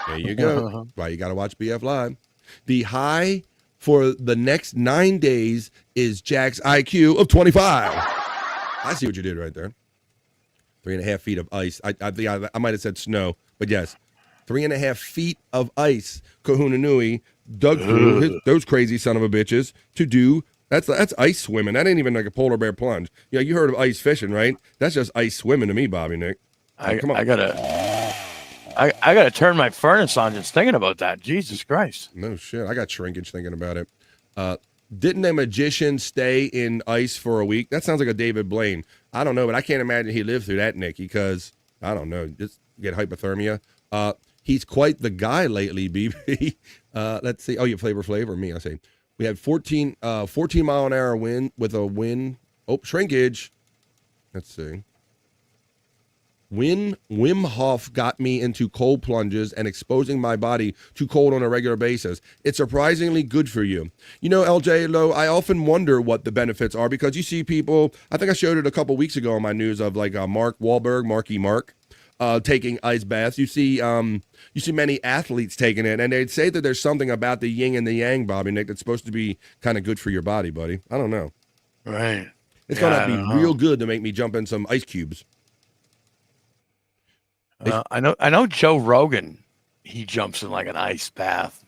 There you go. Why you got to watch BF Live. The high for the next 9 days is Jack's IQ of 25. I see what you did right there. 3.5 feet of ice. I might have said snow, but yes, 3.5 feet of ice. Kahuna Nui dug through those crazy son of a bitches to do. That's ice swimming. That ain't even like a polar bear plunge. Yeah, you heard of ice fishing, right? That's just ice swimming to me, Bobby Nick. Come on. I gotta turn my furnace on just thinking about that. Jesus Christ. No shit. I got shrinkage thinking about it. Didn't a magician stay in ice for a week? That sounds like a David Blaine. I don't know, but I can't imagine he lived through that, Nicky, because I don't know, just get hypothermia. He's quite the guy lately, BB. Let's see. Oh, you Flavor Flav or me? I say. We had 14 mile an hour wind with a wind. Oh, shrinkage. Let's see. Wim Hof got me into cold plunges and exposing my body to cold on a regular basis. It's surprisingly good for you. You know, LJ Lowe, I often wonder what the benefits are because you see people, I think I showed it a couple weeks ago on my news of like Mark Wahlberg, Marky Mark, taking ice baths. You see many athletes taking it, and they'd say that there's something about the yin and the yang, Bobby Nick, that's supposed to be kind of good for your body, buddy. I don't know. Right. It's going to be real good to make me jump in some ice cubes. I know Joe Rogan, he jumps in like an ice bath.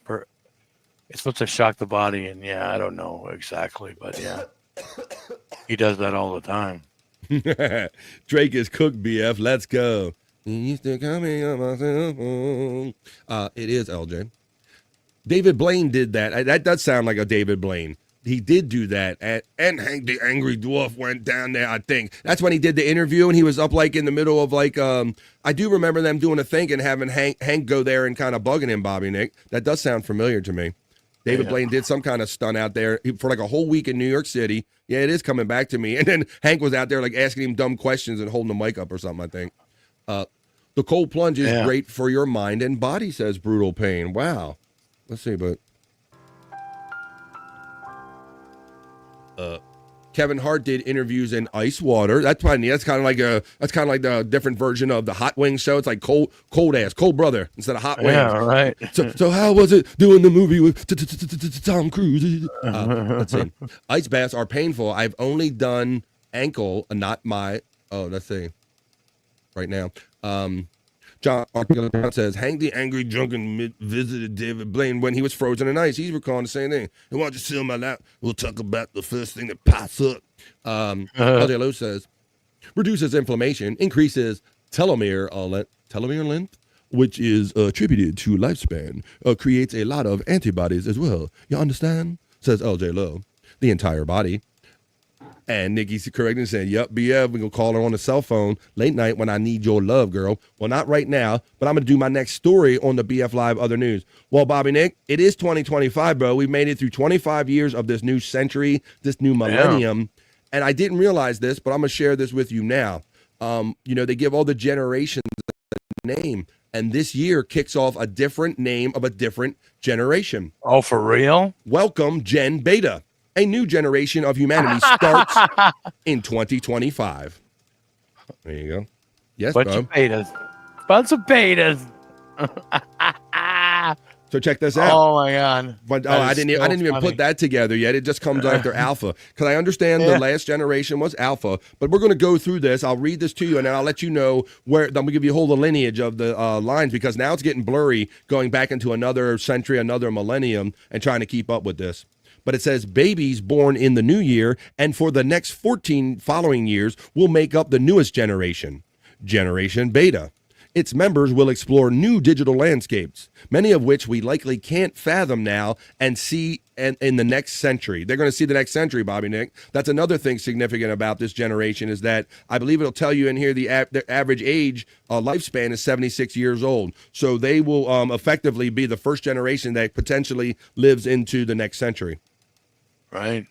It's supposed to shock the body, and yeah, I don't know exactly, but yeah, he does that all the time. Drake is cooked, BF. Let's go. You still coming on my cell phone. It is LJ. David Blaine did that. That does sound like a David Blaine. He did do that, and Hank the Angry Dwarf went down there, I think. That's when he did the interview, and he was up like in the middle of like, I do remember them doing a thing and having Hank go there and kind of bugging him, Bobby Nick. That does sound familiar to me. David Blaine did some kind of stunt out there for like a whole week in New York City. Yeah, it is coming back to me. And then Hank was out there like asking him dumb questions and holding the mic up or something, I think. The cold plunge is great for your mind and body, says Brutal Pain. Wow. Let's see, but... Kevin Hart did interviews in ice water. That's funny. That's kind of like the different version of the Hot Wings show. It's like cold brother instead of Hot Wings. Yeah, right. So how was it doing the movie with Tom Cruise? Let's see. Ice baths are painful. I've only done ankle, not my. Oh, let's see. Right now, John says, Hank the Angry Drunken visited David Blaine when he was frozen in ice. He's recalling the same thing. And why don't you sit on my lap? We'll talk about the first thing that pops up. LJ Lowe says, reduces inflammation, increases telomere length, which is attributed to lifespan, creates a lot of antibodies as well. You understand? Says LJ Lowe. the entire body. And Nikki's correct and saying, yep, BF, we're going to call her on the cell phone late night when I need your love, girl. Well, not right now, but I'm going to do my next story on the BF Live Other News. Well, Bobby Nick, it is 2025, bro. We've made it through 25 years of this new century, this new millennium. And I didn't realize this, but I'm going to share this with you now. They give all the generations a name. And this year kicks off a different name of a different generation. Oh, for real? Welcome, Gen Beta. A new generation of humanity starts in 2025. There you go. Yes, Bunch bro. of betas. Bunch of betas. So check this out. Oh my God. But I didn't even put that together yet. It just comes after alpha. Because I understand the last generation was alpha, but we're going to go through this. I'll read this to you, and then I'll let you know where. Then we give you a whole lineage of the lines, because now it's getting blurry, going back into another century, another millennium, and trying to keep up with this. But it says babies born in the new year and for the next 14 following years will make up the newest generation, Generation Beta. Its members will explore new digital landscapes, many of which we likely can't fathom now and see in the next century. They're going to see the next century, Bobby Nick. That's another thing significant about this generation is that I believe it'll tell you in here the average age lifespan is 76 years old. So they will effectively be the first generation that potentially lives into the next century. Right.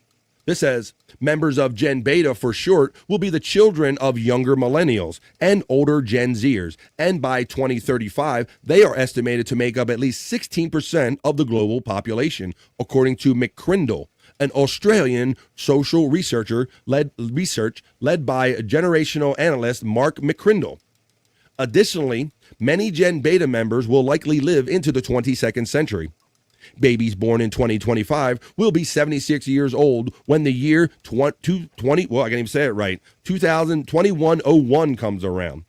This says members of Gen Beta, for short, will be the children of younger millennials and older Gen Zers. And by 2035, they are estimated to make up at least 16% of the global population, according to McCrindle, an Australian social researcher led by generational analyst Mark McCrindle. Additionally, many Gen Beta members will likely live into the 22nd century. Babies born in 2025 will be 76 years old when the year 2101 comes around.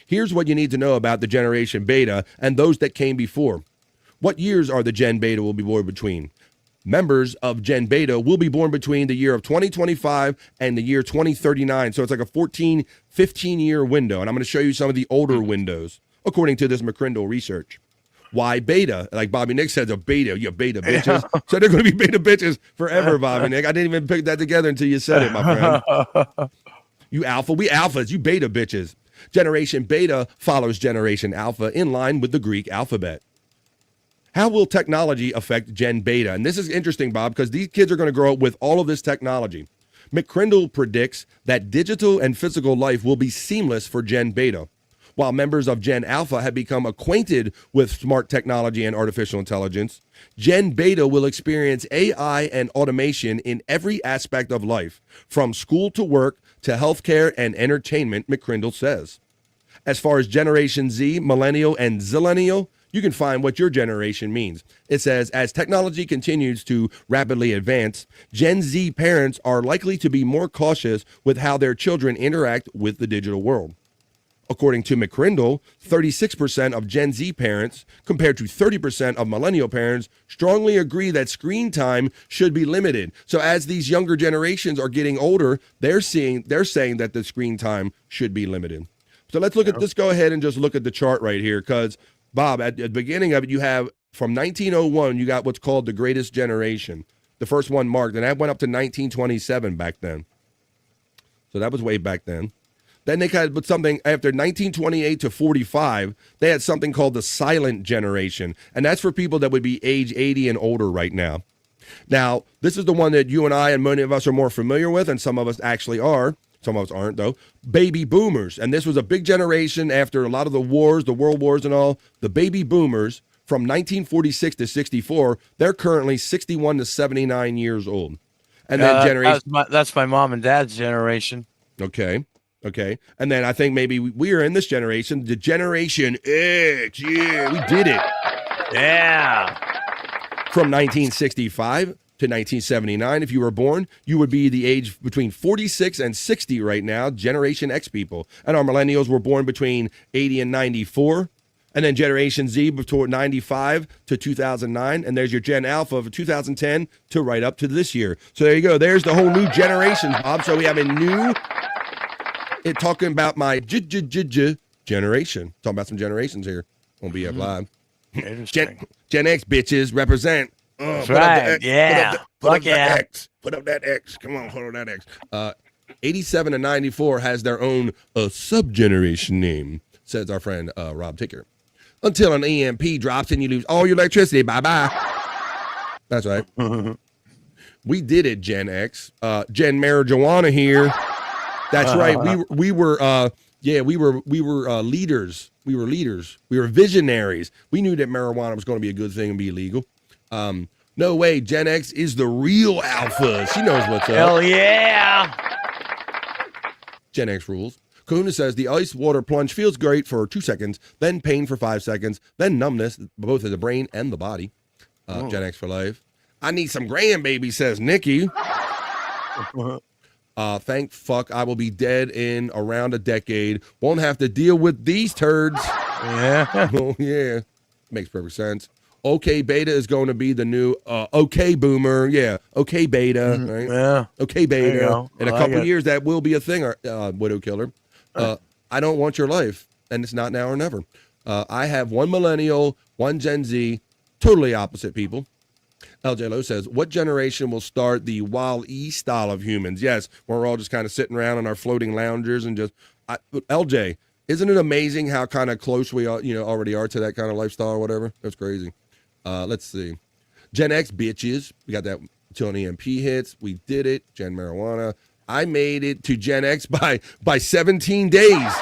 Here's what you need to know about the Generation Beta and those that came before. What years are the Gen Beta will be born between? Members of Gen Beta will be born between the year of 2025 and the year 2039. So it's like a 14, 15-year window. And I'm going to show you some of the older windows, according to this McCrindle research. Why beta? Like Bobby Nick says, a beta. You're beta bitches. So they're going to be beta bitches forever, Bobby Nick. I didn't even pick that together until you said it, my friend. You alpha. We alphas. You beta bitches. Generation Beta follows Generation Alpha in line with the Greek alphabet. How will technology affect Gen Beta? And this is interesting, Bob, because these kids are going to grow up with all of this technology. McCrindle predicts that digital and physical life will be seamless for Gen Beta. While members of Gen Alpha have become acquainted with smart technology and artificial intelligence, Gen Beta will experience AI and automation in every aspect of life, from school to work to healthcare and entertainment, McCrindle says. As far as Generation Z, Millennial, and Zillennial, you can find what your generation means. It says, as technology continues to rapidly advance, Gen Z parents are likely to be more cautious with how their children interact with the digital world. According to McCrindle, 36% of Gen Z parents, compared to 30% of millennial parents, strongly agree that screen time should be limited. So as these younger generations are getting older, they're saying that the screen time should be limited. So let's go ahead and just look at the chart right here, because Bob, at the beginning of it, you have from 1901, you got what's called the Greatest Generation, the first one marked, and that went up to 1927 back then. So that was way back then. Then they kind of put something after 1928 to 45, they had something called the Silent Generation. And that's for people that would be age 80 and older right now. Now, this is the one that you and I and many of us are more familiar with, and some of us actually are. Some of us aren't, though. Baby boomers. And this was a big generation after a lot of the wars, the world wars and all. The baby boomers from 1946 to 64, they're currently 61 to 79 years old. And then generation. That's my mom and dad's generation. Okay. And then I think maybe we are in this generation, the Generation X. Yeah, we did it. Yeah. From 1965 to 1979, if you were born, you would be the age between 46 and 60 right now, Generation X people. And our millennials were born between 80 and 94. And then Generation Z between 95 to 2009. And there's your Gen Alpha of 2010 to right up to this year. So there you go. There's the whole new generation, Bob. So we have a new... talking about my generation. Talking about some generations here on BF Live. Gen X bitches represent. That's right. Put up the X. Put up that X. Come on, put up that X. 87 to 94 has their own sub-generation name, says our friend Rob Ticker. Until an EMP drops and you lose all your electricity. Bye-bye. That's right. We did it, Gen X. Gen Marijuana here. That's right. We were leaders. We were leaders. We were visionaries. We knew that marijuana was going to be a good thing and be illegal. No way. Gen X is the real alpha. She knows what's up. Hell yeah. Gen X rules. Kahuna says the ice water plunge feels great for 2 seconds, then pain for 5 seconds, then numbness, both of the brain and the body. Gen X for life. I need some grandbaby, says Nikki. Thank fuck I will be dead in around a decade. Won't have to deal with these turds. Yeah. Oh, yeah. Makes perfect sense. OK Beta is going to be the new OK Boomer. Yeah. OK Beta. Right? Yeah. OK Beta. In a couple it. years, that will be a thing, Widow Killer. I don't want your life. And it's not now or never. I have one millennial, one Gen Z, totally opposite people. LJ Lowe says, what generation will start the Wall-E style of humans? Yes, we're all just kind of sitting around in our floating loungers and just, LJ, isn't it amazing how kind of close we are, already are to that kind of lifestyle or whatever? That's crazy. Let's see. Gen X bitches. We got that until an EMP hits. We did it. Gen Marijuana. I made it to Gen X by 17 days.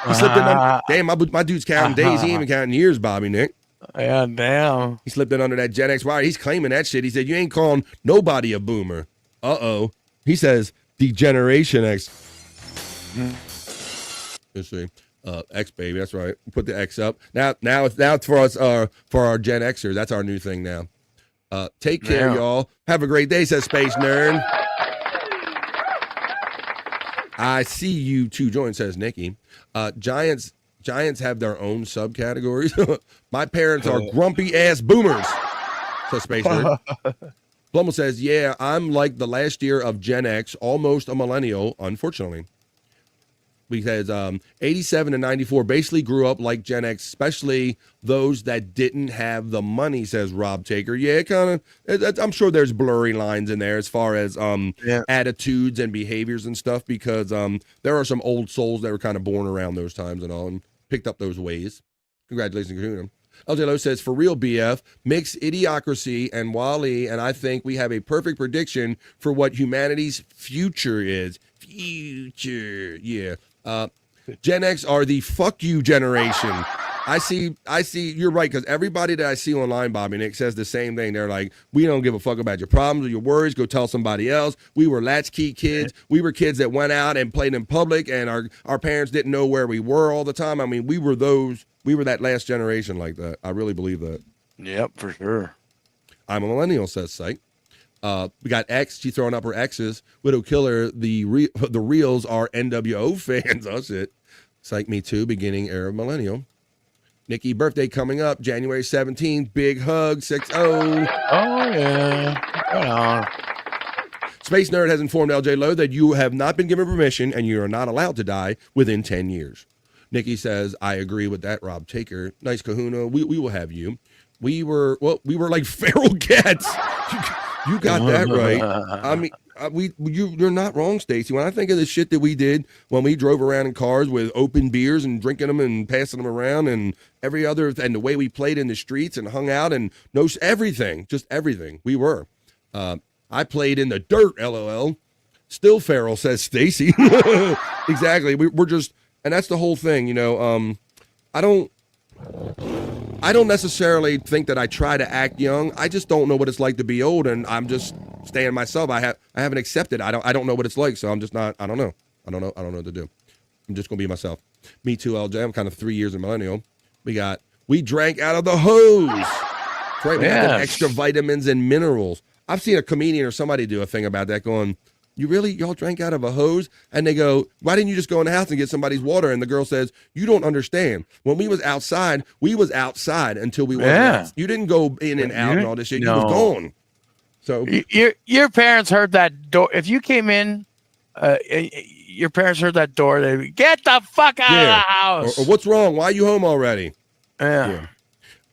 He slipped in damn, my dude's counting days. He ain't even counting years, Bobby Nick. Yeah, damn. He slipped in under that Gen X wire. He's claiming that shit. He said, you ain't calling nobody a boomer. Uh-oh. He says, the Generation X. Let's see. X, baby. That's right. Put the X up. Now it's for us, for our Gen Xers. That's our new thing now. Take care, y'all. Have a great day, says Space Nerd. I see you too. Join, says Nikki. Giants have their own subcategories. My parents are grumpy ass boomers, says Space Nerd. Blumel says, yeah, I'm like the last year of Gen X, almost a millennial, unfortunately. Because 87 to 94 basically grew up like Gen X, especially those that didn't have the money, says Rob Taker. Yeah, kind of. I'm sure there's blurry lines in there as far as attitudes and behaviors and stuff, because there are some old souls that were kind of born around those times and all and picked up those ways. Congratulations, Kahuna. LJ Lowe says, for real, BF, mix Idiocracy and Wall-E, and I think we have a perfect prediction for what humanity's future is. Future, yeah. Gen X are the fuck you generation. I see, you're right, because everybody that I see online, Bobby Nick, says the same thing. They're like, we don't give a fuck about your problems or your worries. Go tell somebody else. We were latchkey kids. We were kids that went out and played in public, and our parents didn't know where we were all the time. I mean, we were that last generation like that. I really believe that. Yep, for sure. I'm a millennial, says Cyke. We got X. She's throwing up her X's. Widow Killer. The reals are NWO fans. Oh shit. Cyke, me too. Beginning era millennial. Nikki, birthday coming up, January 17th. Big hug, 6-0. Oh yeah. Right on. Space Nerd has informed LJ Lowe that you have not been given permission and you are not allowed to die within 10 years. Nikki says, I agree with that, Rob Taker. Nice, Kahuna. We will have you. We were like feral cats. You got that right. I mean, you're not wrong, Stacy. When I think of the shit that we did when we drove around in cars with open beers and drinking them and passing them around and every other, and the way we played in the streets and hung out and everything, just everything. We were. I played in the dirt, LOL. Still feral, says Stacy. Exactly. We're just, and that's the whole thing, I don't necessarily think that I try to act young. I just don't know what it's like to be old, and I'm just staying myself. I haven't accepted. I don't know what it's like, so I'm just not. I don't know. I don't know what to do. I'm just gonna be myself. Me too, LJ. I'm kind of 3 years a millennial. We drank out of the hose. That's right. We got extra vitamins and minerals. I've seen a comedian or somebody do a thing about that, going, y'all drank out of a hose? And they go, why didn't you just go in the house and get somebody's water? And the girl says, you don't understand. When we was outside until we wasn't out. You didn't go in and out and all this shit. You was gone. So your parents heard that door. If you came in, your parents heard that door. They get the fuck out of the house. Or what's wrong? Why are you home already? Yeah.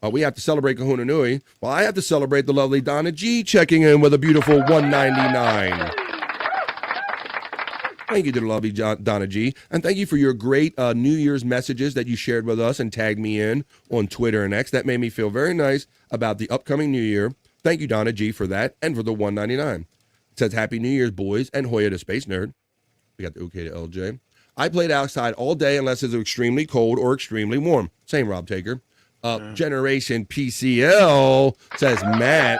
We have to celebrate Kahuna Nui. Well, I have to celebrate the lovely Donna G checking in with a beautiful 199. Thank you to the lovely Donna G. And thank you for your great New Year's messages that you shared with us and tagged me in on Twitter and X. That made me feel very nice about the upcoming New Year. Thank you, Donna G, for that and for the 199. It says, Happy New Year's, boys, and Hoya the Space Nerd. We got the OK to LJ. I played outside all day unless it's extremely cold or extremely warm. Same, Rob Taker. Generation PCL, says Matt.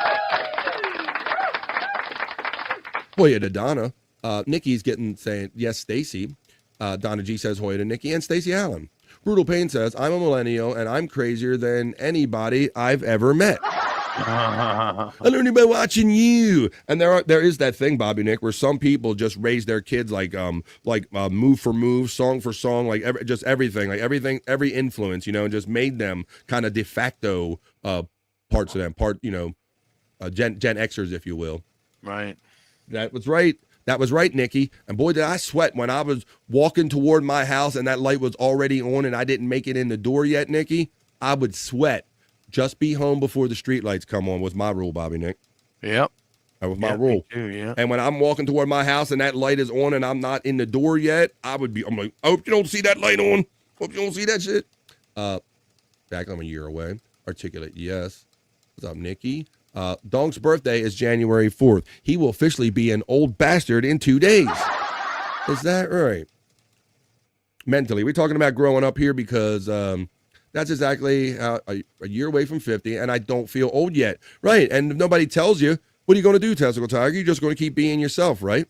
Hoya to Donna. Nikki's saying, yes, Stacy. Donna G says Hoya to Nikki and Stacy Allen. Brutal Pain says, I'm a millennial and I'm crazier than anybody I've ever met. I learned by watching you. And there is that thing, Bobby Nick, where some people just raise their kids like move for move, song for song, like everything, every influence, and just made them kind of de facto parts of them, Gen Xers, if you will. Right. That was right. That was right, Nikki. And boy, did I sweat when I was walking toward my house and that light was already on and I didn't make it in the door yet, Nikki. I would sweat. Just be home before the street lights come on was my rule, Bobby Nick. Yep. That was my rule. Me too, yeah. And when I'm walking toward my house and that light is on and I'm not in the door yet, I'm like, I hope you don't see that light on. Hope you don't see that shit. Back I'm a year away. Articulate, yes. What's up, Nikki? Donk's birthday is January 4th. He will officially be an old bastard in 2 days. Is that right? Mentally, we're talking about growing up here because that's exactly a year away from 50, and I don't feel old yet. Right, and if nobody tells you, what are you going to do, Testicle Tiger? You're just going to keep being yourself, right?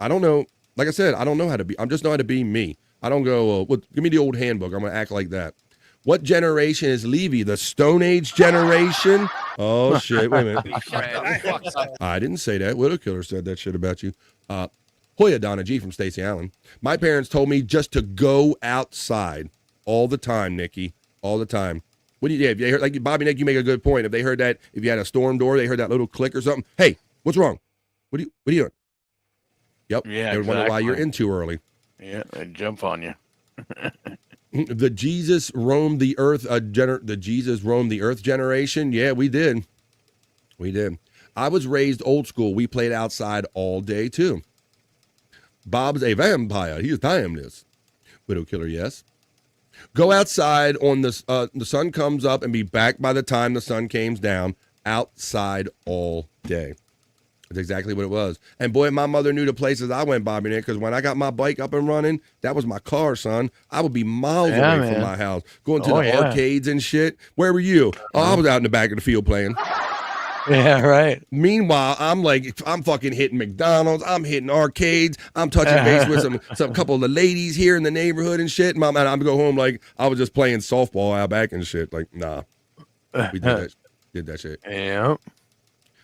I don't know. Like I said, I don't know how to be. I'm just know how to be me. I don't go, give me the old handbook. I'm going to act like that. What generation is Levy? The Stone Age generation? Oh, shit. Wait a minute. I didn't say that. Widow Killer said that shit about you. Hoya Donna G from Stacey Allen. My parents told me just to go outside all the time, Nikki. All the time. What do you? Yeah, if they heard, like Bobby Nick, you make a good point. If they heard that, if you had a storm door, they heard that little click or something. Hey, what's wrong? What are you doing? Yep. Yeah. They would wonder why you're in too early. Yeah, they jump on you. The Jesus roamed the earth. The Jesus roamed the earth generation. Yeah, we did. We did. I was raised old school. We played outside all day too. Bob's a vampire. He's timeless. Widow Killer, yes. Go outside on the sun comes up and be back by the time the sun came down. Outside all day. That's exactly what it was. And boy, my mother knew the places I went, Bobby Nick, because when I got my bike up and running, that was my car, son. I would be miles away from my house, going to the arcades and shit. Where were you? Oh, I was out in the back of the field playing. Yeah, right. Meanwhile, I'm fucking hitting McDonald's. I'm hitting arcades. I'm touching base with some couple of the ladies here in the neighborhood and shit. And I'm go home like I was just playing softball out back and shit. Like, nah, we did that shit. Yeah.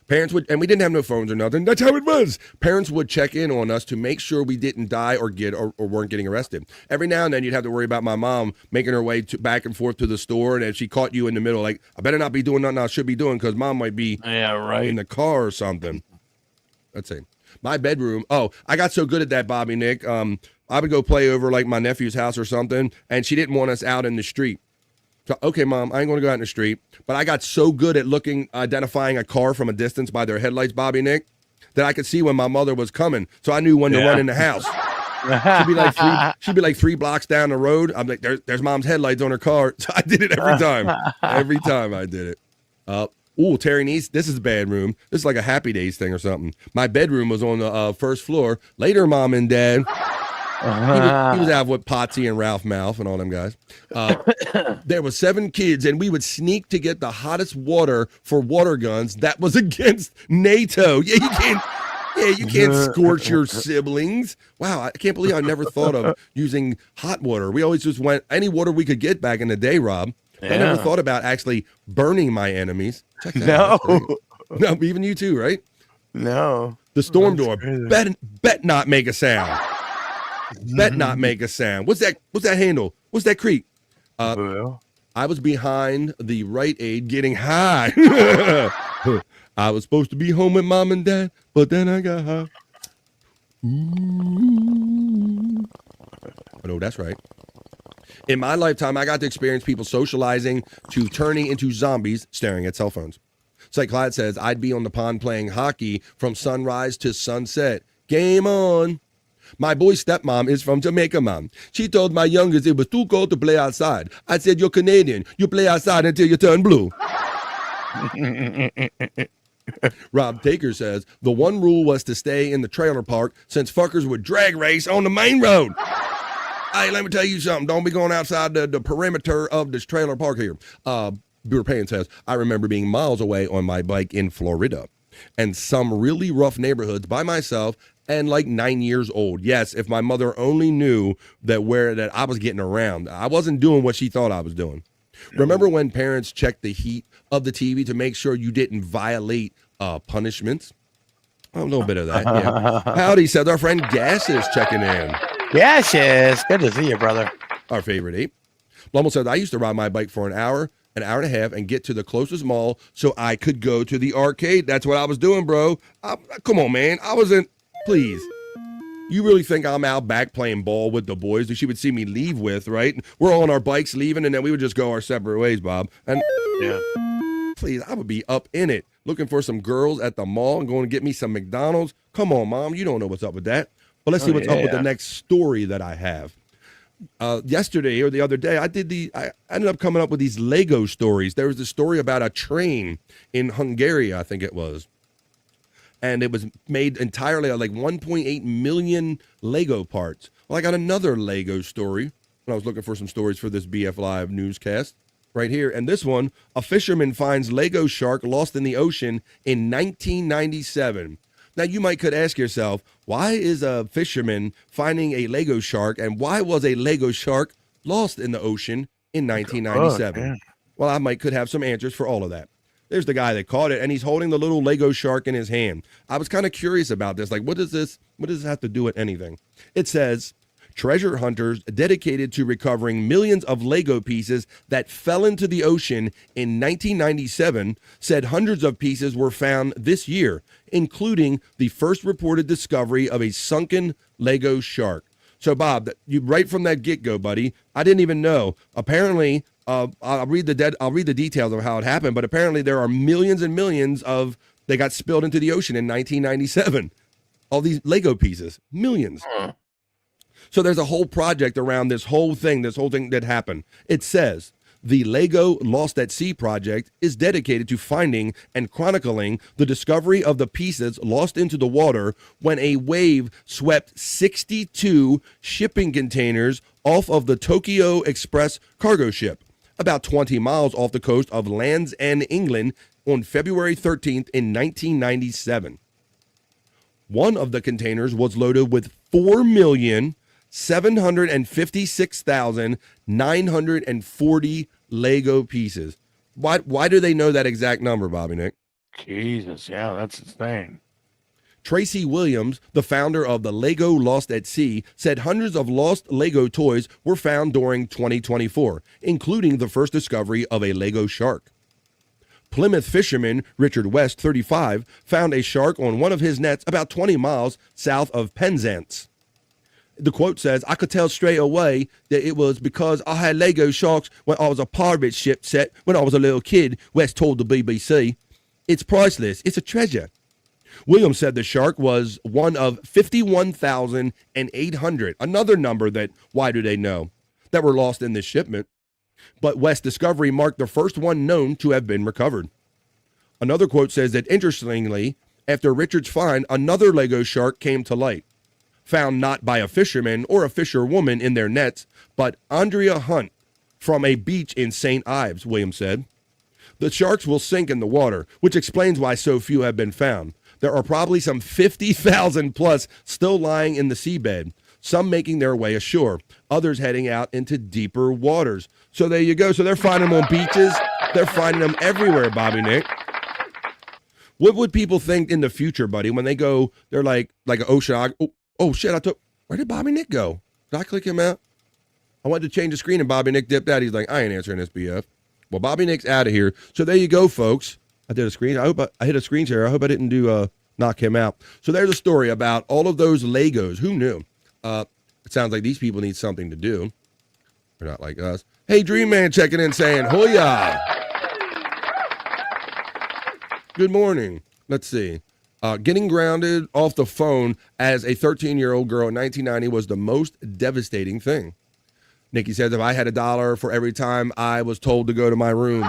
Parents would, and we didn't have no phones or nothing. That's how it was. Parents would check in on us to make sure we didn't die or weren't getting arrested. Every now and then you'd have to worry about my mom making her way back and forth to the store, and if she caught you in the middle, like, I better not be doing nothing I should be doing because mom might be in the car or something. Let's see. My bedroom. Oh, I got so good at that, Bobby Nick. I would go play over like my nephew's house or something, and she didn't want us out in the street. So, okay, Mom, I ain't going to go out in the street. But I got so good at identifying a car from a distance by their headlights, Bobby Nick, that I could see when my mother was coming. So I knew when to run in the house. She'd be like 3 blocks down the road. I'm like, there's Mom's headlights on her car. So I did it every time. Every time I did it. Terry Neese, this is a bad room. This is like a Happy Days thing or something. My bedroom was on the first floor. Later, Mom and Dad... He was out with Potsy and Ralph Mouth and all them guys. There was 7 kids, and we would sneak to get the hottest water for water guns. That was against NATO. Yeah, you can't scorch your siblings. Wow, I can't believe I never thought of using hot water. We always just went any water we could get back in the day, Rob. Yeah. I never thought about actually burning my enemies. Check that out. No, even you too, right? No. The storm door. Bet not make a sound. Bet not make a sound. What's that handle? What's that creek? I was behind the Rite Aid getting high. I was supposed to be home with Mom and Dad, but then I got high. Ooh. Oh, no, that's right. In my lifetime, I got to experience people socializing to turning into zombies staring at cell phones. Cyke Clyde says, I'd be on the pond playing hockey from sunrise to sunset. Game on. My boy's stepmom is from Jamaica, mom. She told my youngest it was too cold to play outside. I said, you're Canadian. You play outside until you turn blue. Rob Taker says, the one rule was to stay in the trailer park since fuckers would drag race on the main road. Hey, let me tell you something. Don't be going outside the perimeter of this trailer park here. Brewer Payne says, I remember being miles away on my bike in Florida and some really rough neighborhoods by myself and like 9 years old. Yes, if my mother only knew that I was getting around. I wasn't doing what she thought I was doing. Remember when parents checked the heat of the TV to make sure you didn't violate punishments? A little bit of that, yeah. Howdy, says our friend Gas is checking in. Yes. Good to see you, brother. Our favorite ape. Lummel says, I used to ride my bike for an hour and a half, and get to the closest mall so I could go to the arcade. That's what I was doing, bro. Come on, man. I wasn't, please. You really think I'm out back playing ball with the boys that she would see me leave with, right? We're all on our bikes leaving, and then we would just go our separate ways, Bob. And yeah, please, I would be up in it, looking for some girls at the mall and going to get me some McDonald's. Come on, Mom. You don't know what's up with that. But let's see what's up with the next story that I have. Yesterday or the other day, I ended up coming up with these Lego stories. There was a story about a train in Hungary, I think it was. And it was made entirely of like 1.8 million Lego parts. Well, I got another Lego story when I was looking for some stories for this BF Live newscast right here. And this one, a fisherman finds Lego shark lost in the ocean in 1997. Now, you could ask yourself, why is a fisherman finding a Lego shark, and why was a Lego shark lost in the ocean in 1997? Well, I could have some answers for all of that. There's the guy that caught it, and he's holding the little Lego shark in his hand. I was kind of curious about this. Like, what does this have to do with anything? It says, treasure hunters dedicated to recovering millions of Lego pieces that fell into the ocean in 1997 said hundreds of pieces were found this year, including the first reported discovery of a sunken Lego shark. So, Bob, you right from that get-go, buddy, I didn't even know. Apparently, I'll read the details of how it happened, but apparently there are millions and millions they got spilled into the ocean in 1997. All these Lego pieces, millions. So there's a whole project around this whole thing that happened. It says, the Lego Lost at Sea project is dedicated to finding and chronicling the discovery of the pieces lost into the water when a wave swept 62 shipping containers off of the Tokyo Express cargo ship, about 20 miles off the coast of Land's End, England, on February 13th in 1997. One of the containers was loaded with 4,756,940 Lego pieces. Why do they know that exact number, Bobby Nick? Jesus, yeah, that's insane. Tracy Williams, the founder of the Lego Lost at Sea, said hundreds of lost Lego toys were found during 2024, including the first discovery of a Lego shark. Plymouth fisherman Richard West, 35, found a shark on one of his nets about 20 miles south of Penzance. The quote says, I could tell straight away that it was because I had Lego sharks when I was a pirate ship set when I was a little kid, West told the BBC. It's priceless. It's a treasure. Williams said the shark was one of 51,800, another number that, why do they know, that were lost in this shipment. But West's discovery marked the first one known to have been recovered. Another quote says that, interestingly, after Richard's find, another Lego shark came to light, found not by a fisherman or a fisherwoman in their nets, but Andrea Hunt from a beach in St. Ives, Williams said. The sharks will sink in the water, which explains why so few have been found. There are probably some 50,000 plus still lying in the seabed, some making their way ashore, others heading out into deeper waters. So there you go. So they're finding them on beaches. They're finding them everywhere, Bobby Nick. What would people think in the future, buddy, when they go, they're like an ocean. Oh shit, where did Bobby Nick go? Did I click him out? I wanted to change the screen and Bobby Nick dipped out. He's like, I ain't answering this BF. Well, Bobby Nick's out of here. So there you go, folks. I did a screen. I hope I hit a screen share. I hope I didn't do knock him out. So there's a story about all of those Legos. Who knew? It sounds like these people need something to do. They're not like us. Hey, Dream Man checking in saying, Hoya. Good morning. Let's see. Getting grounded off the phone as a 13-year-old girl in 1990 was the most devastating thing. Nikki says, if I had $1 for every time I was told to go to my room.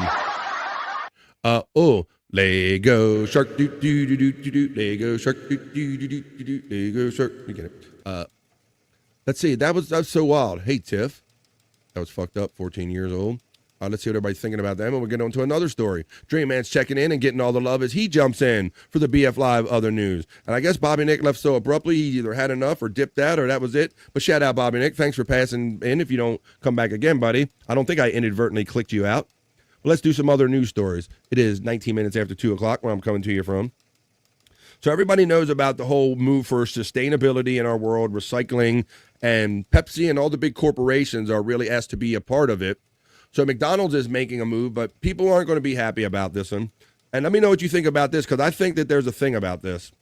Lego shark, do do do do do do. Lego shark, do do do do do do. Lego shark. You get it. Let's see. That's so wild. Hey, Tiff. That was fucked up. 14 years old. Let's see what everybody's thinking about them, and we'll get on to another story. Dream Man's checking in and getting all the love as he jumps in for the BF Live other news. And I guess Bobby Nick left so abruptly, he either had enough or dipped out, or that was it. But shout out, Bobby Nick. Thanks for passing in. If you don't come back again, buddy. I don't think I inadvertently clicked you out. But let's do some other news stories. It is 19 minutes after 2 o'clock where I'm coming to you from. So everybody knows about the whole move for sustainability in our world, recycling, and Pepsi and all the big corporations are really asked to be a part of it. So McDonald's is making a move, but people aren't going to be happy about this one. And let me know what you think about this, because I think that there's a thing about this.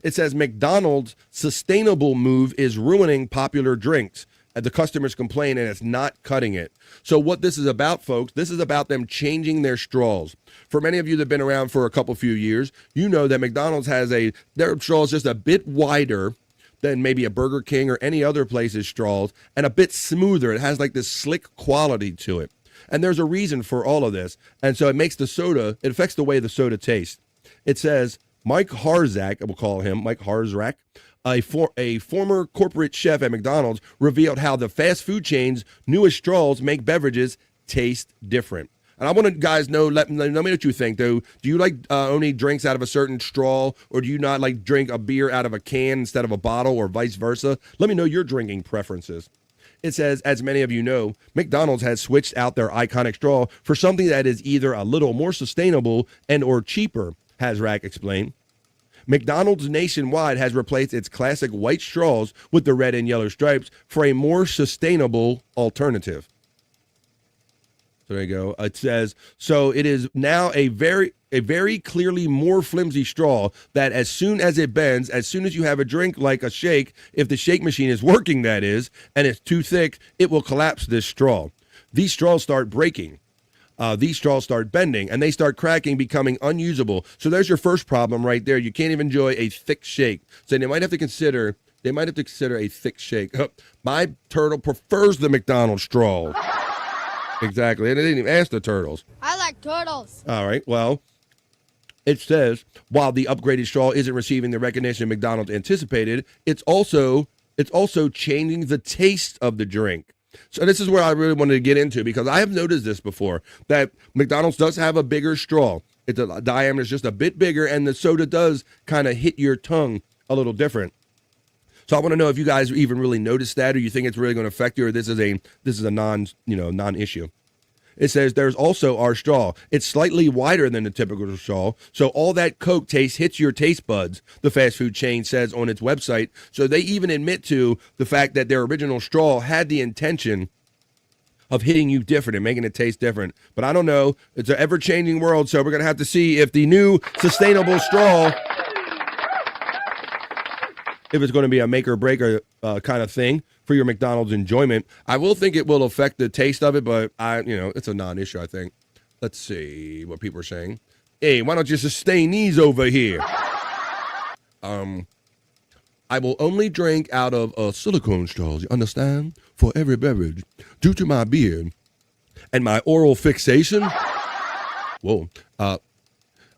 It says McDonald's sustainable move is ruining popular drinks. The customers complain, and it's not cutting it. So what this is about, folks, this is about them changing their straws. For many of you that have been around for a few years, you know that McDonald's has their straws just a bit wider than maybe a Burger King or any other place's straws, and a bit smoother. It has like this slick quality to it. And there's a reason for all of this. And so it makes the soda, it affects the way the soda tastes. It says, Mike Harzak, we'll call him Mike Harzak, a former corporate chef at McDonald's, revealed how the fast food chain's newest straws make beverages taste different. And I want to guys know, let me know what you think, though. Do you like only drinks out of a certain straw, or do you not like drink a beer out of a can instead of a bottle, or vice versa? Let me know your drinking preferences. It says, as many of you know, McDonald's has switched out their iconic straw for something that is either a little more sustainable and or cheaper, Harzak explained. McDonald's nationwide has replaced its classic white straws with the red and yellow stripes for a more sustainable alternative. So there you go. It says, so it is now a very clearly more flimsy straw that as soon as it bends, as soon as you have a drink like a shake, if the shake machine is working, that is, and it's too thick, it will collapse this straw. These straws start breaking. These straws start bending, and they start cracking, becoming unusable. So there's your first problem right there. You can't even enjoy a thick shake. So they might have to consider a thick shake. My turtle prefers the McDonald's straw. Exactly. And they didn't even ask the turtles. I like turtles. All right. Well, it says, while the upgraded straw isn't receiving the recognition McDonald's anticipated, it's also changing the taste of the drink. So this is where I really wanted to get into, because I have noticed this before, that McDonald's does have a bigger straw. The diameter is just a bit bigger, and the soda does kind of hit your tongue a little different. So I want to know if you guys even really noticed that, or you think it's really going to affect you, or this is a non-issue. It says there's also our straw. It's slightly wider than the typical straw, so all that Coke taste hits your taste buds, the fast food chain says on its website. So they even admit to the fact that their original straw had the intention of hitting you different and making it taste different. But I don't know. It's an ever-changing world, so we're going to have to see if the new sustainable straw, if it's going to be a make or break kind of thing for your McDonald's enjoyment. I will think it will affect the taste of it, but it's a non-issue, I think. Let's see what people are saying. Hey, why don't you sustain these over here? I will only drink out of silicone straws, you understand? For every beverage, due to my beard and my oral fixation. Whoa.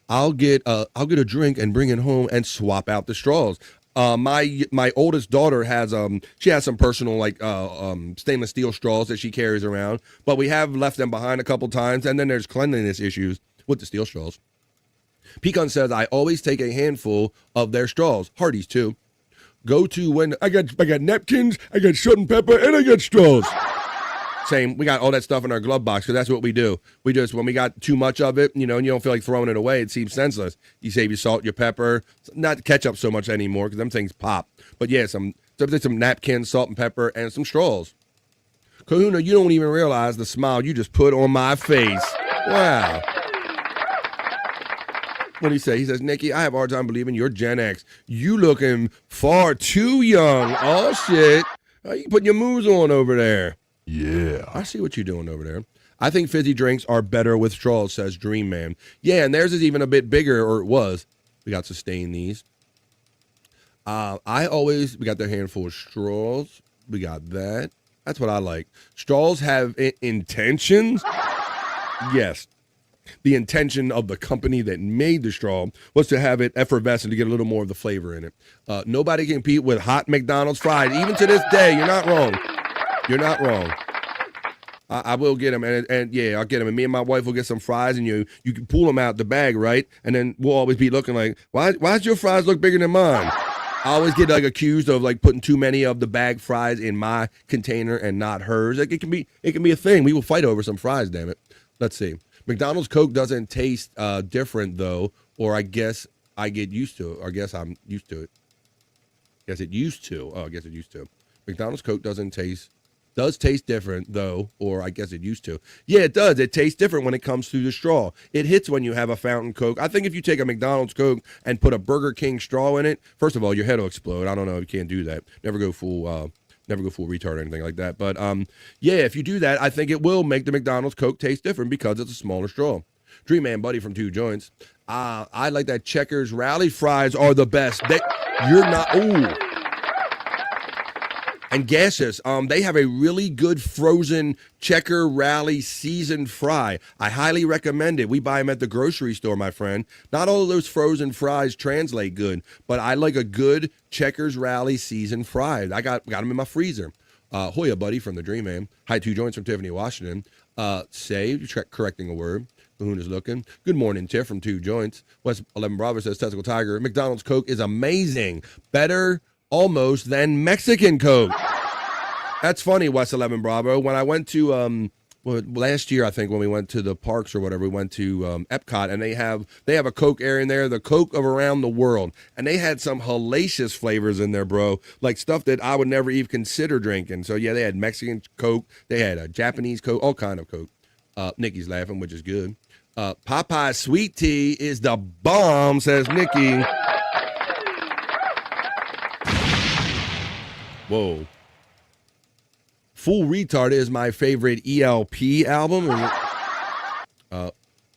I'll get a drink and bring it home and swap out the straws. My oldest daughter has some personal stainless steel straws that she carries around, but we have left them behind a couple times, and then there's cleanliness issues with the steel straws. Pecan says I always take a handful of their straws. Hardee's too. Go to when I got napkins, I got salt and pepper, and I got straws. Same. We got all that stuff in our glove box because that's what we do. We just, when we got too much of it, and you don't feel like throwing it away, it seems senseless. You save your salt, your pepper, not ketchup so much anymore because them things pop. But yeah, some napkins, salt and pepper, and some straws. Kahuna, you don't even realize the smile you just put on my face. Wow. What do you say? He says, Nikki, I have a hard time believing you're Gen X. You looking far too young. Oh, shit. You putting your moves on over there. Yeah. I see what you're doing over there. I think fizzy drinks are better with straws, says Dream Man. Yeah, and theirs is even a bit bigger, or it was. We got sustain these. We got the handful of straws. We got that. That's what I like. Straws have intentions. Yes. The intention of the company that made the straw was to have it effervescent to get a little more of the flavor in it. Nobody can compete with hot McDonald's fries. Even to this day, you're not wrong. You're not wrong. I will get them, and yeah, I'll get them. And me and my wife will get some fries, and you can pull them out the bag, right? And then we'll always be looking like, why's your fries look bigger than mine? I always get like accused of like putting too many of the bag fries in my container and not hers. Like it can be a thing. We will fight over some fries, damn it. Let's see. McDonald's Coke doesn't taste different though, or I guess I get used to it. Or I guess I'm used to it. Guess it used to. Oh, I guess it used to. McDonald's Coke does taste different though, or I guess it used to. Yeah, it does. It tastes different when it comes through the straw. It hits when you have a fountain Coke. I think if you take a McDonald's Coke and put a Burger King straw in it, first of all, your head will explode. I don't know. You can't do that. Never go full retard or anything like that. But yeah, if you do that, I think it will make the McDonald's Coke taste different because it's a smaller straw. Dream Man Buddy from Two Joints. I like that Checkers Rally fries are the best. You're not. Ooh. And gaseous, they have a really good frozen Checker Rally seasoned fry. I highly recommend it. We buy them at the grocery store, my friend. Not all of those frozen fries translate good, but I like a good Checkers Rally seasoned fry. I got them in my freezer. Hoya Buddy from the Dream Man. Hi, Two Joints from Tiffany, Washington. Correcting a word. Cahoon is looking. Good morning, Tiff from Two Joints. West 11 Bravo says Testicle Tiger. McDonald's Coke is amazing. Better almost than Mexican Coke. That's funny, West 11 Bravo. When I went to last year, I think when we went to the parks or whatever, we went to Epcot, and they have a Coke area in there, the Coke of around the world, and they had some hellacious flavors in there, bro, like stuff that I would never even consider drinking. So yeah, they had Mexican Coke, they had a Japanese Coke, all kind of Coke. Nikki's laughing, which is good. Popeye's sweet tea is the bomb, says Nikki. Whoa. Full Retard is my favorite ELP album.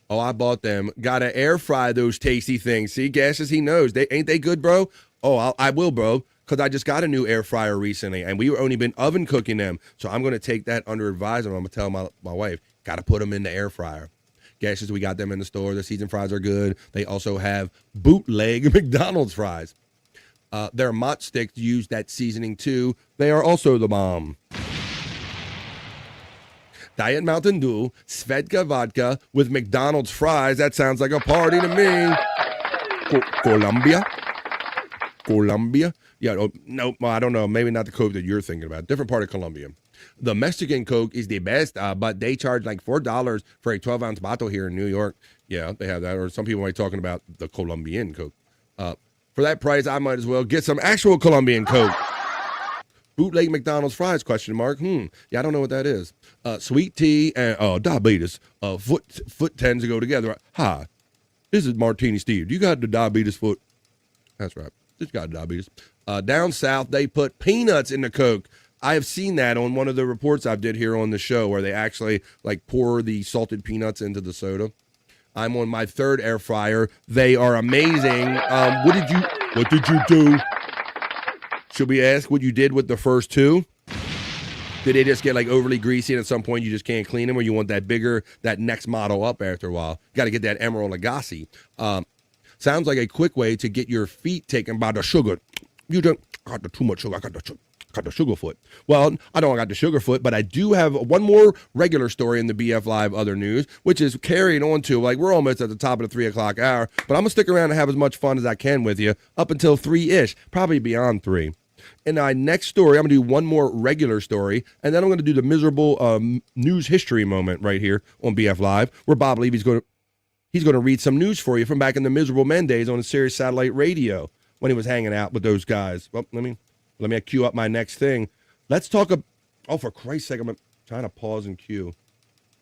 I bought them. Gotta air fry those tasty things. See, Gashes, he knows. Ain't they good, bro? Oh, I will, bro, because I just got a new air fryer recently, and we've only been oven cooking them. So I'm going to take that under advisement. I'm going to tell my wife, got to put them in the air fryer. Gashes, we got them in the store. The seasoned fries are good. They also have bootleg McDonald's fries. Their Mott sticks use that seasoning too. They are also the bomb. Diet Mountain Dew, Svedka vodka with McDonald's fries. That sounds like a party to me. Colombia? Yeah, no, I don't know. Maybe not the Coke that you're thinking about. Different part of Colombia. The Mexican Coke is the best, but they charge like $4 for a 12-ounce bottle here in New York. Yeah, they have that. Or some people might be talking about the Colombian Coke. For that price, I might as well get some actual Colombian Coke. Bootleg McDonald's fries, question mark. Yeah, I don't know what that is. Sweet tea and diabetes. Foot tends to go together. Hi, this is Martini Steve. You got the diabetes foot? That's right. Just got diabetes. Down south, they put peanuts in the Coke. I have seen that on one of the reports I did here on the show where they actually like pour the salted peanuts into the soda. I'm on my third air fryer. They are amazing. What did you do? Should we ask what you did with the first two? Did they just get like overly greasy and at some point you just can't clean them, or you want that next model up after a while? Got to get that Emerald Lagasse. Sounds like a quick way to get your feet taken by the sugar. You don't got too much sugar. I got the sugar foot. Well, I don't got the sugar foot, but I do have one more regular story in the BF Live other news, which is carrying on to, like, we're almost at the top of the 3 o'clock hour, but I'm going to stick around and have as much fun as I can with you up until 3-ish, probably beyond 3. In our next story, I'm going to do one more regular story, and then I'm going to do the miserable news history moment right here on BF Live, where Bob Levy's going to read some news for you from back in the miserable men days on the Sirius Satellite Radio when he was hanging out with those guys. Well, let me cue up my next thing. Let's talk for Christ's sake, I'm trying to pause and cue.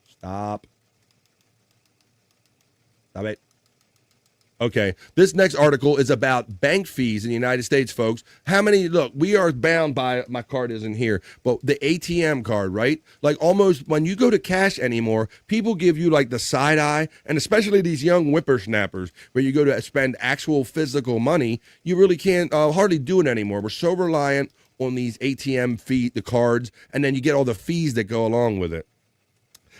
Stop it. Okay. This next article is about bank fees in the United States, folks. How many, look, we are bound by, my card isn't here, but the ATM card, right? Like almost when you go to cash anymore, people give you like the side eye, and especially these young whippersnappers where you go to spend actual physical money, you really can't hardly do it anymore. We're so reliant on these ATM fee, the cards, and then you get all the fees that go along with it.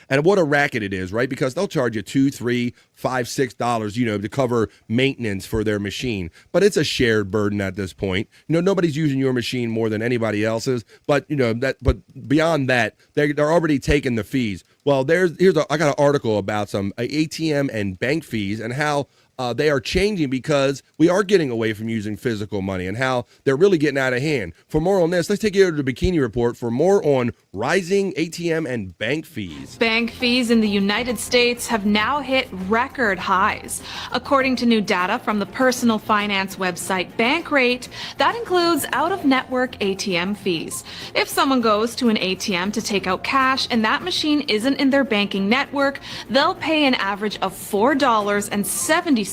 And what a racket it is, right? Because they'll charge you $2, $3, $5, $6, to cover maintenance for their machine. But it's a shared burden at this point. Nobody's using your machine more than anybody else's. But but beyond that, they're already taking the fees. Well, I got an article about some ATM and bank fees and how they are changing because we are getting away from using physical money and how they're really getting out of hand. For more on this, let's take you to the Bikini Report for more on rising ATM and bank fees. Bank fees in the United States have now hit record highs. According to new data from the personal finance website Bankrate, that includes out-of-network ATM fees. If someone goes to an ATM to take out cash and that machine isn't in their banking network, they'll pay an average of $4.77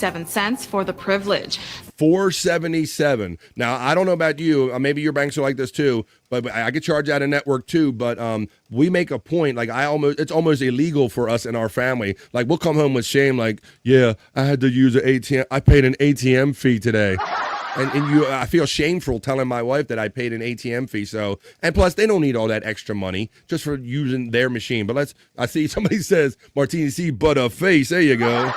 for the privilege. $4.77. Now, I don't know about you. Maybe your banks are like this too, but I get charged out of network too. But we make a point. Like it's almost illegal for us in our family. Like we'll come home with shame. Like, yeah, I had to use an ATM. I paid an ATM fee today. I feel shameful telling my wife that I paid an ATM fee. So, and plus they don't need all that extra money just for using their machine. But I see somebody says, Martini C, but a face. There you go.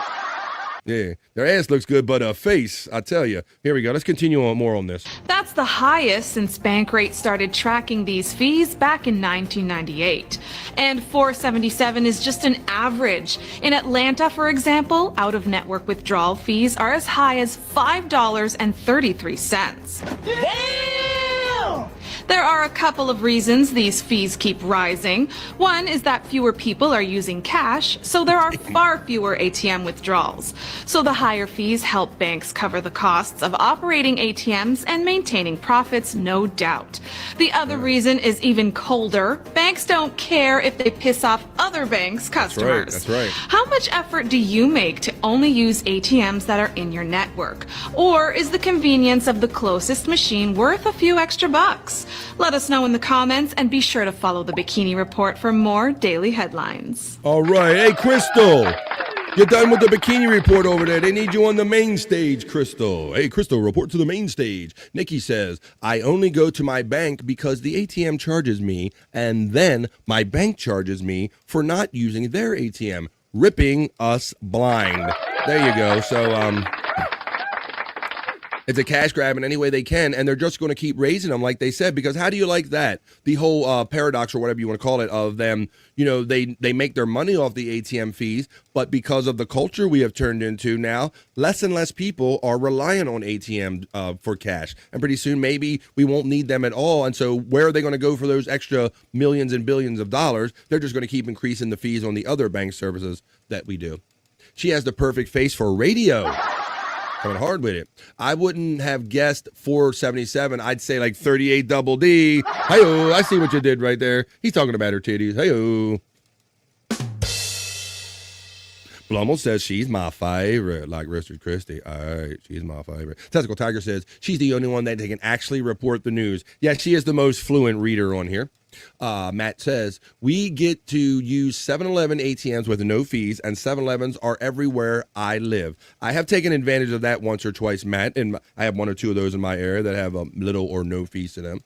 Yeah, their ass looks good, but a face, I tell you. Here we go. Let's continue on more on this. That's the highest since Bankrate started tracking these fees back in 1998. And $4.77 is just an average. In Atlanta, for example, out-of-network withdrawal fees are as high as $5.33. Damn! There are a couple of reasons these fees keep rising. One is that fewer people are using cash, so there are far fewer ATM withdrawals. So the higher fees help banks cover the costs of operating ATMs and maintaining profits, no doubt. The other reason is even colder. Banks don't care if they piss off other banks' customers. That's right. How much effort do you make to only use ATMs that are in your network? Or is the convenience of the closest machine worth a few extra bucks? Let us know in the comments and be sure to follow the Bikini Report for more daily headlines. All right. Hey, Crystal, you're done with the Bikini Report over there. They need you on the main stage, Crystal. Hey, Crystal, report to the main stage. Nikki says, I only go to my bank because the ATM charges me, and then my bank charges me for not using their ATM, ripping us blind. There you go. So, it's a cash grab in any way they can, and they're just going to keep raising them, like they said, because how do you like that? The whole paradox, or whatever you want to call it, of them, they make their money off the ATM fees, but because of the culture we have turned into now, less and less people are relying on ATM for cash. And pretty soon, maybe we won't need them at all. And so where are they going to go for those extra millions and billions of dollars? They're just going to keep increasing the fees on the other bank services that we do. She has the perfect face for radio. Coming hard with it. I wouldn't have guessed 477. I'd say like 38 double D. Hey-oh, I see what you did right there. He's talking about her titties. Hey-oh. Blummel says she's my favorite, like Richard Christie. All right, she's my favorite. Testicle Tiger says she's the only one that they can actually report the news. Yeah, she is the most fluent reader on here. Matt says, we get to use 7-Eleven ATMs with no fees, and 7-Elevens are everywhere I live. I have taken advantage of that once or twice, Matt, and I have one or two of those in my area that have little or no fees to them.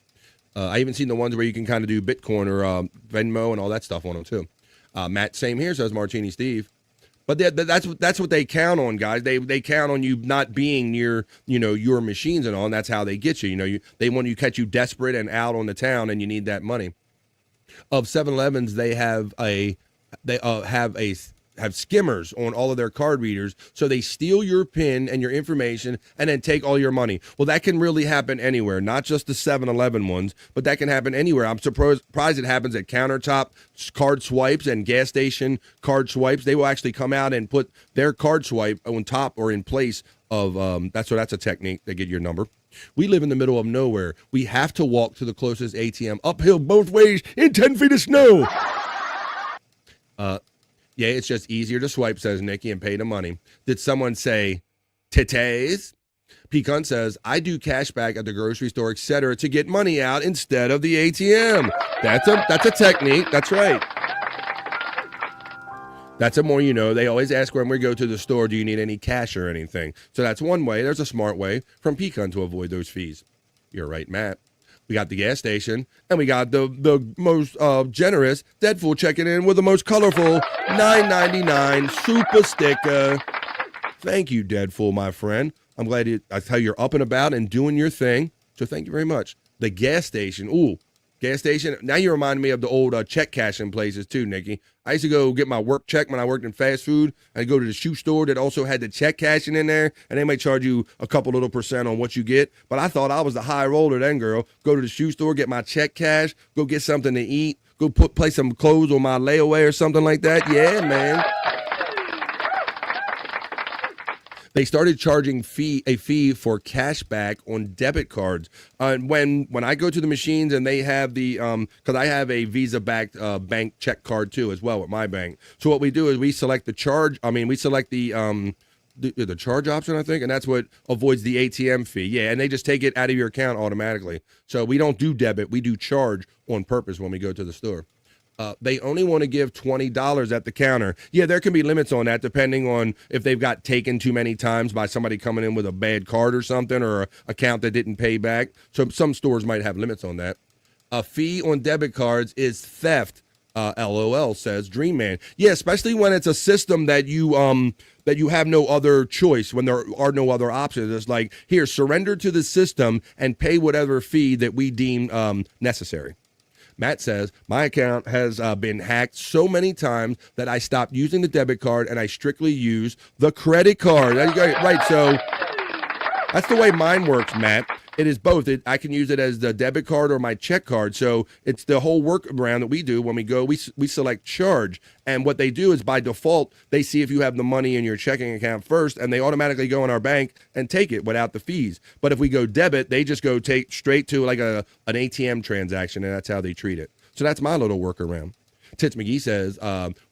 I even seen the ones where you can kind of do Bitcoin or Venmo and all that stuff on them, too. Matt, same here, says Martini Steve. But that's what they count on, guys. They count on you not being near, your machines and all, and that's how they get you. They want you catch you desperate and out on the town, and you need that money. Of 7-Elevens, they have skimmers on all of their card readers, so they steal your PIN and your information and then take all your money. Well, that can really happen anywhere, not just the 7-Eleven ones, but that can happen anywhere. I'm surprised it happens at countertop card swipes and gas station card swipes. They will actually come out and put their card swipe on top or in place of that's a technique. They get your number. We live in the middle of nowhere. We have to walk to the closest ATM uphill both ways in 10 feet of snow. Yeah, it's just easier to swipe, says Nikki, and pay the money. Did someone say Titties. Pecan says, I do cash back at the grocery store, etc., to get money out instead of the ATM. That's a technique. That's right. That's a more, they always ask when we go to the store, do you need any cash or anything? So that's one way. There's a smart way from Pecan to avoid those fees. You're right, Matt. We got the gas station, and we got the most generous Deadpool checking in with the most colorful $9.99 super sticker. Thank you, Deadpool, my friend. I'm glad I tell you're up and about and doing your thing. So thank you very much. The gas station. Ooh, gas station. Now you remind me of the old check cashing places too, Nikki. I used to go get my work check when I worked in fast food. I'd go to the shoe store that also had the check cashing in there, and they might charge you a couple little percent on what you get. But I thought I was the high roller then, girl. Go to the shoe store, get my check cash, go get something to eat, go play some clothes on my layaway or something like that. Yeah, man. They started charging a fee for cash back on debit cards. When I go to the machines and they have the because I have a Visa-backed bank check card too as well with my bank. So what we do is we select the charge. We select the charge option, I think, and that's what avoids the ATM fee. Yeah, and they just take it out of your account automatically. So we don't do debit, we do charge on purpose when we go to the store. They only want to give $20 at the counter. Yeah, there can be limits on that depending on if they've got taken too many times by somebody coming in with a bad card or something or an account that didn't pay back. So some stores might have limits on that. A fee on debit cards is theft, LOL, says Dream Man. Yeah, especially when it's a system that you have no other choice, when there are no other options. It's like, here, surrender to the system and pay whatever fee that we deem necessary. Matt says, my account has been hacked so many times that I stopped using the debit card and I strictly use the credit card. Right, so that's the way mine works, Matt. It is both. I can use it as the debit card or my check card. So it's the whole workaround that we do when we go. We select charge. And what they do is by default, they see if you have the money in your checking account first, and they automatically go in our bank and take it without the fees. But if we go debit, they just go take straight to like an ATM transaction, and that's how they treat it. So that's my little workaround. Tits McGee says,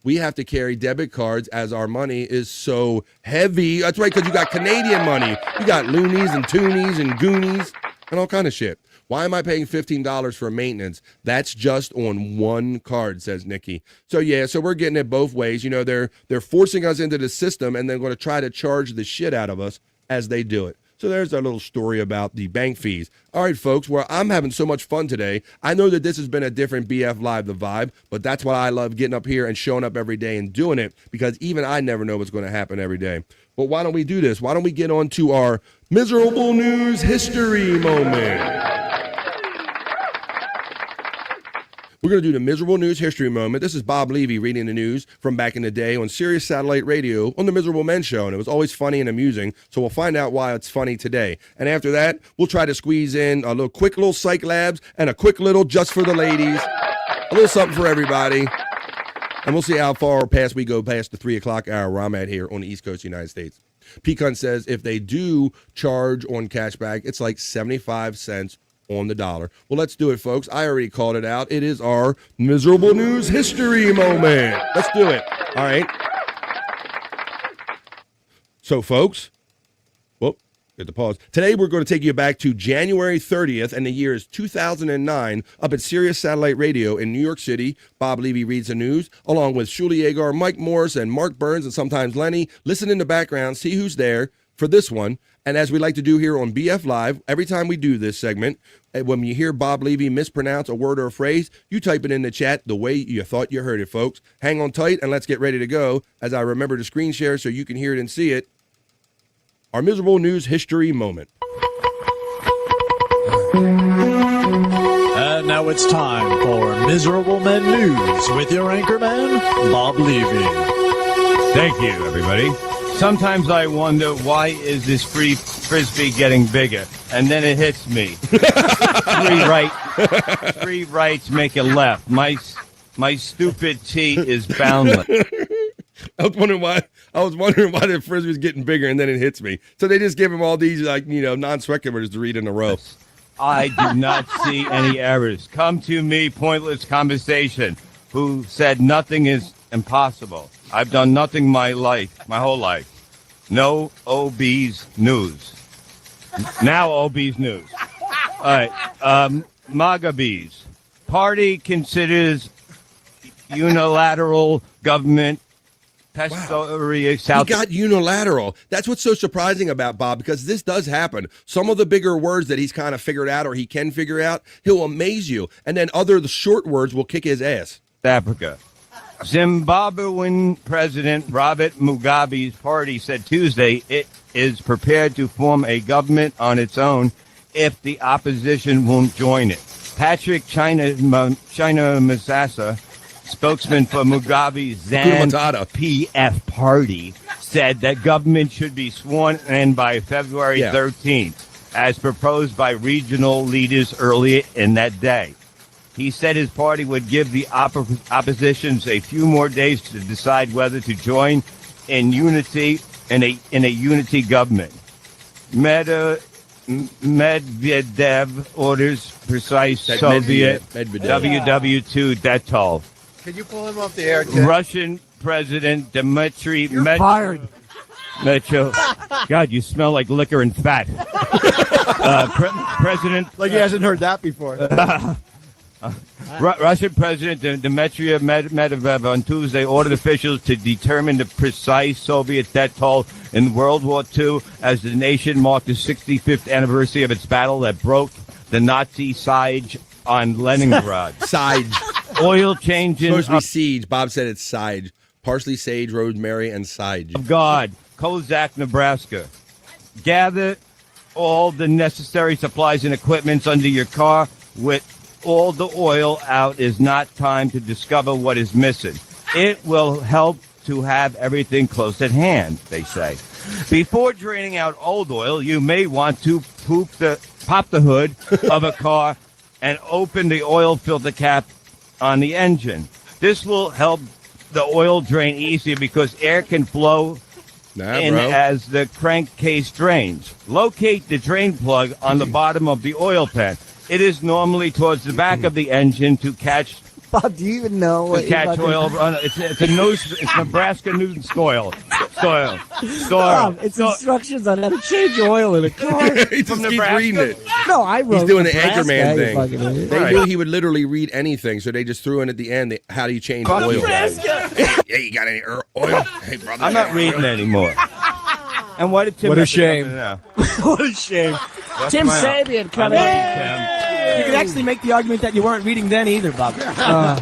we have to carry debit cards as our money is so heavy. That's right, because you got Canadian money. You got loonies and toonies and goonies and all kind of shit. Why am I paying $15 for maintenance? That's just on one card, says Nikki. So yeah, so we're getting it both ways. They're forcing us into the system, and they're going to try to charge the shit out of us as they do it. So there's our little story about the bank fees. All right, folks, well, I'm having so much fun today. I know that this has been a different BF Live, the vibe, but that's why I love getting up here and showing up every day and doing it, because even I never know what's going to happen every day. But why don't we do this? Why don't we get on to our miserable news history moment? We're going to do the miserable news history moment. This is Bob Levy reading the news from back in the day on Sirius Satellite Radio on the Miserable Men Show, and it was always funny and amusing, so we'll find out why it's funny today. And after that, we'll try to squeeze in a quick little Cyke Labs and a quick little Just for the Ladies, a little something for everybody, and we'll see how far past we go past the 3 o'clock hour where I'm at here on the East Coast of the United States. Pecan says if they do charge on cashback, it's like 75 cents on the dollar. Well, let's do it, folks. I already called it out. It is our miserable news history moment. Let's do it. All right. So, folks, get the pause. Today, we're going to take you back to January 30th, and the year is 2009, up at Sirius Satellite Radio in New York City. Bob Levy reads the news, along with Shuli Agar, Mike Morris, and Mark Burns, and sometimes Lenny. Listen in the background, see who's there for this one. And as we like to do here on BF Live, every time we do this segment, when you hear Bob Levy mispronounce a word or a phrase, you type it in the chat the way you thought you heard it, folks. Hang on tight, and let's get ready to go as I remember to screen share so you can hear it and see it. Our miserable news history moment. And now it's time for Miserable Men News with your anchorman, Bob Levy. Thank you, everybody. Sometimes I wonder, why is this free frisbee getting bigger? And then it hits me. Three rights make a left. My stupid T is boundless. I was wondering why the frisbee's getting bigger, and then it hits me. So they just give him all these non-sweat words to read in a row. I do not see any errors. Come to me, pointless conversation. Who said nothing is impossible? I've done nothing my whole life. No OB's news. Now OB's news. All right. MAGA bees. Party considers unilateral government. He got unilateral. That's what's so surprising about Bob, because this does happen. Some of the bigger words that he's kind of figured out or he can figure out, he'll amaze you. And then the short words will kick his ass. Africa. Zimbabwean President Robert Mugabe's party said Tuesday it is prepared to form a government on its own if the opposition won't join it. Patrick China Masasa, spokesman for Mugabe's ZANU-PF party, said that government should be sworn in by February 13th, as proposed by regional leaders earlier in that day. He said his party would give the oppositions a few more days to decide whether to join in unity in a unity government. Medvedev orders precise Soviet WW2 death toll. Can you pull him off the air, Ted? Russian President Dmitry fired. Medvedev. God, you smell like liquor and fat. President. Like he hasn't heard that before. Russian President Dmitry Medvedev on Tuesday ordered officials to determine the precise Soviet death toll in World War II as the nation marked the 65th anniversary of its battle that broke the Nazi siege on Leningrad. Siege. Oil change in... Supposed to be siege. Bob said it's siege. Parsley, sage, rosemary, and siege. God. Kozak, Nebraska. Gather all the necessary supplies and equipments under your car. With all the oil out is not time to discover what is missing. It will help to have everything close at hand, they say. Before draining out old oil, you may want to pop the hood of a car and open the oil filter cap on the engine. This will help the oil drain easier because air can flow as the crankcase drains. Locate the drain plug on the bottom of the oil pan. It is normally towards the back of the engine to catch. Bob, do you even know what oil? It's Nebraska Newton soil. Bob, it's instructions on how to change oil in a car. He just keeps reading it. No, I wrote. He's doing the Nebraska, Anchorman you thing. fucking idiot. They knew he would literally read anything, so they just threw in at the end, how do you change oil? Yeah, you got any oil? Hey, brother. I'm not reading anymore. And why did Tim? What a shame. What a shame. What's Tim my- Sabian I love coming. you, Tim. You could actually make the argument that you weren't reading then either, Bob. How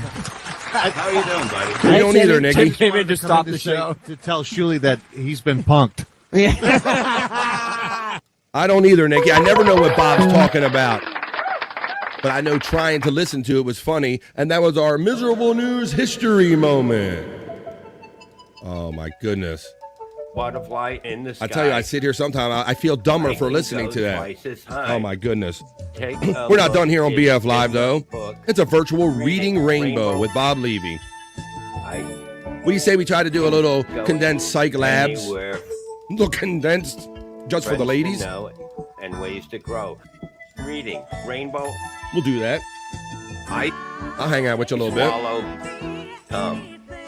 you doing, buddy? We don't either, Nicky. Tim came in to stop the show to tell Shuli that he's been punked. I don't either, Nicky. I never know what Bob's talking about. But I know trying to listen to it was funny, and that was our miserable news history moment. Oh, my goodness. Butterfly in the sky. I tell you, I sit here sometimes, I feel dumber for listening to that. Oh, my goodness. We're not done here on BF Live, though. It's a virtual reading rainbow with Bob Levy. What do you say we try to do a little condensed Cyke Labs? Anywhere. Little condensed just for the ladies? And ways to grow. Reading rainbow. We'll do that. I'll hang out with you a little bit. Swallow.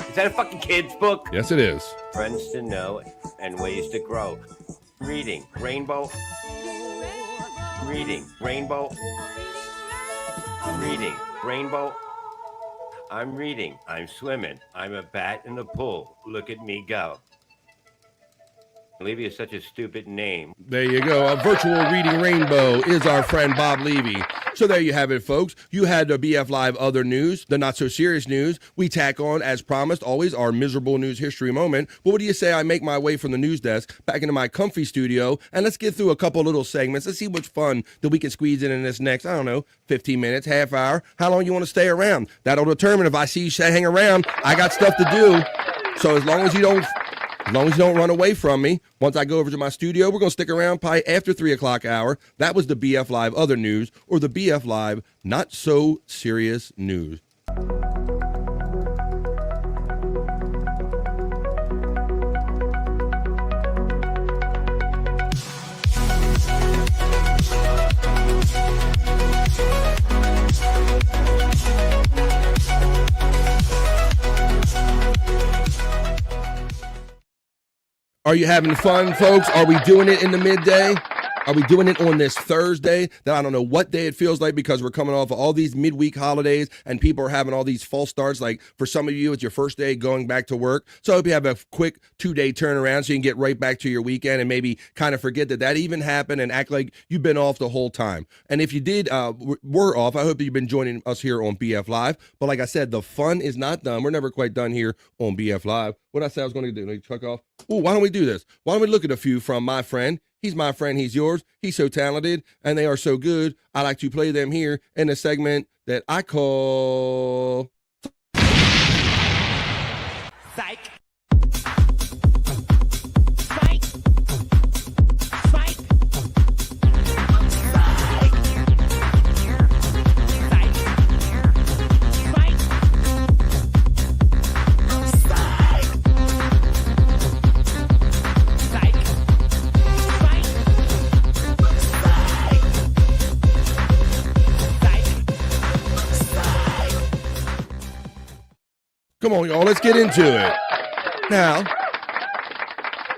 Is that a fucking kid's book? Yes, it is. Friends to know and ways to grow. Reading rainbow. Reading rainbow. Reading rainbow. I'm reading. I'm swimming. I'm a bat in the pool. Look at me go. Levy is such a stupid name. There you go. A virtual reading rainbow is our friend Bob Levy. So there you have it, folks. You had the BF Live other news, the not so serious news. We tack on, as promised, always our miserable news history moment. But what do you say I make my way from the news desk back into my comfy studio, and let's get through a couple little segments. Let's see which fun that we can squeeze in this next, 15 minutes, half hour. How long you want to stay around? That'll determine if I see you hang around. I got stuff to do. So as long as you don't run away from me, once I go over to my studio, we're going to stick around probably after 3 o'clock hour. That was the BF Live other news, or the BF Live not so serious news. Are you having fun, folks? Are we doing it in the midday? Are we doing it on this Thursday that I don't know what day it feels like because we're coming off of all these midweek holidays and people are having all these false starts? Like for some of you, it's your first day going back to work. So I hope you have a quick 2-day turnaround so you can get right back to your weekend and maybe kind of forget that even happened and act like you've been off the whole time. And if you did, were off, I hope you've been joining us here on BF Live. But like I said, the fun is not done. We're never quite done here on BF Live. What I said I was going to do, let me chuck off. Oh, why don't we do this? Why don't we look at a few from my friend? He's my friend, he's yours. He's so talented, and they are so good. I like to play them here in a segment that I call Cyke. Come on, y'all, let's get into it. Now,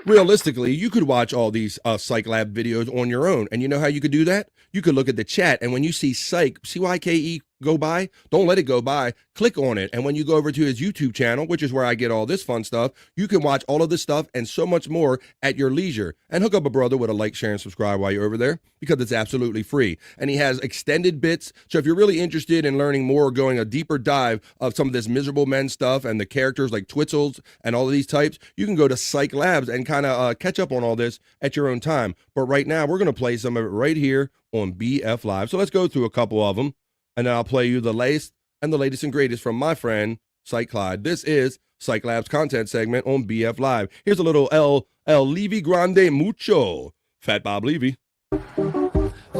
realistically, you could watch all these Cyke Lab videos on your own. And you know how you could do that? You could look at the chat, and when you see Cyke, CYKE, go by, don't let it go by. Click on it. And when you go over to his YouTube channel, which is where I get all this fun stuff, you can watch all of this stuff and so much more at your leisure. And hook up a brother with a like, share, and subscribe while you're over there because it's absolutely free. And he has extended bits. So if you're really interested in learning more or going a deeper dive of some of this Miserable Men stuff and the characters like Twitzels and all of these types, you can go to Cyke Labs and kind of catch up on all this at your own time. But right now, we're going to play some of it right here on BF Live. So let's go through a couple of them. And then I'll play you the latest and greatest from my friend, Cyke Clyde. This is Cyke Labs content segment on BF Live. Here's a little El Levy Grande Mucho. Fat Bob Levy.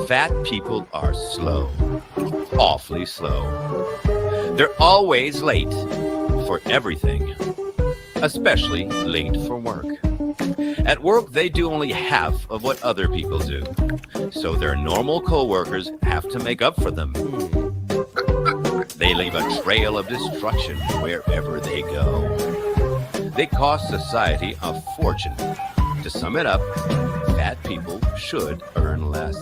Fat people are slow, awfully slow. They're always late for everything, especially late for work. At work, they do only half of what other people do, so their normal coworkers have to make up for them. They leave a trail of destruction wherever they go. They cost society a fortune. To sum it up, fat people should earn less.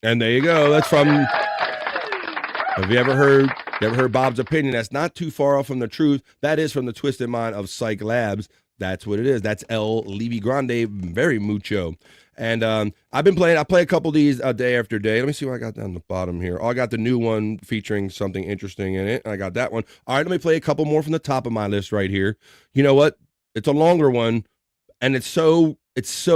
And there you go. That's from. Have you ever heard Bob's opinion? That's not too far off from the truth. That is from the twisted mind of Cyke Labs. That's what it is. That's El Levy Grande, very mucho. And I play a couple of these day after day. Let me see what I got down the bottom here. Oh, I got the new one featuring something interesting in it. I got that one. All right, let me play a couple more from the top of my list right here. You know what? It's a longer one, and it's so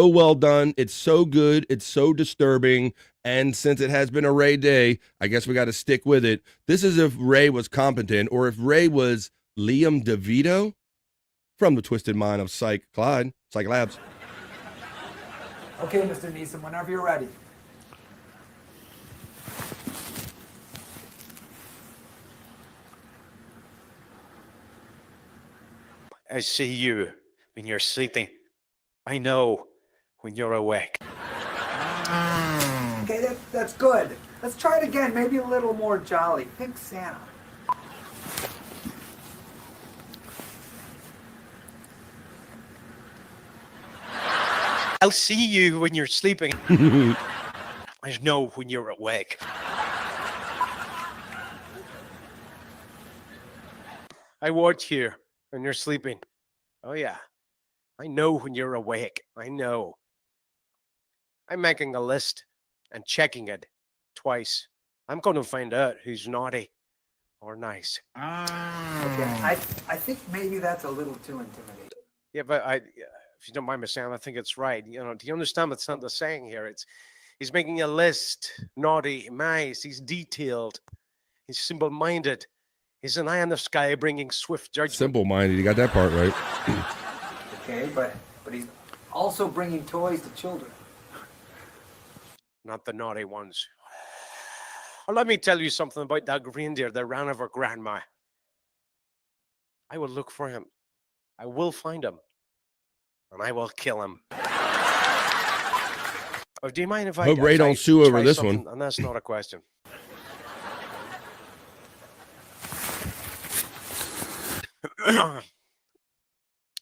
well done. It's so good. It's so disturbing. And since it has been a Ray day, I guess we got to stick with it. This is if Ray was competent, or if Ray was Liam DeVito. From the twisted mind of Cyke Labs. Okay, Mr. Neeson, whenever you're ready. I see you when you're sleeping. I know when you're awake. Okay, that's good. Let's try it again, maybe a little more jolly. Pick Santa. I'll see you when you're sleeping. I know when you're awake. I watch you when you're sleeping. Oh yeah. I know when you're awake. I know. I'm making a list and checking it twice. I'm going to find out who's naughty or nice. Okay, I think maybe that's a little too intimidating. Yeah, but if you don't mind me saying, I think it's right. You know, do you understand what Santa's saying here? He's making a list. Naughty, nice. He's detailed. He's simple-minded. He's an eye in the sky bringing swift judgment. Simple-minded. You got that part right. Okay, but he's also bringing toys to children. Not the naughty ones. Well, let me tell you something about that reindeer that ran over Grandma. I will look for him. I will find him. And I will kill him. Oh, do you mind if I hope Ray don't sue over this one? And that's not a question.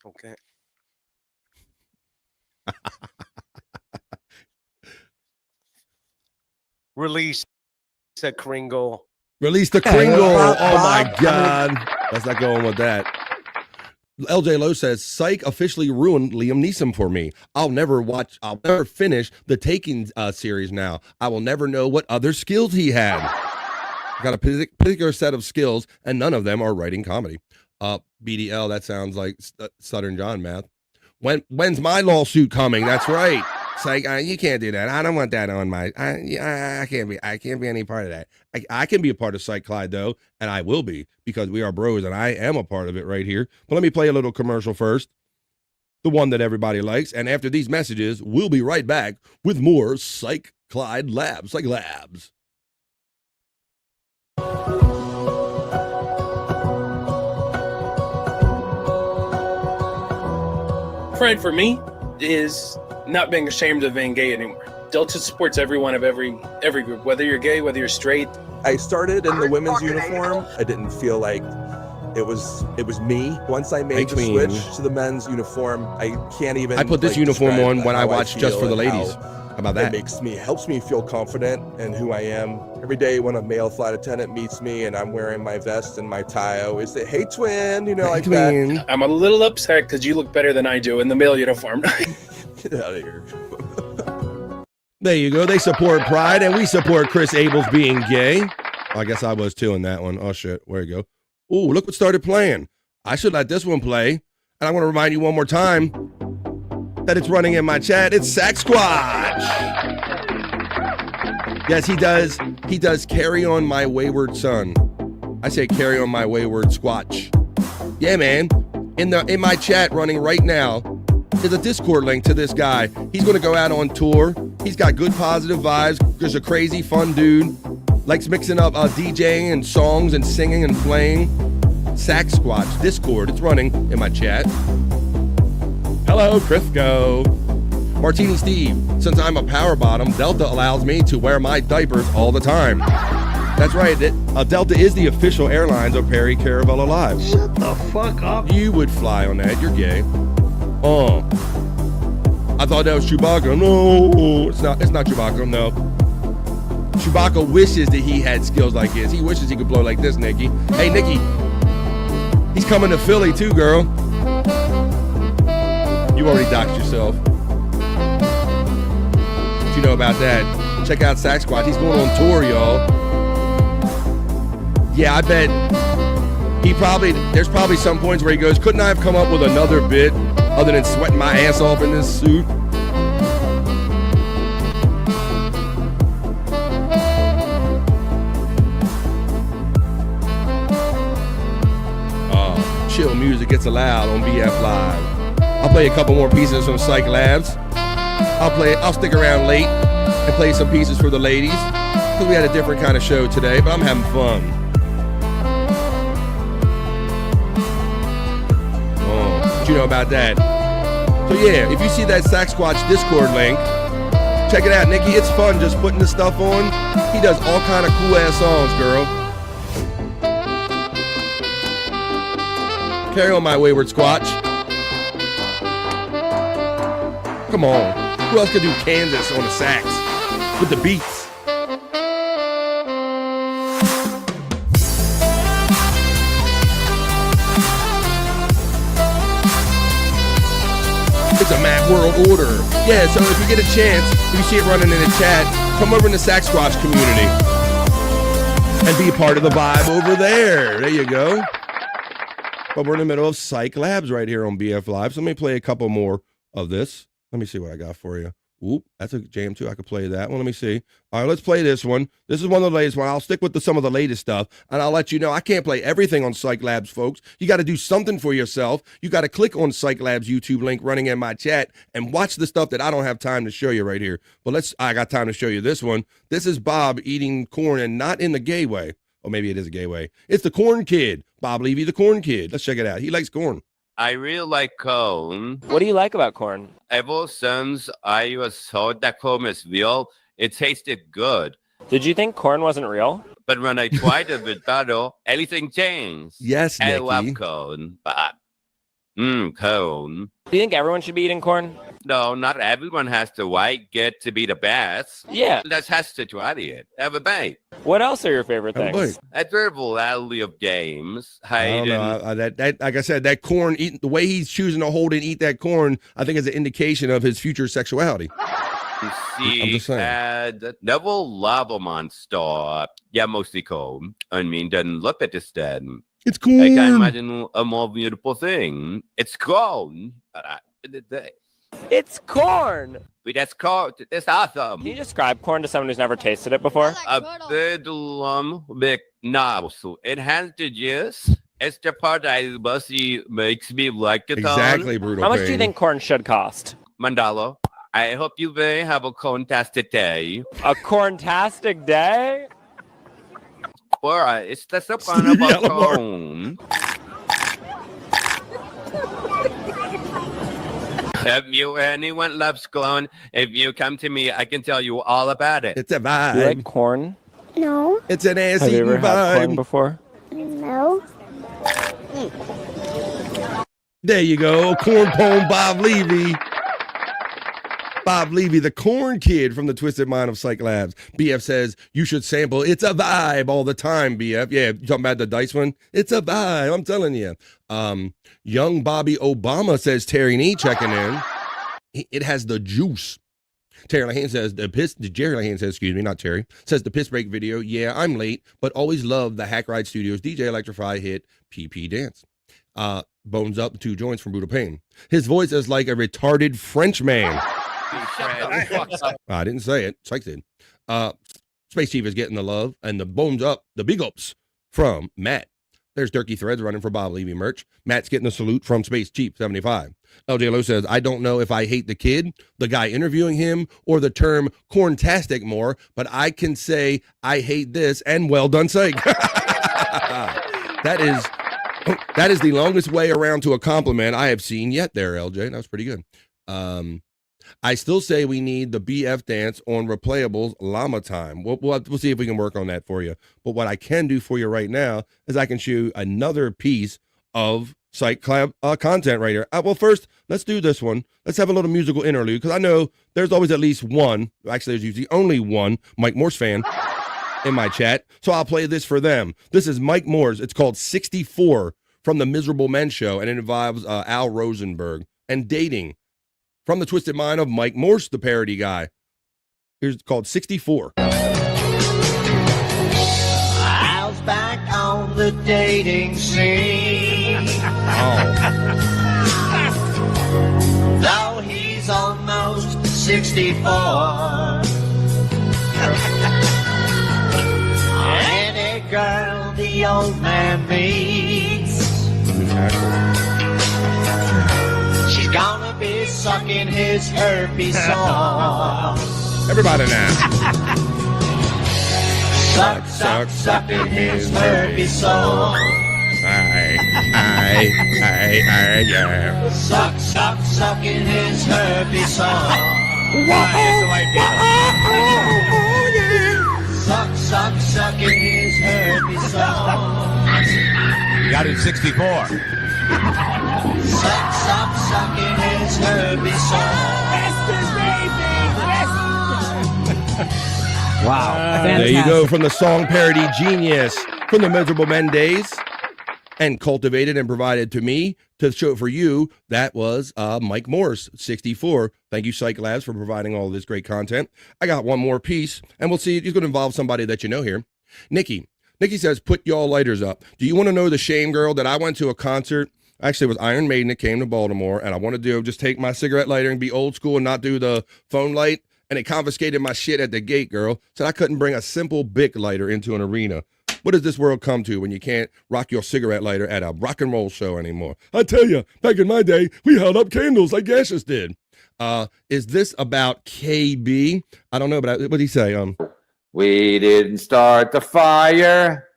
Okay. release a Kringle. Release the Kringle. Oh my God. Let's not go on with that. LJ Lowe says, Cyke officially ruined Liam Neeson for me. I'll never finish the Taken series now. I will never know what other skills he had. Got a particular set of skills, and none of them are writing comedy. BDL, that sounds like Southern John math. When's my lawsuit coming? That's right. Cyke, you can't do that. I don't want that on my. I can't be any part of that. I can be a part of Cyke Clyde though, and I will be because we are bros, and I am a part of it right here. But let me play a little commercial first, the one that everybody likes, and after these messages, we'll be right back with more Cyke Clyde Labs. Cyke Labs. Pride for me is not being ashamed of being gay anymore. Delta supports everyone of every group, whether you're gay, whether you're straight. I started in the women's uniform. I didn't feel like it was me. Once I made the switch to the men's uniform, I can't even. I put this uniform on when I watch Just for the Ladies. How about that? Helps me feel confident in who I am. Every day when a male flight attendant meets me and I'm wearing my vest and my tie, I always say, "Hey, twin," like that. I'm a little upset because you look better than I do in the male uniform. Get out of here. There you go. They support Pride, and we support Chris Abel's being gay. I guess I was too in that one. Oh, shit. Where you go? Ooh, look what started playing. I should let this one play. And I want to remind you one more time that it's running in my chat. It's Sack Squatch. Yes, he does. He does Carry On My Wayward Son. I say Carry On My Wayward Squatch. Yeah, man. In my chat running right now is a Discord link to this guy. He's going to go out on tour. He's got good positive vibes. There's a crazy fun dude. Likes mixing up DJing and songs and singing and playing. Sack Squatch, Discord. It's running in my chat. Hello, Crisco. Martini Steve. Since I'm a power bottom, Delta allows me to wear my diapers all the time. That's right. Delta is the official airlines of Perry Caravello Live. Shut the fuck up. You would fly on that. You're gay. Oh. I thought that was Chewbacca. No, it's not Chewbacca. No. Chewbacca wishes that he had skills like his. He wishes he could blow like this, Nikki. Hey, Nikki. He's coming to Philly too, girl. You already doxed yourself. What you know about that? Check out Sack Squatch. He's going on tour, y'all. Yeah, I bet there's probably some points where he goes, couldn't I have come up with another bit other than sweating my ass off in this suit? Chill music gets allowed on BF Live. I'll play a couple more pieces from Cyke Labs. I'll stick around late and play some pieces for the ladies because we had a different kind of show today, but I'm having fun. Oh, what you know about that? So yeah, if you see that Sack Squatch Discord link, check it out, Nikki. It's fun just putting this stuff on. He does all kind of cool ass songs, girl. Carry On My Wayward Squatch. Come on. Who else could do Kansas on the sax with the beats? It's a mad world order. Yeah, so if you get a chance, if you see it running in the chat, come over in the Sack Squatch community and be a part of the vibe over there. There you go. But we're in the middle of Cyke Labs right here on BF Live. So let me play a couple more of this. Let me see what I got for you. Oop, that's a jam too. I could play that one. Let me see. All right, let's play this one. This is one of the latest ones. I'll stick with some of the latest stuff, and I'll let you know. I can't play everything on Cyke Labs, folks. You got to do something for yourself. You got to click on Cyke Labs YouTube link running in my chat and watch the stuff that I don't have time to show you right here. But I got time to show you this one. This is Bob eating corn, and not in the gay way. Or maybe it is a gay way. It's the Corn Kid. Bob Levy, the Corn Kid. Let's check it out. He likes corn. I really like corn. What do you like about corn? Ever since I was told that corn is real, it tasted good. Did you think corn wasn't real? But when I tried it with butter, everything changed. Yes, Nicky. I love corn, but corn. Do you think everyone should be eating corn? No, not everyone has to get to be the best. Yeah. That has to try it. Have a bite. What else are your favorite Have a things? bite. A variety of games. I don't know. That like I said, that corn eating the way he's choosing to hold and eat that corn, I think is an indication of his future sexuality. I'm just saying. Double lava monster. Yeah, mostly cold. I mean, then look at this then. It's corn. I can't imagine a more beautiful thing. It's corn. It's corn. That's corn. That's awesome. Can you describe corn to someone who's never tasted it before? A big nozzle. It has the juice. It's the part that makes me like it. Exactly, Brutal How much do Pain. you think corn should cost? $1. I hope you may have a corntastic day. A corntastic day? Or it's the fun of a corn. If anyone loves corn, if you come to me, I can tell you all about it. It's a vibe. Do you like corn? No. It's an ass Have you eating ever had corn vibe. before? No. There you go. Corn poem, Bob Levy. Bob Levy, the corn kid from the Twisted Mind of Cyke Labs. BF says, you should sample. It's a vibe all the time, BF. Yeah, you talking about the dice one? It's a vibe, I'm telling you. Young Bobby Obama says, Terry Nee checking in. It has the juice. Terry Lahane says, Jerry Lahane says, excuse me, not Terry, says the piss break video. Yeah, I'm late, but always love the Hack Ride Studios DJ Electrify hit PP Dance. Bones Up, 2 joints from Brutal Pain. His voice is like a retarded French man. I didn't say it. Cyke did. Space Chief is getting the love, and the bones up, the big ups from Matt. There's Turkey Threads running for Bob Levy merch. Matt's getting a salute from Space Chief 75. LJ Lowe says, I don't know if I hate the kid, the guy interviewing him, or the term corntastic more, but I can say I hate this and well done, Cyke. That is the longest way around to a compliment I have seen yet there, LJ. That was pretty good. I still say we need the BF dance on Replayables Llama Time. We'll see if we can work on that for you. But what I can do for you right now is I can show you another piece of Cyke Club content right here. Well, first, let's do this one. Let's have a little musical interlude because I know there's always at least one. Actually, there's usually only one Mike Morse fan in my chat. So I'll play this for them. This is Mike Morse. It's called 64 from the Miserable Men Show, and it involves Al Rosenberg and dating. From the Twisted Mind of Mike Morse, the parody guy. Here's called 64. Al's back on the dating scene. Though he's almost 64. Any girl the old man meets, she's gonna be sucking his herpes sauce. Everybody now. Sucking his herpes sauce. Yeah. Sucking his herpes sauce. Sucking his herpes sauce. You got it 64. Sucking his herpes sauce. Wow. There you go from the song parody genius from the Miserable Men days, and cultivated and provided to me to show for you. That was Mike Morse, 64. Thank you, Cyke Labs, for providing all this great content. I got one more piece, and we'll see. It's going to involve somebody that you know here. Nikki says, put y'all lighters up. Do you want to know the shame, girl, that I went to a concert? Actually, it was Iron Maiden that came to Baltimore, and I want to just take my cigarette lighter and be old school and not do the phone light. And they confiscated my shit at the gate, girl. Said I couldn't bring a simple Bic lighter into an arena. What does this world come to when you can't rock your cigarette lighter at a rock and roll show anymore? I tell you, back in my day, we held up candles like Gaseous did. Is this about KB? I don't know, but what did he say? We didn't start the fire.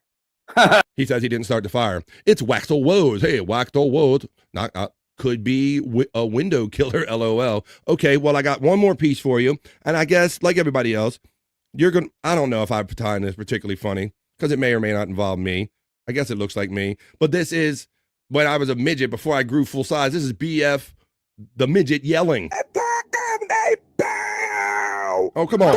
He says he didn't start the fire. It's Waxel Woes. Hey, Waxel Woes. Could be a window killer, LOL. Okay, well, I got one more piece for you. And I guess, like everybody else, I don't know if I find this particularly funny, because it may or may not involve me. I guess it looks like me. But this is when I was a midget, before I grew full size. This is BF, the midget, yelling. Attack Oh, come on.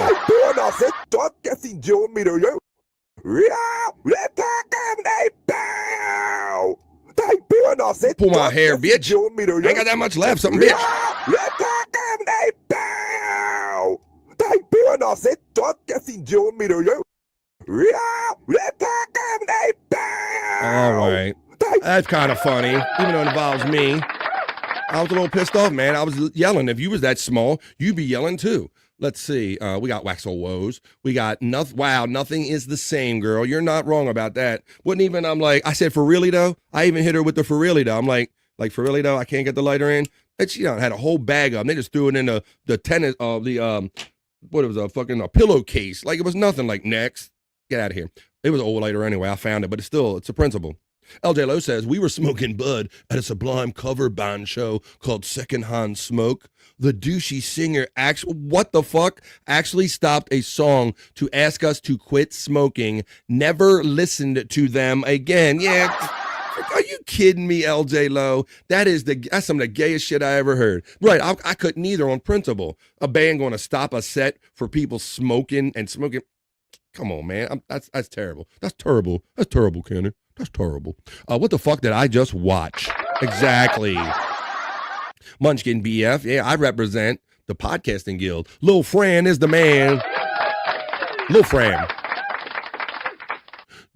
Pull my hair, bitch. I ain't got that much left. Something, bitch. All right. That's kind of funny, even though it involves me. I was a little pissed off, man. I was yelling. If you was that small, you'd be yelling too. Let's see. We got Waxel Woes. We got nothing. Wow, nothing is the same, girl. You're not wrong about that. Wouldn't even, I'm like, I said, for really though? I even hit her with the for really though. I'm like for really though, I can't get the lighter in. And she had a whole bag of them. They just threw it in the tennis of what it was, a pillowcase. Like it was nothing. Like, next. Get out of here. It was an old lighter anyway. I found it, but it's a principle. LJ Lowe says, we were smoking bud at a Sublime cover band show called Secondhand Smoke. The douchey singer what the fuck? Actually stopped a song to ask us to quit smoking. Never listened to them again. Yeah. Are you kidding me, LJ Lowe? That's some of the gayest shit I ever heard. Right, I couldn't either on principle. A band going to stop a set for people smoking and smoking. Come on, man. That's terrible. That's terrible. That's terrible, Kenny. That's terrible. What the fuck did I just watch? Exactly. Munchkin BF. Yeah, I represent the podcasting guild. Lil Fran is the man. Lil Fran.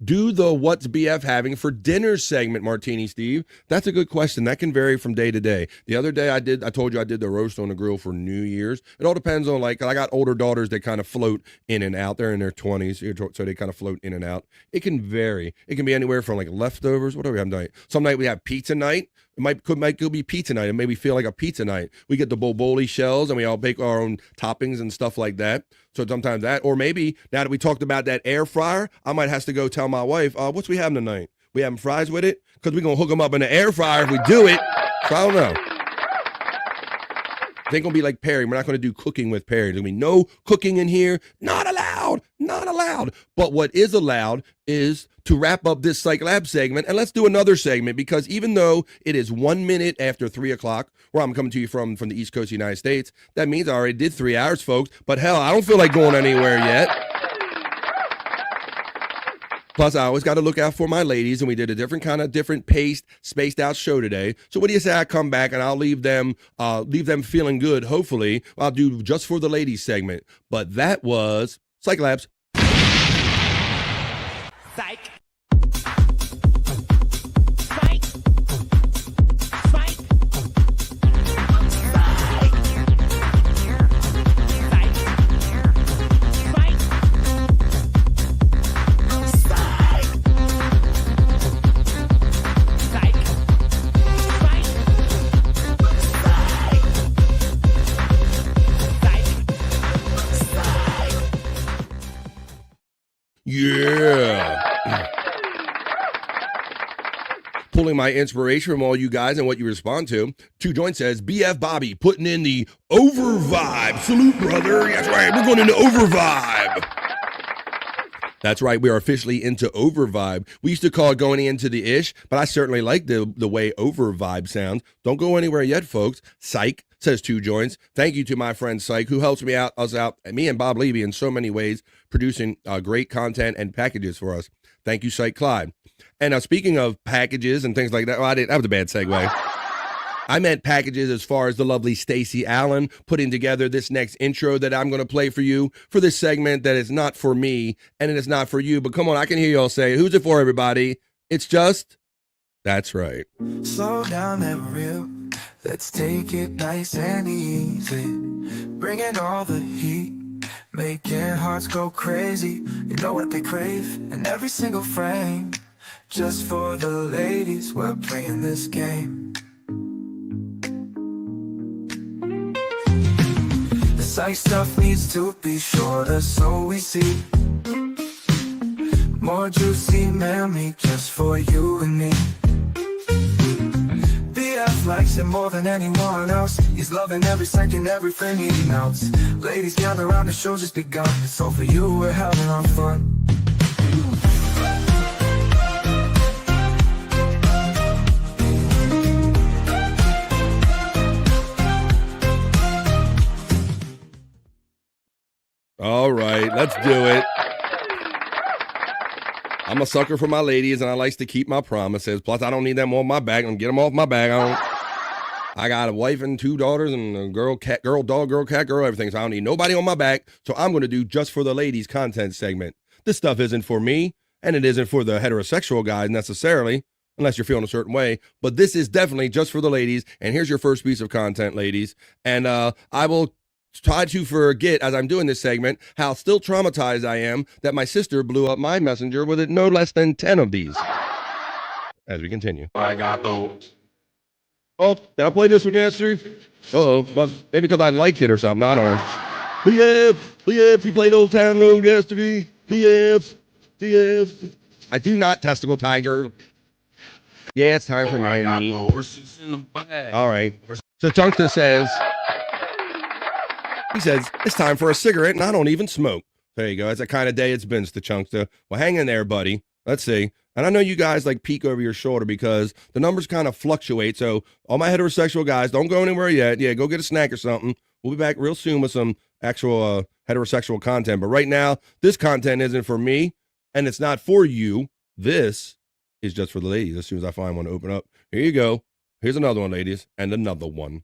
Do the What's BF having for dinner segment, Martini Steve? That's a good question. That can vary from day to day. The other day I told you I did the roast on the grill for New Year's. It all depends on, like, I got older daughters that kind of float in and out. They're in their 20s, so they kind of float in and out. It can vary. It can be anywhere from like leftovers. What do we have tonight? Some night we have pizza night. It could be pizza night. It maybe feel like a pizza night. We get the boboli shells and we all bake our own toppings and stuff like that. So sometimes that, or maybe now that we talked about that air fryer, I might have to go tell my wife, what's we having tonight? We having fries with it? Because we're going to hook them up in the air fryer if we do it. So I don't know. It ain't going to be like Perry. We're not going to do cooking with Perry. There's going to be no cooking in here. Not allowed. Not allowed. But what is allowed is to wrap up this Cyke Lab segment. And let's do another segment, because even though it is 1 minute after 3 o'clock, where I'm coming to you from the East Coast of the United States, that means I already did 3 hours, folks. But hell, I don't feel like going anywhere yet. Plus, I always got to look out for my ladies, and we did a different paced, spaced out show today. So what do you say I come back and I'll leave them feeling good, hopefully. I'll do just for the ladies segment. But that was Cyke Labs. Cyke. Yeah. Pulling my inspiration from all you guys and what you respond to. 2 Joint says, BF Bobby putting in the over vibe. Salute, brother. That's right. We're going into over vibe. That's right. We are officially into over vibe. We used to call it going into the ish, but I certainly like the way over vibe sounds. Don't go anywhere yet, folks. Cyke, says 2 Joints. Thank you to my friend Cyke, who helps me out, me and Bob Levy in so many ways, producing great content and packages for us. Thank you, Cyke Clyde. And speaking of packages and things like that, that was a bad segue. I meant packages as far as the lovely Stacey Allen putting together this next intro that I'm going to play for you for this segment that is not for me and it is not for you. But come on, I can hear you all say, who's it for, everybody? It's just, that's right. Slow down and real. Let's take it nice and easy. Bring in all the heat. Making hearts go crazy. You know what they crave in every single frame. Just for the ladies, we're playing this game. The Cyke stuff needs to be shorter so we see more juicy memory just for you and me. BF likes it more than anyone else. He's loving every second, every frame he melts. Ladies gather around, the show just begun. So for you, we're having our fun. All right, let's do it. I'm a sucker for my ladies, and I like to keep my promises. Plus, I don't need them on my back. I'm gonna get them off my back. I got a wife and 2 daughters and a girl, cat, girl, dog, girl, cat, girl, everything. So I don't need nobody on my back. So I'm going to do just for the ladies content segment. This stuff isn't for me, and it isn't for the heterosexual guys necessarily, unless you're feeling a certain way. But this is definitely just for the ladies. And here's your first piece of content, ladies. And I will try to forget, as I'm doing this segment, how still traumatized I am that my sister blew up my messenger with no less than 10 of these. As we continue. I got those. Oh, did I play this one yesterday? Uh-oh, but maybe because I liked it or something. I don't know. BF, you played Old Town Road yesterday. BF. I do not, testicle tiger. Yeah, it's time for my horses in the bag. All right. So Chunkster says, it's time for a cigarette and I don't even smoke. There you go. That's the kind of day it's been, Chunkster. Well, hang in there, buddy. Let's see. And I know you guys like peek over your shoulder because the numbers kind of fluctuate. So all my heterosexual guys, don't go anywhere yet. Yeah, go get a snack or something. We'll be back real soon with some actual heterosexual content. But right now, this content isn't for me and it's not for you. This is just for the ladies. As soon as I find one to open up. Here you go. Here's another one, ladies. And another one.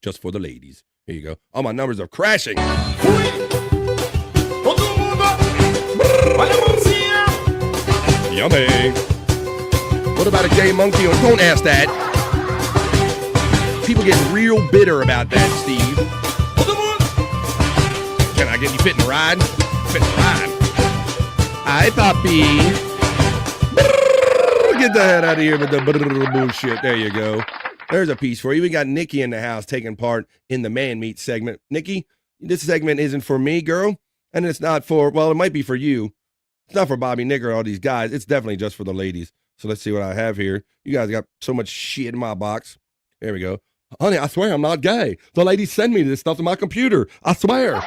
Just for the ladies. Here you go. All my numbers are crashing. Yummy. What about a gay monkey? Don't ask that. People get real bitter about that, Steve. Can I get you fit in the ride? Fit in the ride. Hi, puppy. Get the head out of here with the bullshit. There you go. There's a piece for you. We got Nikki in the house taking part in the man meat segment. Nikki, this segment isn't for me, girl. And it's not for, well, it might be for you. It's not for Bobby, Nick, or all these guys. It's definitely just for the ladies. So let's see what I have here. You guys got so much shit in my box. There we go. Honey, I swear I'm not gay. The ladies send me this stuff to my computer. I swear.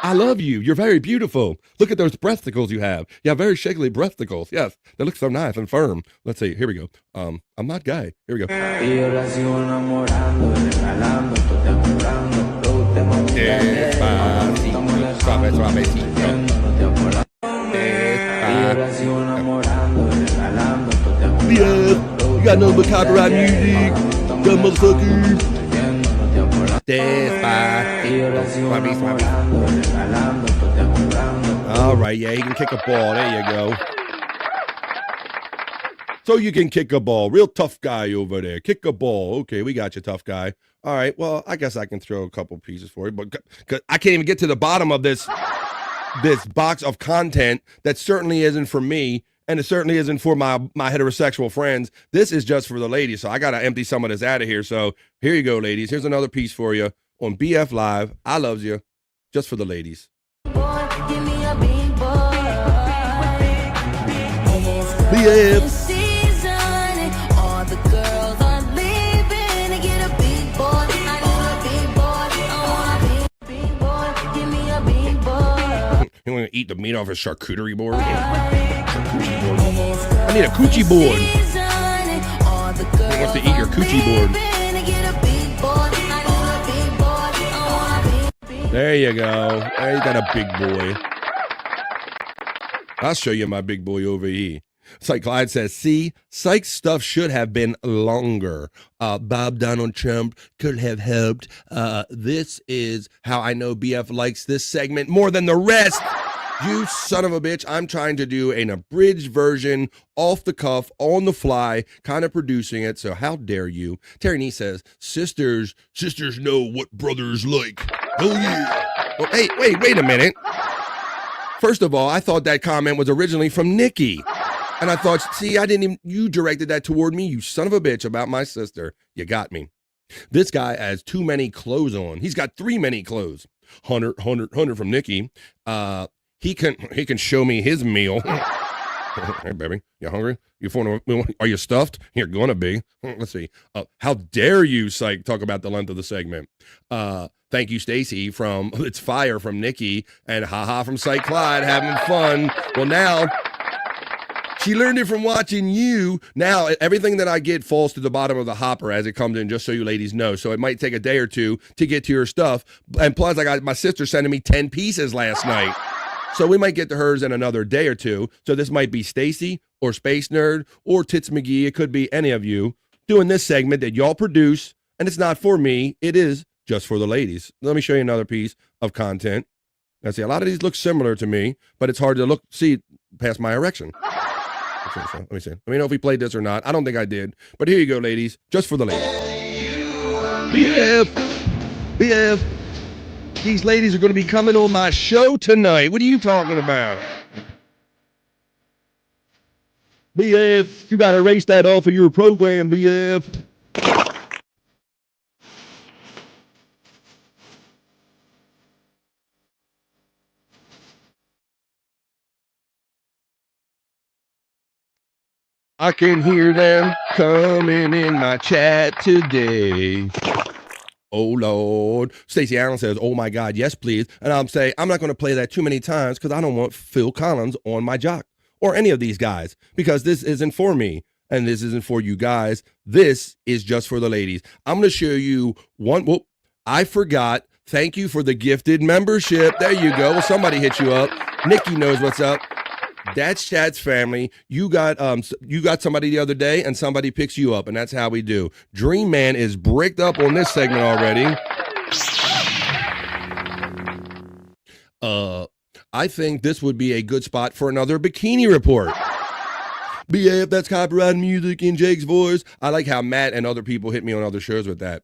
I love you. You're very beautiful. Look at those breasticles you have. You have very shakily breasticles. Yes, they look so nice and firm. Let's see. Here we go. I'm not gay. Here we go. Yeah, you got nothing but copyright music. Dumb motherfucker. All right, yeah, he can kick a ball. There you go. So you can kick a ball. Real tough guy over there. Kick a ball. Okay, we got you, tough guy. All right, well, I guess I can throw a couple pieces for you, but I can't even get to the bottom of this box of content that certainly isn't for me, and it certainly isn't for my heterosexual friends. This is just for the ladies, so I got to empty some of this out of here. So here you go, ladies. Here's another piece for you on BF Live. I loves you, just for the ladies. BF. You want to eat the meat off a charcuterie board? I need a coochie board. Who wants to eat your coochie board? There you go. There you got a big boy. I'll show you my big boy over here. Cyke Clyde says, see, Cyke's stuff should have been longer. Bob Donald Trump could have helped. This is how I know BF likes this segment more than the rest. You son of a bitch. I'm trying to do an abridged version, off the cuff, on the fly, kind of producing it. So how dare you? Terry Nee says, sisters know what brothers like. Hell yeah. Well, hey, wait a minute. First of all, I thought that comment was originally from Nikki. And I thought, see, you directed that toward me, you son of a bitch, about my sister. You got me. This guy has too many clothes on. He's got three many clothes. Hunter from Nikki. He can show me his meal. Hey, baby, you hungry? Are you stuffed? You're gonna be. Let's see. How dare you, Cyke, talk about the length of the segment. Thank you, Stacy, from It's Fire from Nikki, and haha from Cyke Clyde, having fun. Well, now She learned it from watching you. Now, everything that I get falls to the bottom of the hopper as it comes in, just so you ladies know. So it might take a day or two to get to your stuff. And plus, I got my sister sending me 10 pieces last night. So we might get to hers in another day or two. So this might be Stacy or Space Nerd or Tits McGee. It could be any of you doing this segment that y'all produce. And it's not for me. It is just for the ladies. Let me show you another piece of content. I see a lot of these look similar to me, but it's hard to see past my erection. Let me see. Let me know if we played this or not. I don't think I did. But here you go, ladies. Just for the ladies. BF. These ladies are going to be coming on my show tonight. What are you talking about? BF, you got to erase that off of your program, BF. I can hear them coming in my chat today. Oh, Lord. Stacey Allen says, oh, my God, yes, please. And I'm saying, I'm not going to play that too many times because I don't want Phil Collins on my jock or any of these guys because this isn't for me and this isn't for you guys. This is just for the ladies. I'm going to show you one. Whoop, I forgot. Thank you for the gifted membership. There you go. Well, somebody hit you up. Nikki knows what's up. That's Chad's family. You got somebody the other day, and somebody picks you up, and that's how we do. Dream Man is bricked up on this segment already. I think this would be a good spot for another bikini report. BF, that's copyrighted music in Jake's voice. I like how Matt and other people hit me on other shows with that.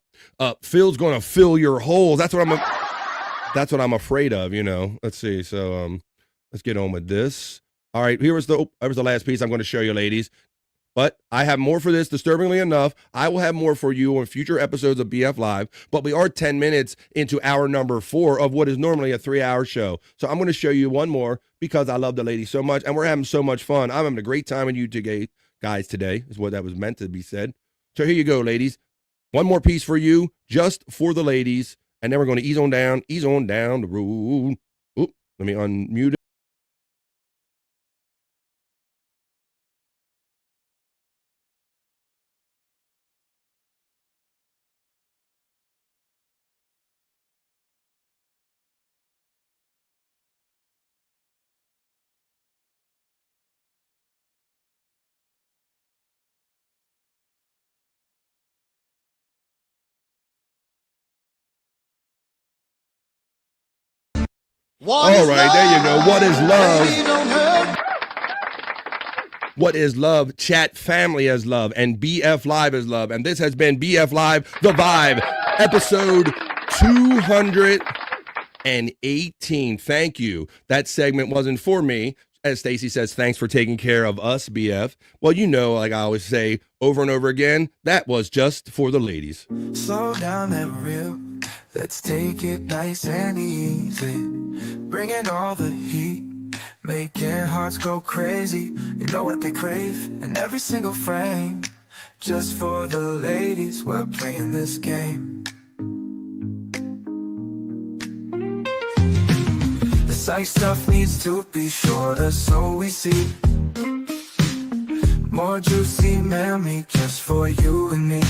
Phil's gonna fill your holes. That's what I'm afraid of. Let's see. So let's get on with this. All right, that was the last piece I'm going to show you, ladies. But I have more for this, disturbingly enough. I will have more for you on future episodes of BF Live, but we are 10 minutes into hour number 4 of what is normally a 3-hour show. So I'm going to show you one more because I love the ladies so much, and we're having so much fun. I'm having a great time with you two guys today, is what that was meant to be said. So here you go, ladies. One more piece for you, just for the ladies, and then we're going to ease on down the road. Oop, let me unmute it. All right, there you go. What is love? What is love? Chat family is love, and BF Live is love. And this has been BF Live, The Vibe, episode 218. Thank you. That segment wasn't for me. As Stacy says, thanks for taking care of us, BF. Well, like I always say over and over again, that was just for the ladies. Slow down and real. Let's take it nice and easy. Bringing all the heat. Making hearts go crazy. You know what they crave in every single frame. Just for the ladies, we're playing this game. The Cyke stuff needs to be shorter so we see more juicy mammy just for you and me.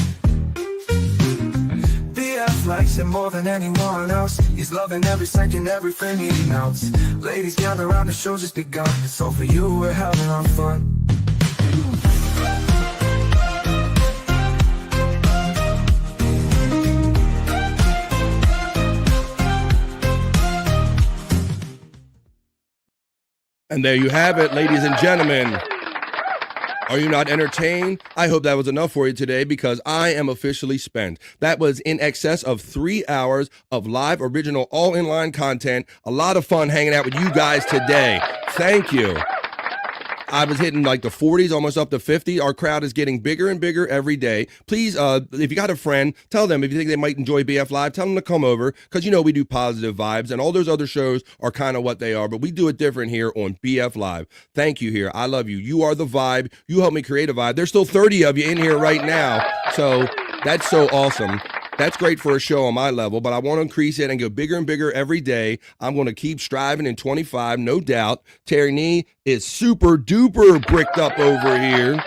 BF likes it more than anyone else. He's loving every second, every frame he melts. Ladies gather around, the show's just begun. So for you, we're having our fun. And there you have it, ladies and gentlemen. Are you not entertained? I hope that was enough for you today because I am officially spent. That was in excess of 3 hours of live, original, all-in-line content. A lot of fun hanging out with you guys today. Thank you. I was hitting like the 40s, almost up to 50. Our crowd is getting bigger and bigger every day. Please, if you got a friend, tell them if you think they might enjoy BF Live, tell them to come over because, we do positive vibes and all those other shows are kind of what they are, but we do it different here on BF Live. Thank you here. I love you. You are the vibe. You help me create a vibe. There's still 30 of you in here right now, so that's so awesome. That's great for a show on my level, but I want to increase it and go bigger and bigger every day. I'm going to keep striving in 25, no doubt. Terry Nee is super duper bricked up over here.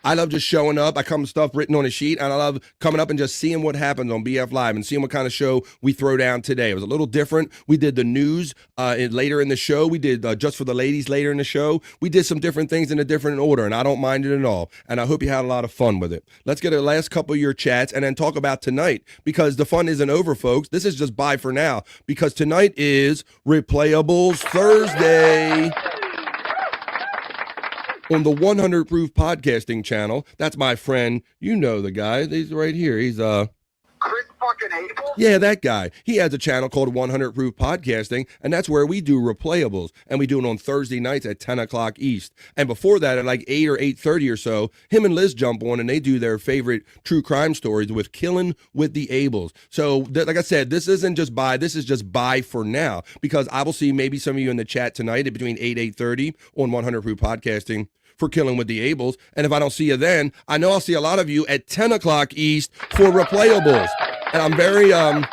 I love just showing up. I come with stuff written on a sheet, and I love coming up and just seeing what happens on BF Live and seeing what kind of show we throw down today. It was a little different. We did the news later in the show. We did Just for the Ladies later in the show. We did some different things in a different order, and I don't mind it at all. And I hope you had a lot of fun with it. Let's get the last couple of your chats and then talk about tonight, because the fun isn't over, folks. This is just bye for now, because tonight is Replayables Thursday on the 100 Proof Podcasting channel. That's my friend. You know the guy. He's right here. He's Chris fucking Abel? Yeah, that guy. He has a channel called 100 Proof Podcasting, and that's where we do Replayables, and we do it on Thursday nights at 10 o'clock East. And before that, at like 8 or 8:30 or so, him and Liz jump on, and they do their favorite true crime stories with Killing with the Abels. So, like I said, this isn't just bye. This is just bye for now, because I will see maybe some of you in the chat tonight at between 8 8:30 on 100 Proof Podcasting for Killing with the Abels. And if I don't see you then, I know I'll see a lot of you at 10 o'clock East for Replayables. And I'm very, I'm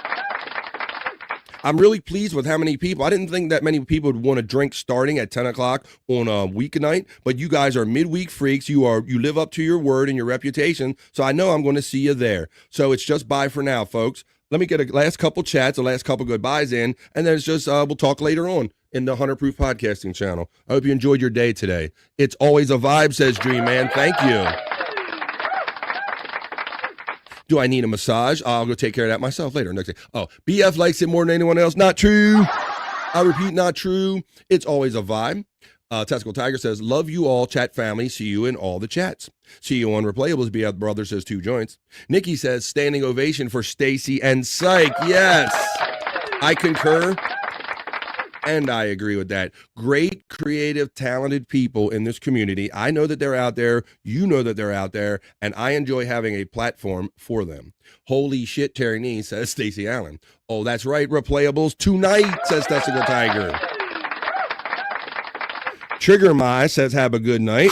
really pleased with how many people. I didn't think that many people would want to drink starting at 10 o'clock on a weeknight, but you guys are midweek freaks. You live up to your word and your reputation. So I know I'm going to see you there. So it's just bye for now, folks. Let me get a last couple chats, a last couple goodbyes in, and then it's just, we'll talk later on in the 100 Proof Podcasting channel. I hope you enjoyed your day today. It's always a vibe, says Dream Man. Thank you. Do I need a massage? I'll go take care of that myself later. Next day. Oh, BF likes it more than anyone else. Not true. I repeat, not true. It's always a vibe. Testicle Tiger says, love you all, chat family. See you in all the chats. See you on Replayables. BF Brother says 2 joints. Nikki says, standing ovation for Stacy and Cyke. Yes, I concur. And I agree with that. Great, creative, talented people in this community. I know that they're out there. You know that they're out there. And I enjoy having a platform for them. Holy shit, Terry Nee, says Stacey Allen. Oh, that's right. Replayables tonight, says Testicle Tiger. Trigger My says, have a good night.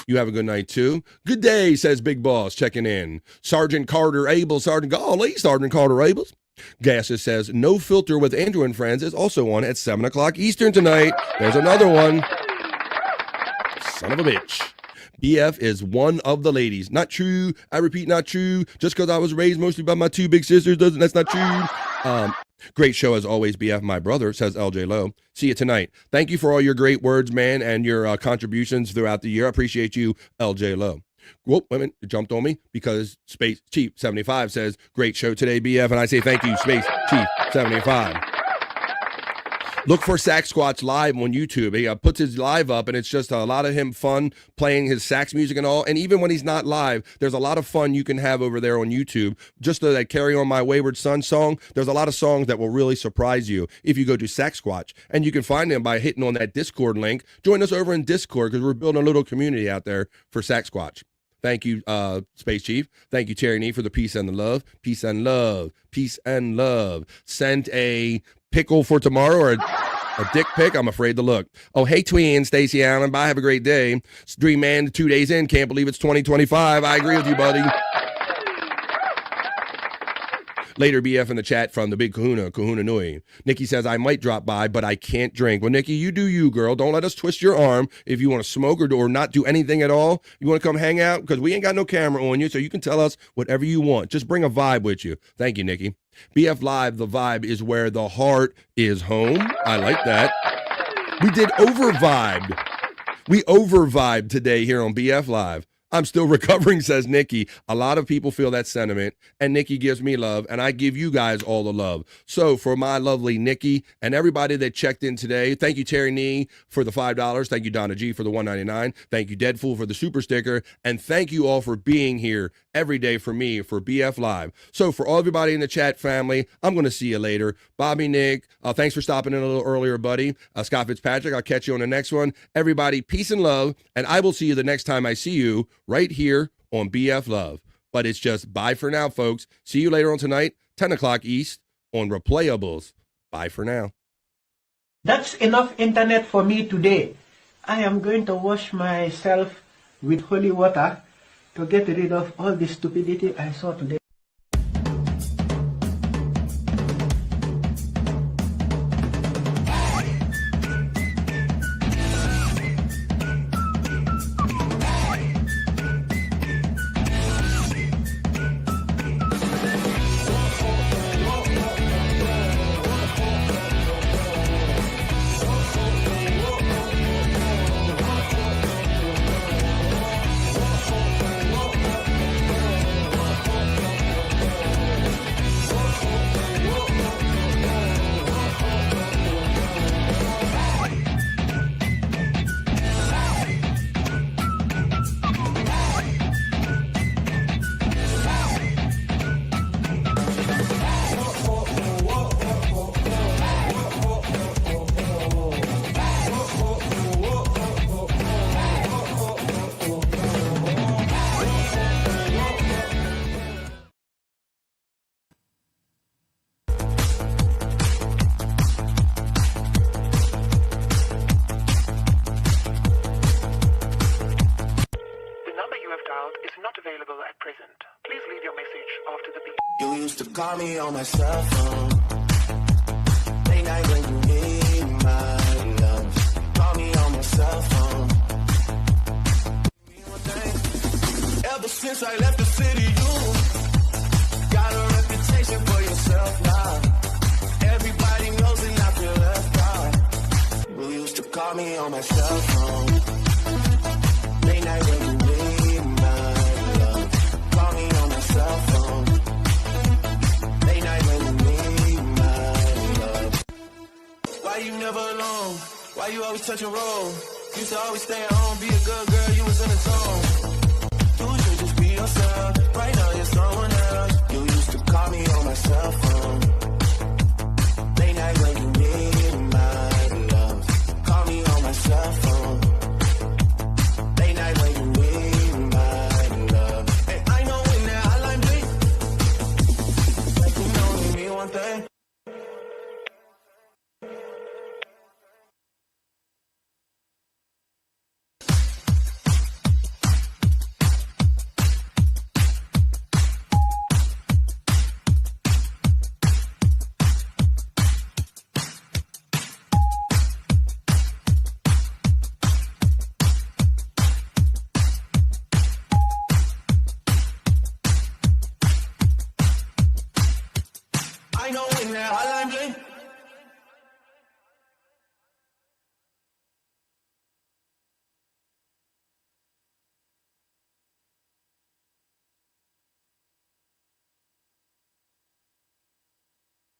You have a good night, too. Good day, says Big Boss, checking in. Sergeant Carter Abel, Sergeant Carter Abel. Gassis says, No Filter with Andrew and Friends is also on at 7 o'clock Eastern tonight. There's another one. Son of a bitch. BF is one of the ladies. Not true. I repeat, not true. Just because I was raised mostly by my 2 big sisters, that's not true. Great show as always, BF, my brother, says LJ Lowe. See you tonight. Thank you for all your great words, man, and your contributions throughout the year. I appreciate you, LJ Lowe. Whoop, wait a minute, it jumped on me because Space Chief 75 says, great show today, BF, and I say thank you, Space Chief 75. Look for Sax Squatch live on YouTube. He puts his live up, and it's just a lot of him fun playing his sax music and all. And even when he's not live, there's a lot of fun you can have over there on YouTube. Just that Carry On My Wayward Son song, there's a lot of songs that will really surprise you if you go to Sax Squatch. And you can find them by hitting on that Discord link. Join us over in Discord because we're building a little community out there for Sax Squatch. Thank you, Space Chief. Thank you, Terry Nee, for the peace and the love. Peace and love. Peace and love. Sent a pickle for tomorrow or a dick pic. I'm afraid to look. Oh, hey, twin, Stacey Allen. Bye. Have a great day. Dream Man, 2 days in. Can't believe it's 2025. I agree with you, buddy. Later, BF in the chat from the big Kahuna Nui. Nikki says, I might drop by, but I can't drink. Well, Nikki, you do you, girl. Don't let us twist your arm if you want to smoke or not do anything at all. You want to come hang out? Because we ain't got no camera on you, so you can tell us whatever you want. Just bring a vibe with you. Thank you, Nikki. BF Live, the vibe is where the heart is home. I like that. We did over-vibed. We over-vibed today here on BF Live. I'm still recovering, says Nikki. A lot of people feel that sentiment, and Nikki gives me love, and I give you guys all the love. So for my lovely Nikki and everybody that checked in today, thank you, Terry Nee, for the $5. Thank you, Donna G, for the $1.99. Thank you, Deadfool, for the super sticker, and thank you all for being here every day for me for BF Live. So for all everybody in the chat family, I'm going to see you later. Bobby, Nick, thanks for stopping in a little earlier, buddy. Scott Fitzpatrick, I'll catch you on the next one. Everybody, peace and love, and I will see you the next time I see you right here on BF Love. But it's just bye for now, folks. See you later on tonight, 10 o'clock East on Replayables. Bye for now. That's enough internet for me today. I am going to wash myself with holy water to get rid of all the stupidity I saw today. You used to call me on my cell phone. Late night when you need my love. Call me on my cell phone. Ever since I left the city, you got a reputation for yourself now. Everybody knows and I feel left out. You used to call me on my cell phone. Late night when you need my love. Call me on my cell phone. Why you never alone? Why you always touch and roll? Used to always stay at home, be a good girl, you was in the zone. You should just be yourself. Right now you're someone else.